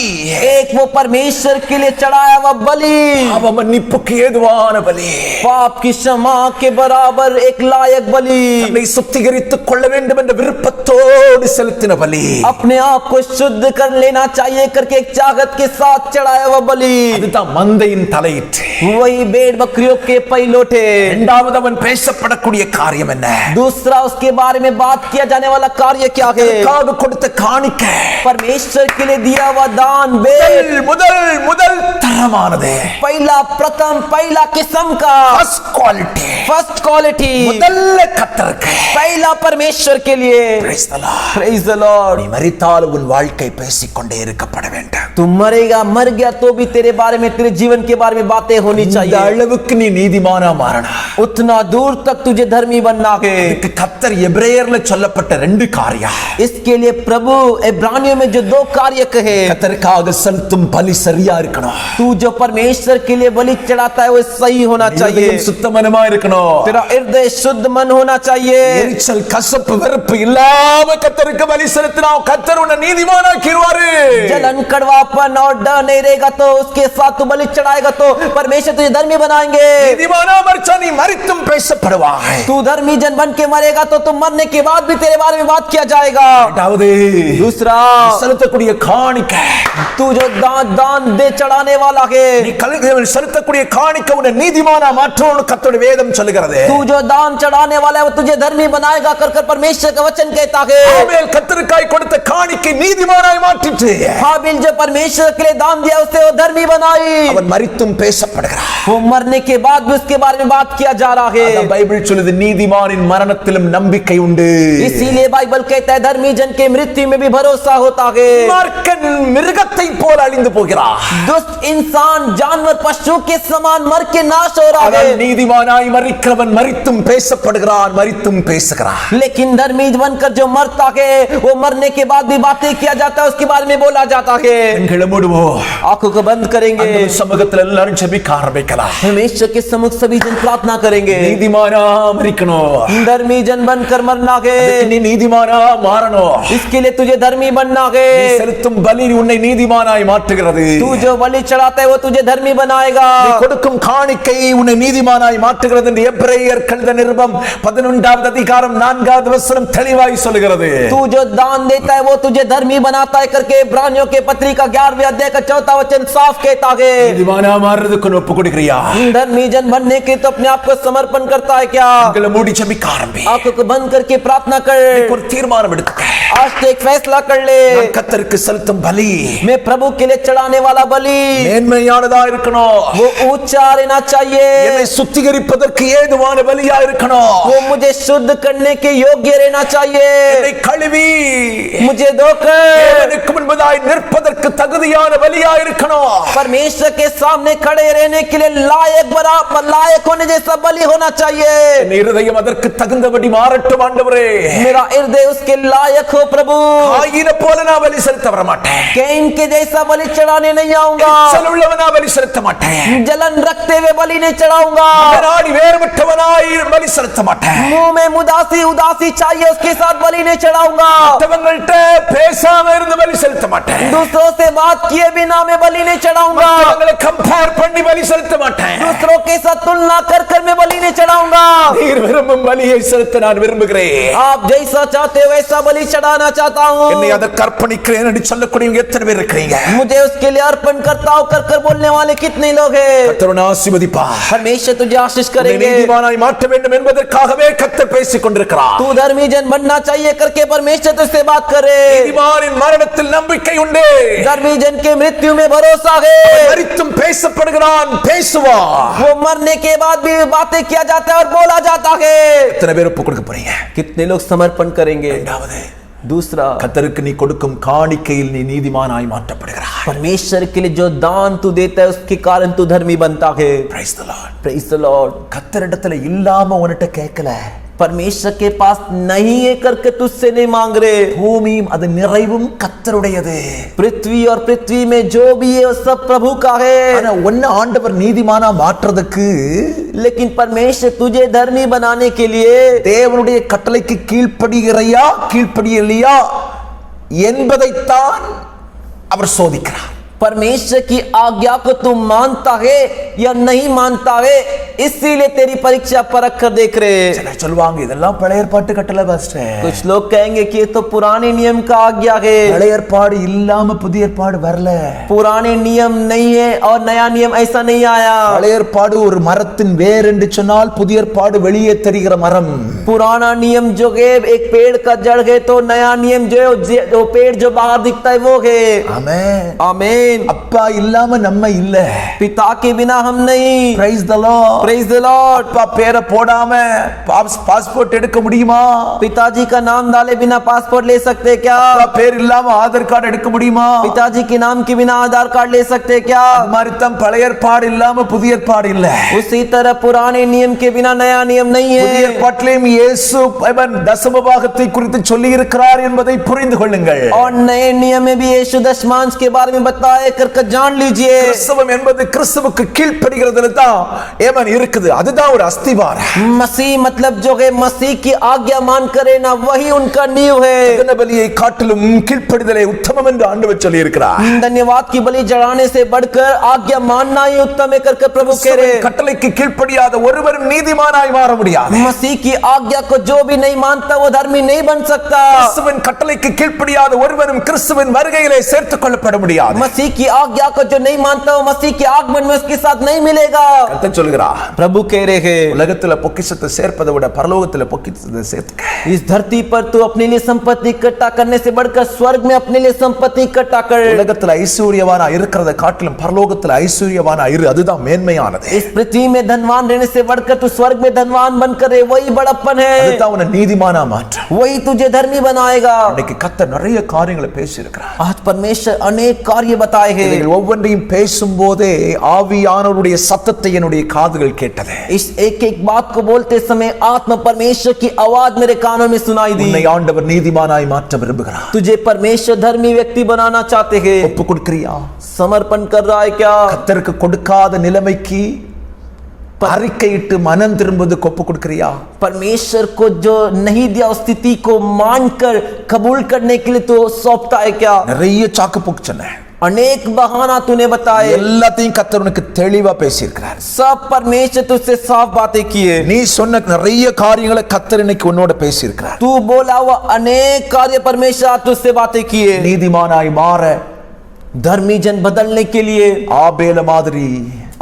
एक वो परमेश्वर के लिए चढ़ाया हुआ बलि, பாவ மன்னிப்புக்கு ஏதுவான பலி, पाप की क्षमा के बराबर एक लायक बलि, தன்னை சுத்திகரித்துக் கொள்ள வேண்டும் என்ற விருப்பத்தோடு செலுத்தின பலி, अपने आप को शुद्ध कर लेना चाहिए करके एक चाहत के साथ चढ़ाया हुआ बलि. அதுதான் மந்தையின் தலையீற்று. वही भेड़ बकरियों के पहिलौठे. இரண்டாவது அவன் பேசப்படக்கூடிய காரியம் என்ன? दूसरा उसके बारे में बात किया जाने वाला कार्य क्या है? கர்த்தருக்காக கொடுத்த காணிக்கை, परमेश्वर के लिए दिया हुआ दान भेंट, முதல் தரமானது, पहला प्रथम पहला किस्म का, ஃபர்ஸ்ட் குவாலிட்டி, फर्स्ट क्वालिटी, முதல்ல கர்த்தருக்கு. पहला परमेश्वर के लिए. Praise the Lord. Praise the Lord. நீ மரித்தால் உன் வாழ்க்கை பேசிக்கொண்டே இருக்கப்பட வேண்டும். तू मरेगा, मर गया तो भी तेरे बारे में, तेरे जीवन के बारे में बातें होनी இந்த चाहिए. அளவுக்கு நீ நீதிமானா மாறணும். उतना दूर तक तुझे धर्मी बनना है. இதுக்கு கர்த்தர் எபிரேயர்ல சொல்லப்பட்ட ரெண்டு காரியம். इसके लिए प्रभु इब्रानियों में जो दो कार्य कहे, கர்த்தருக்காக செலுத்தும் பலி சரியா இருக்கணும். तू जो परमेश्वर के लिए बलि चढ़ाता है वो सही होना चाहिए. இதயம் சுத்தமனமா இருக்கணும். तेरा हृदय शुद्ध मन होना चाहिए. எரிச்சல் கசப்பு வெறுப்பு இல்லாம கர்த்தருக்கு பலி செலுத்தினா கர்த்தர் உன்னை நீதிமானாக்கிடுவாரு. जलन कड़वापन और डर नहीं रहेगा तो उसके साथ तू बलि चढ़ाएगा तो परमेश्वर तुझे धर्मी बनाएंगे. நீதிமானா மரிச்சா நீ மரித்தும் பேசப்படுவாய். तू धर्मी जन बन के मरेगा तो तुम मरने के बाद भी तेरे बारे में बात किया जाएगा. இரண்டாவது दूसरा, செலுத்தக்கூடிய காணிக்கை, तू जो दान दे चढ़ाने वाला है, நீ செலுத்தக்கூடிய காணிக்கை உன்னை நீதிமானா மாற்றும்னு கர்த்தருடைய வேதம் சொல்லுகிறது. तू जो दान चढ़ाने वाला है वो तुझे धर्मी बनाएगा कर परमेश्वर का वचन कहता है. ஆபேல் கர்த்தருக்காய் கொடுத்த காணிக்கை நீதிமானாய் மாற்றிற்று. हाबिल जो परमेश्वर के लिए दान दिया उसे वो धर्मी बनाई. அவன் மரித்தும் பேசப்படுகிறான். वो मरने के बाद भी उसके बारे में बात किया जा रहा है. அதான் பைபிள் சொல்லுது, நீதிமானின் மரணத்திலும் நம்பிக்கை உண்டு. इसीलिए बाइबल कहता है धर्मी जन के मृत्यु में भी भरोसा होता है. மார்க்கன் மிருகத்தை போல அழிந்து போகிறான். दुष्ट इंसान जानवर पशु के समान मर के नाश हो रहा है. நீதிமானாய் மரிக்கிறவன் மரித்தும் பேசப்படுகிறான், மரித்தும் பேசுகிறான். लेकिन धर्मी बनकर जो मरता है वो मरने के बाद भी बातें किया जाता है, उसके बारे में बोला जाता है. கண்களை மூடுவோம். आंखों को बंद करेंगे. அந்த சமூகத்துல எல்லாரும் ஜெபிக்க ஆரம்பிக்கலாம். परमेश्वर के सम्मुख सभी जन प्रार्थना करेंगे. நீதிமானா மரிக்கணும். धर्मी जन बनकर मरना है. நீ நீதிமானா மாறணும். इसके लिए तुझे धर्मी बनना है. நீ செலுத்தும் பலி உன்னை நீதிமானாய் மாற்றுகிறது. तू जो बलि चढ़ाता है वो तुझे धर्मी बनाएगा. நீ கொடுக்கும் காணிக்கை உன்னை நீதிமானாய் மாற்றுகிறது என்று எபிரேயர் கழுத நிருபம் 11வது அதிகாரம் 4வது வசனம் தெளிவாய் சொல்கிறது. तू जो दान देता है वो तुझे धर्मी बनाता है करके इब्रानियों के पत्री का 11वें अध्याय का 4था वचन साफ कहता है. நீதிமானா மாறுறதுக்கு ஒப்பு கொடுக்கறியா? धर्मी जन बनने के तो अपने आप को समर्पण करता है क्या? கண்களை மூடி ஜெபிக்க ஆரம்பி. आंखों को बंद करके प्रार्थना कर. ஒரு தீர்மானம் எடுத்துக்க. आज तो एक फैसला कर ले. நான் கர்த்தருக்கு செலுத்தும் பலி मैं प्रभु के लिए चढ़ाने वाला बलि மேன்மையானதா இருக்கணும். वो ऊंचा रहना चाहिए. என்னை சுத்திகரிப்பதற்கு ஏதுவான பலியா இருக்கணும். वो मुझे शुद्ध करने के योग्य रहना चाहिए. என்னை கழுவி मुझे धोकर தேவனுக்கு முன்பதாய் நிற்பதற்கு தகுதியான பலியா இருக்கணும். परमेश्वर के सामने खड़े रहने के लिए लायक बराबर लायक होने जैसा बलि होना चाहिए. என் இருதயம் அதற்கு தகுந்தபடி மாறட்டும் ஆண்டவரே. मेरा हृदय उसके लायक हो प्रभु. ஆயின போல நான் பலி செலுத்த வர மாட்டேன். कैन के जैसा बलि चढ़ाने नहीं आऊंगा, எரிச்சலுள்ளவனா பலி செலுத்த மாட்டேன், जलन रखते हुए बलि नहीं चढ़ाऊंगा, நாடி வேறுபட்டவனாய் பலி செலுத்த மாட்டேன், मुंह में उदासी चाहिए उसके साथ बलि नहीं चढ़ाऊंगा, மற்றவங்கள்ட்ட பேசாம இருந்து பலி செலுத்த மாட்டேன், दूसरों से बात किए बिना मैं बलि नहीं चढ़ाऊंगा, மற்றவங்களை கம்பேர் பண்ணி பலி செலுத்த மாட்டேன், दूसरों के साथ तुलना कर मैं बलि नहीं चढ़ाऊंगा। நீர் விரும்பும் பலியை செலுத்த நான் விரும்புகிறேன், आप जैसा चाहते हो वैसा बलि चढ़ाना चाहता हूँ। என்னை அதற்கு அர்ப்பணிக்கிறேன் என்று சொல்லக்கூடியவங்க எத்தனை பேர் இருக்கிறீங்க? मुझे उसके लिए अर्पण करता हूँ कर बोलने वाले कितने लोग हैं? கர்த்தர் ஆசீர்வதிப்பார். परमेश्वर तुझे आशीष உன்னை करेंगे। நீதிமானாய் மாற்ற வேண்டும் என்பதற்காகவே கர்த்தர் பேசிக் கொண்டிருக்கிறார். तू धर्मी जन बनना चाहिए करके परमेश्वर तुझसे बात करे। நீதிமானின் மரணத்தில் நம்பிக்கை உண்டு, धर्मी जन के मृत्यु में भरोसा है। மரித்தும் பேசப்படுகிறான், பேசுவார். वो मरने के बाद भी बातें किया जाता है और बोला जाता है। எத்தனை பேர் ஒப்பு கொடுக்க போறீங்க? कितने लोग समर्पण करेंगे? இரண்டாவது, दूसरा, கர்த்தருக்கு நீ கொடுக்கும் காணிக்கையில் நீ நீதிமானாய் மாற்றப்படுகிறாய். परमेश्वर के लिए जो दान तू देता है उसके कारण तू धर्मी बनता है। Praise the Lord. Praise the Lord। கர்த்தரிடத்துல இல்லாம உன்கிட்ட கேட்கல, परमेश्वर के पास नहीं है करके तुझसे नहीं मांग रहे। பூமியும் அது நிறைவும் கர்த்தருடையது. पृथ्वी और पृथ्वी में जो भी है वो सब प्रभु का है। ஆனா உன்னை ஆண்டவர் நீதிமானா மாற்றதுக்கு लेकिन परमेश्वर तुझे धर्मी बनाने के लिए தேவனுடைய கட்டளைக்கு கீழ்ப்படிகிறையா கீழ்ப்படியலையா என்பதைத்தான் அவர் சோதிக்கிறார். परमेश्वर की आज्ञा को तू मानता है या नहीं मानता है, इसीलिए तेरी परीक्षा परख कर देख रहे। சிலர் சொல்வாங்க இதெல்லாம் பழைய ஏற்பாட்டு கட்டளை பாஸ்டர். कुछ लोग कहेंगे कि ये तो पुराने नियम का आज्ञा है। பழைய ஏற்பாடு இல்லாம புதிய ஏற்பாடு வரல. पुराने नियम नहीं है और नया नियम ऐसा नहीं आया। பழைய ஏற்பாடு ஒரு மரத்தின் வேர் என்று சொன்னால் புதிய ஏற்பாடு வெளியே தெரிகிற மரம். पुराना नियम जो है एक पेड़ का जड़ है, तो नया नियम जो है वो पेड़ जो बाहर दिखता है वो है। ஆமென். आमीन। அப்பா இல்லாம நம்ம இல்ல. पिता के बिना हम नहीं। Praise the Lord. Praise the Lord। அப்பா பேரை போடாம பாஸ்போர்ட் எடுக்க முடியுமா? पिताजी का नाम डाले बिना पासपोर्ट ले सकते क्या? அப்பா பேர் இல்லாம ஆதார் கார்டு எடுக்க முடியுமா? पिताजी के नाम के बिना आधार कार्ड ले सकते क्या? மாதிரி தான் பழைய ஏற்பாடு இல்லாம புதிய ஏற்பாடு இல்ல. उसी तरह पुराने नियम के बिना नया नियम नहीं புதிய है। ஏற்பாட்டிலும் இயேசு தசம பாகத்தை குறித்து சொல்லி இருக்கிறார் என்பதை புரிந்து கொள்ளுங்கள். और नए नियम में भी यीशु दशमांश के बारे में बताया करके जान लीजिए। கிறிஸ்தவம் என்பது கிறிஸ்துவுக்கு கீழ்ப்படிகிறதுல தான் ஏமன் இருக்குது. அதுதான் ஒரு அஸ்திவாரம். मसीह मतलब जो है मसीह की आज्ञा मान करे ना, वही उनका नींव है। தகன பலியை காட்டிலும் கீழ்ப்படிதலே உத்தமம் என்று ஆண்டவர் சொல்லி இருக்கிறார். धन्यवाद की बलि चढ़ाने से बढ़कर आज्ञा मानना ही उत्तम है करके प्रभु कह रहे। கட்டளைக்கு கீழ்ப்படியாத ஒருவரும் நீதிமானாய் மாற முடியாது. मसीह की आज्ञा को जो भी नहीं मानता वो धर्मी नहीं बन सकता। கிறிஸ்துவின் கட்டளைக்கு கீழ்ப்படியாத ஒருவரும் கிறிஸ்துவின் வருகையிலே சேர்த்துக் கொள்ளப்பட முடியாது. मसीह की आज्ञा को जो नहीं मानता वो मसीह के आगमन में उसके साथ नहीं मिलेगा। கர்த்தர் சொல்கிறார், प्रभु कह रहे हैं உலகத்துல பொக்கிஷத்தை சேர்ப்பதை விட பரலோகத்துல பொக்கிஷத்தை சேர்த்துக்க. इस धरती पर तू अपने लिए संपत्ति इकट्ठा करने से बढ़कर स्वर्ग में अपने लिए संपत्ति इकट्ठा कर। உலகத்துல ஐஸ்வர்யவானா இருக்கிறத காட்டிலும் பரலோகத்துல ஐஸ்வர்யவானா இரு, அதுதான் மேன்மையானது. इस पृथ्वी में धनवान रहने से बढ़कर तू स्वर्ग में धनवान बनकर रहे, वही बड़प्पन है। அதுதான் உன்னை நீதிமானா மாற்றும். वही तुझे धर्मी बनाएगा। இன்னைக்கு கர்த்தர் நிறைய காரியங்களை பேசி இருக்கிறார். आज परमेश्वर अनेक कार्य बताए हैं। இவைகள் ஒவ்வொன்றையும் பேசும்போதே ஆவியானவருடைய சத்தத்தை என்னுடைய காதுகள் கேட்டது. इस एक एक बात को बोलते समय आत्म परमेश्वर की आवाज मेरे कानों में सुनाई दी। உன்னை ஆண்டவர் நீதிமானாய் மாற்ற விரும்புகிறார். तुझे परमेश्वर धर्मी व्यक्ति बनाना चाहते हैं। ஒப்பு கொடுக்கிறியா? समर्पण कर रहा है क्या? கர்த்தருக்கு கொடுக்காத நிலைமைக்கு அறிக்கையிட்டு மனம் திரும்புவதற்கு ஒப்பு கொடுக்கிறியா? परमेश्वर को जो नहीं दिया उस स्थिति को मानकर कबूल करने के लिए तो सौंपता है क्या? நிறைய சாக்கு போக்கு சொன்னேன். अनेक बहाना तूने बताए, எல்லாத்தையும் கர்த்தர் உனக்கு தெளிவா பேசியிருக்கிறார். सब परमेश्वर तुझसे साफ बातें किए। நீ சொன்ன நிறைய காரியங்களை கர்த்தர் இன்னைக்கு உன்னோட பேசியிருக்கிறார். तू बोला हुआ अनेक कार्य परमेश्वर आज तुझसे बातें किए। நீதிமானாய் மாற धर्मी जन बदलने के लिए ஆபேல மாதிரி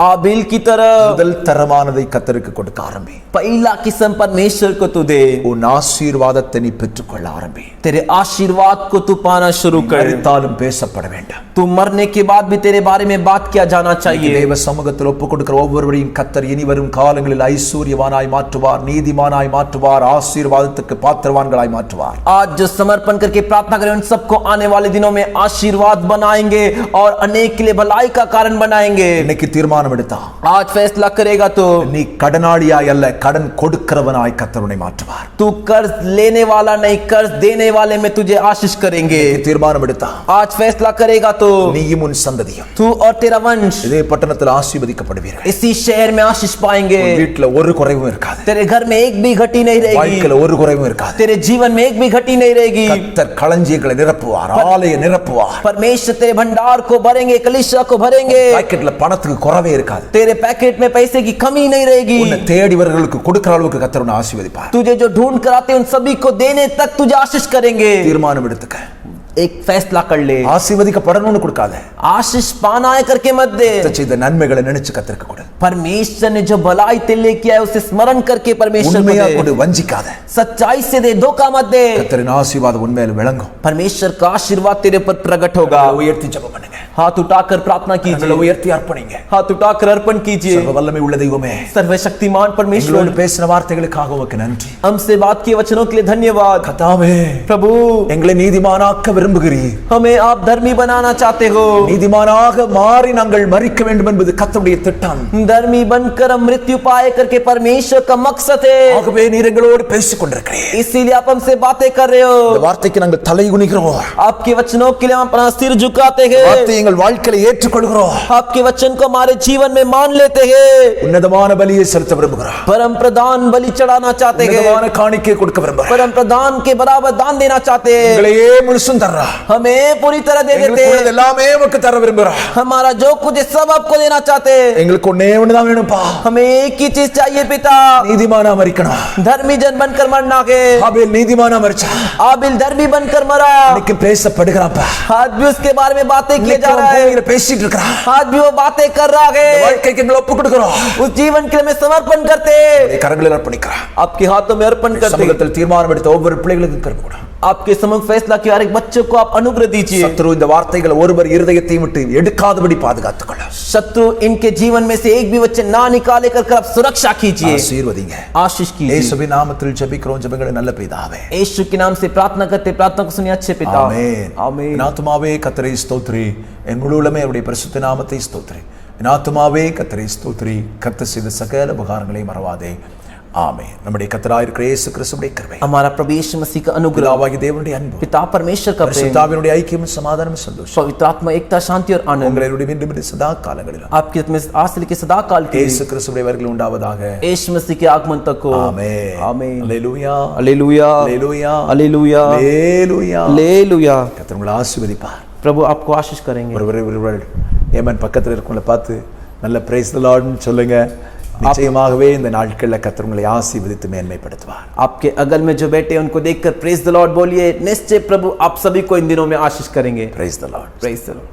आबिल की तरह முதல் தரமானதை கர்த்தருக்கு கொடுக்க ஆரம்பி. पहला किस्म परमेश्वर को तू दे। உன் ஆசீர்வாதத்தை நீ பெற்றுக்கொள்ள ஆரம்பி. तेरे आशीर्वाद को तू पाना शुरू कर। மரித்தாலும் பேசப்பட வேண்டும். तू मरने के बाद भी तेरे बारे में बात किया जाना चाहिए। தேவ சமூகத்தில் ஒப்பு கொடுக்கிற ஒவ்வொருவரையும் கர்த்தர் இனி வரும் காலங்களில் ஐஸ்வர்யவானாய் மாற்றுவார், நீதிமானாய் மாற்றுவார், ஆசீர்வாதத்துக்கு பாத்திரவான்களாய் மாற்றுவார். आज जो समर्पण करके प्रार्थना करें उन सबको आने वाले दिनों में आशीर्वाद बनाएंगे और अनेक के लिए भलाई का कारण बनाएंगे। இன்னைக்கு தீர்மானம் தீர்மானம் எடுத்தா आज फैसला करेगा तो நீ கடனாளியாய் அல்ல கடன் கொடுக்கிறவனாய் கர்த்தர் உன்னை மாற்றுவார். तू कर्ज लेने वाला नहीं कर्ज देने वाले में तुझे आशीष करेंगे। தீர்மானம் எடுத்தா आज फैसला करेगा तो நீயும் உன் சந்ததியும் तू और तेरा वंश இதே பட்டணத்தில் ஆசீர்வதிக்கப்படுவீர்கள். इसी शहर में आशीष पाएंगे। உன் வீட்டுல ஒரு குறைவும் இருக்காது. तेरे घर में एक भी घटी नहीं रहेगी। வாழ்க்கையில ஒரு குறைவும் இருக்காது. तेरे जीवन में एक भी घटी नहीं रहेगी। கர்த்தர் களஞ்சியங்களை நிரப்புவார், ஆலய நிரப்புவார். परमेश्वर तेरे भंडार को भरेंगे, कलीसिया को भरेंगे। பாக்கெட்ல பணத்துக்கு குறைவே இருக்காது. तेरे पैकेट में पैसे की कमी नहीं रहेगी। உன்னை தேடிவர்களுக்கு கொடுக்கிற அளவுக்கு கர்த்தர் உன்னை ஆசீர்வதிப்பார். तुझे जो ढूंढ कर आते उन सभी को देने तक तुझे आशीष करेंगे। தீர்மானம் எடுத்துக்க. एक फैसला कर ले। ஆசீர்வதிக்கப்படணும்னு கொடுக்காத. आशीष पाना है करके मत दे। கர்த்தர் செய்த நன்மைகளை நினைச்சு கர்த்தருக்கு கொடு. परमेश्वर ने जो भलाई तेरे लिए किया है उसे स्मरण करके परमेश्वर को உண்மையா दे। கொடு, வஞ்சிக்காத. सच्चाई से दे, धोखा मत दे। கர்த்தரின் ஆசீர்வாதம் உண்மையில விளங்கும். परमेश्वर का आशीर्वाद तेरे पर प्रकट होगा। உயர்த்தி ஜெபம் பண்ணுங்க. हाथ उठाकर प्रार्थना कीजिए। உயர்த்தி அர்ப்பணிங்க. हाथ उठाकर अर्पण कीजिए। சர்வ வல்லமை உள்ள தெய்வமே, सर्वशक्तिमान परमेश्वर, எங்களோடு பேசின வார்த்தைகளுக்காக உமக்கு நன்றி. हमसे बात किए वचनों के लिए धन्यवाद। கர்த்தாவே, प्रभु, எங்களை நீதிமானாக்க விரும்புகிறீர். हमें आप धर्मी बनाना चाहते हो। நீதிமானாக மாறி நாங்கள் மரிக்க வேண்டும் என்பது கர்த்தருடைய திட்டம். धर्मी बनकर हम मृत्यु पाए करके परमेश्वर का मकसद है। ஆகவே நீர் எங்களோடு பேசிக் கொண்டிருக்கிறீர். इसीलिए आप हमसे बातें कर रहे हो। இந்த வார்த்தைக்கு நாங்கள் தலை குனிகிறோம். आपके वचनों के लिए हम अपना सिर झुकाते हैं। வார்த்தையை எங்கள் வாழ்க்கையில ஏற்றுக்கொள்கிறோம். आपके वचन को हमारे जीवन में मान लेते हैं। உன்னதமான பலியை செலுத்த விரும்புகிறோம். परम प्रदान बलि चढ़ाना चाहते हैं। உன்னதமான காணிக்கை கொடுக்க விரும்புகிறோம். परम प्रदान के बराबर दान देना चाहते हैं। எங்களையே முழுசும் தர்றா. हमें पूरी तरह दे देते எங்களுக்கு हैं। எல்லாமே உமக்கு தர விரும்புகிறோம். हमारा जो कुछ है सब आपको देना चाहते हैं। எங்களுக்கு ஒண்ணே ஒண்ணுதான் வேணும்பா. हमें एक ही चीज चाहिए पिता, நீதிமானா மரிக்கணும். धर्मी जन बनकर मरना है। ஆபேல் நீதிமானா மரிச்சா. आबिल धर्मी बनकर मरा। இன்னைக்கு பேசப்படுகிறாப்பா. आज भी उसके बारे में बातें किए जा रहा है। இன்னைக்கு பேசிட்டு இருக்கறான். आज भी वो बातें कर रहा है। வாழ்க்கைக்கு எங்களை ஒப்பு கொடுக்கிறோம். उस जीवन के लिए मैं समर्पण करते உம்முடைய கரங்களில் அர்ப்பணிக்கிறோம். आपके हाथों में अर्पण करते। சமூகத்தில் தீர்மானம் எடுத்த ஒவ்வொரு பிள்ளைகளுக்கும் கிருபை கொடு. आपके सम्मुख फैसला किया हर एक बच्चे को आप अनुग्रह दीजिए। சத்ரு இந்த வார்த்தைகளை ஒருவர் இருதயத்தையும் விட்டு எடுக்காதபடி பாதுகாத்துக் கொள்ள. शत्रु इनके जीवन में से एक भी वचन ना निकाले कर आप सुरक्षा कीजिए, ஆசீர்வதிங்க. आशीष कीजिए। இயேசுவின் நாமத்தில் ஜெபிக்கிறோம் ஜெபங்களை நல்ல பிதாவே. यीशु के नाम से प्रार्थना करते, प्रार्थना को सुनिए अच्छे पिता। ஆமென். आमीन। என் ஆத்துமாவே கர்த்தரை ஸ்தோத்திரி, என் முழு உள்ளமே அவருடைய பரிசுத்த நாமத்தை ஸ்தோத்திரி. என் ஆத்துமாவே கர்த்தரை ஸ்தோத்திரி, கர்த்தர் செய்த சகல உபகாரங்களை மறவாதே. ஆமென். நம்முடைய கர்த்தராகிய இருக்கிற இயேசு கிறிஸ்துவின் கிருபை, हमारा प्रभु यीशु मसीह का अनुग्रह, பிதாவாகிய தேவனுடைய அன்பு, पिता परमेश्वर का प्रेम, பரிசுத்தாவினுடைய ஐக்கியமும் சமாதானமும் சந்தோஷம் पवित्र आत्मा एकता शांति और आनंद உங்களுடைய மீண்டும் சதா காலங்களிலும் आपके में आज से लेकर सदा काल के இயேசு கிறிஸ்துவுடைய வருகை உண்டாவதாக. यीशु मसीह के आगमन तक हो। ஆமென். आमीन। அல்லேலூயா. हालेलुया, அல்லேலூயா. हालेलुया, அல்லேலூயா. हालेलुया। கர்த்தர் உங்களை ஆசீர்வதிப்பார். प्रभु आपको आशीष करेंगे। ஒருவர் ஏமன் பக்கத்தில் இருக்கவங்களை பார்த்து நல்ல பிரைஸ் தி லார்ட்னு சொல்லுங்க. நிச்சயமாகவே இந்த நாட்களில் கர்த்தர் உங்களை ஆசீர்வதித்து மேன்மைப்படுத்துவார். आपके अगल में जो बैठे हैं उनको देखकर प्रेज द लॉर्ड बोलिए। निश्चय प्रभु आप सभी को इन दिनों में आशीष करेंगे। Praise the Lord. Praise the Lord.